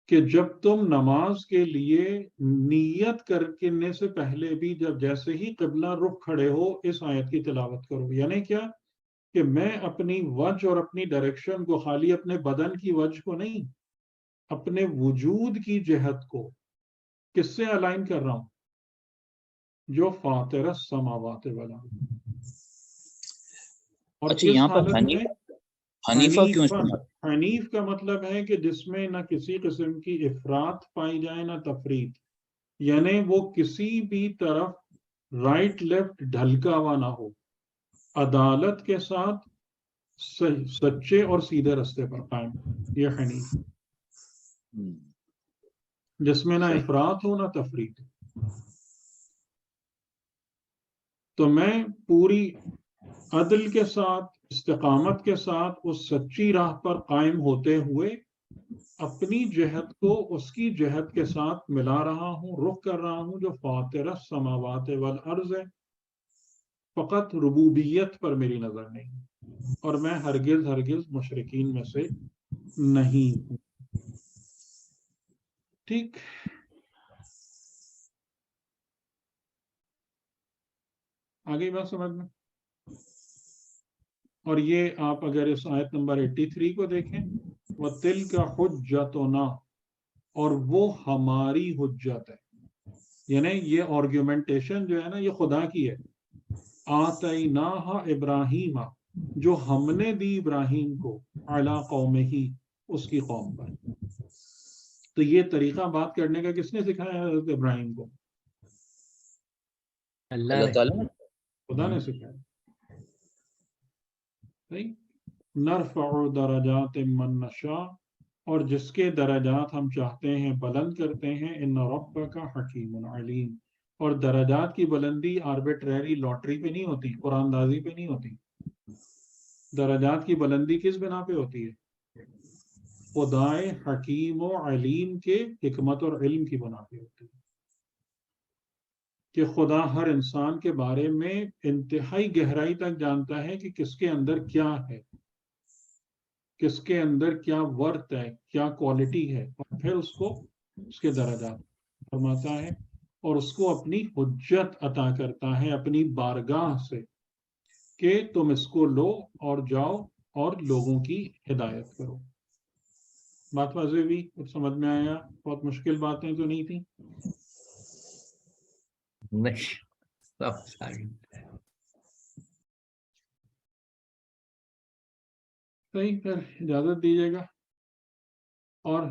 کہ جب تم نماز کے لیے نیت کرنے سے پہلے بھی جب جیسے ہی قبلہ رخ کھڑے ہو اس آیت کی تلاوت کرو. یعنی کیا کہ میں اپنی وجہ اور اپنی ڈائریکشن کو خالی اپنے بدن کی وجہ کو نہیں، اپنے وجود کی جہت کو کس سے الائن کر رہا ہوں؟ جو فاطر السماوات والارض. اور اچھا، اس یہاں پر حالت میں حنیفہ کیوں استعمال؟ حنیف کا مطلب ہے کہ جس میں نہ کسی قسم کی افراط پائی جائے نہ تفریط، یعنی وہ کسی بھی طرف رائٹ لیفٹ ڈھلکا ہوا نہ ہو، عدالت کے ساتھ سچے اور سیدھے رستے پر قائم. یہ حنیف، جس میں نہ افراط ہو نہ تفریط ہو. تو میں پوری عدل کے ساتھ، استقامت کے ساتھ اس سچی راہ پر قائم ہوتے ہوئے اپنی جہت کو اس کی جہت کے ساتھ ملا رہا ہوں، رخ کر رہا ہوں جو فاطر السماوات والارض ہے. فقط ربوبیت پر میری نظر نہیں، اور میں ہرگز مشرکین میں سے نہیں ہوں. ٹھیک. آگے بات سمجھ میں؟ اور یہ آپ اگر اس آیت نمبر 83 کو دیکھیں، وَتِلْكَ حُجَّتُنَا، اور وہ ہماری حجت ہے. یعنی یہ آرگیومنٹیشن جو ہے نا یہ خدا کی ہے. آتیناہا ابراہیم، جو ہم نے دی ابراہیم کو، علی قومہ، اس کی قوم پر. تو یہ طریقہ بات کرنے کا کس نے سکھایا حضرت ابراہیم کو؟ اللہ تعالیٰ، خدا نے سکھایا. نرفع درجات من نشاء، اور جس کے درجات ہم چاہتے ہیں بلند کرتے ہیں. ان ربک حکیم علیم، اور درجات کی بلندی آربیٹریری لاٹری پہ نہیں ہوتی، قرآن اندازی پہ نہیں ہوتی. درجات کی بلندی کس بنا پہ ہوتی ہے؟ خدائے حکیم و علیم کے حکمت اور علم کی بنا پہ ہوتی ہے، کہ خدا ہر انسان کے بارے میں انتہائی گہرائی تک جانتا ہے کہ کس کے اندر کیا ہے، کس کے اندر کیا ورتھ ہے، کیا کوالٹی ہے، اور پھر اس کو اس کے درجات فرماتا ہے اور اس کو اپنی حجت عطا کرتا ہے اپنی بارگاہ سے کہ تم اس کو لو اور جاؤ اور لوگوں کی ہدایت کرو. بات واضح ہوئی؟ کچھ سمجھ میں آیا؟ بہت مشکل باتیں تو نہیں تھیں. نہیں سب ساری. صحیح، پھر اجازت دیجیے گا. اور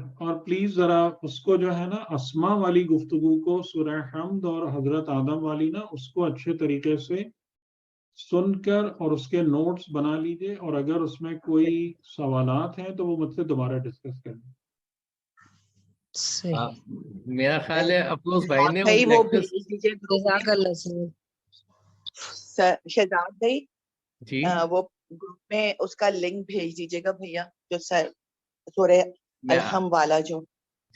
پلیز ذرا اس کو جو ہے نا اسما والی گفتگو کو، سورہ حمد اور حضرت آدم والی نا، اس کو اچھے طریقے سے سن کر اور اس کے نوٹس بنا لیجئے، اور اگر اس میں کوئی سوالات ہیں تو وہ مجھ سے دوبارہ ڈسکس کر لیں. میرا خیال ہے افروز بھائی نے وہ بھیج دیجیے جزاک اللہ شہزاد بھائی، جی وہ گروپ میں اس کا لنک بھیج دیجیے گا بھیا، جو سورہ الحم والا جو.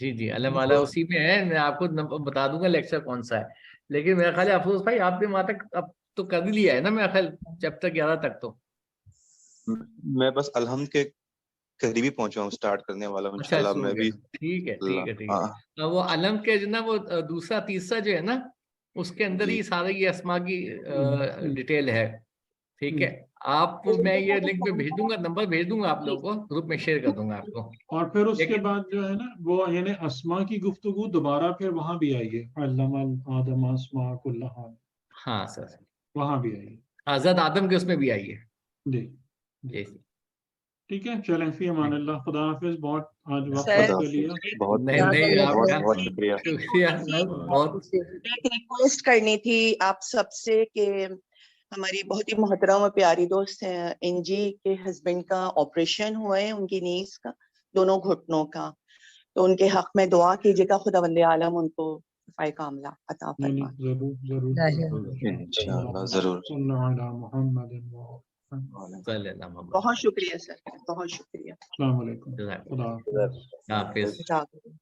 جی جی علم والا اسی میں ہے. میں آپ کو بتا دوں گا لیکچر کون سا ہے. لیکن میرا خیال ہے افروز بھائی آپ نے وہاں تک اب تو کر لیا ہے نا میرا خیال، چیپٹر 11 تک. تو میں بس الحمد کے قریبی پہنچا ہوں، سٹارٹ کرنے والا ہوں انشاءاللہ. میں بھی ٹھیک ہے ٹھیک ہے ٹھیک ہے. وہ علم کے جو نا وہ دوسرا تیسرا جو ہے نا اس کے اندر ہی سارے یہ اسما کی ڈیٹیل ہے. ٹھیک ہے، آپ میں یہ لنک میں بھیج دوں گا، نمبر بھیج دوں گا آپ لوگوں کو، گروپ میں شیئر کر دوں گا آپ کو. اور پھر اس کے بعد جو ہے نا وہ یعنی اسما کی گفتگو دوبارہ پھر وہاں بھی آئیے، علم آدم اسماء کلھا. ہاں سر، وہاں بھی آئیے، حضرت آدم کے اس میں بھی آئیے. جی جی ٹھیک ہے. چلیں فی امان اللہ، خدا حافظ. بہت آج وقت لے لیا. بہت نہیں آپ کا بہت شکریہ. شکریہ. بہت ایک ریکویسٹ کرنی تھی آپ سب سے کہ ہماری بہت ہی محترم اور پیاری دوست ہیں انجی کے ہسبینڈ کا آپریشن ہوا ہے، ان کی نیز کا، دونوں گھٹنوں کا. تو ان کے حق میں دعا کیجیے گا، خدا وند عالم ان کو شفائے کاملہ عطا فرمائے. ضرور ضرور انشاءاللہ ضرور. بہت شکریہ سر، بہت شکریہ. السلام علیکم. خدا حافظ. حافظ.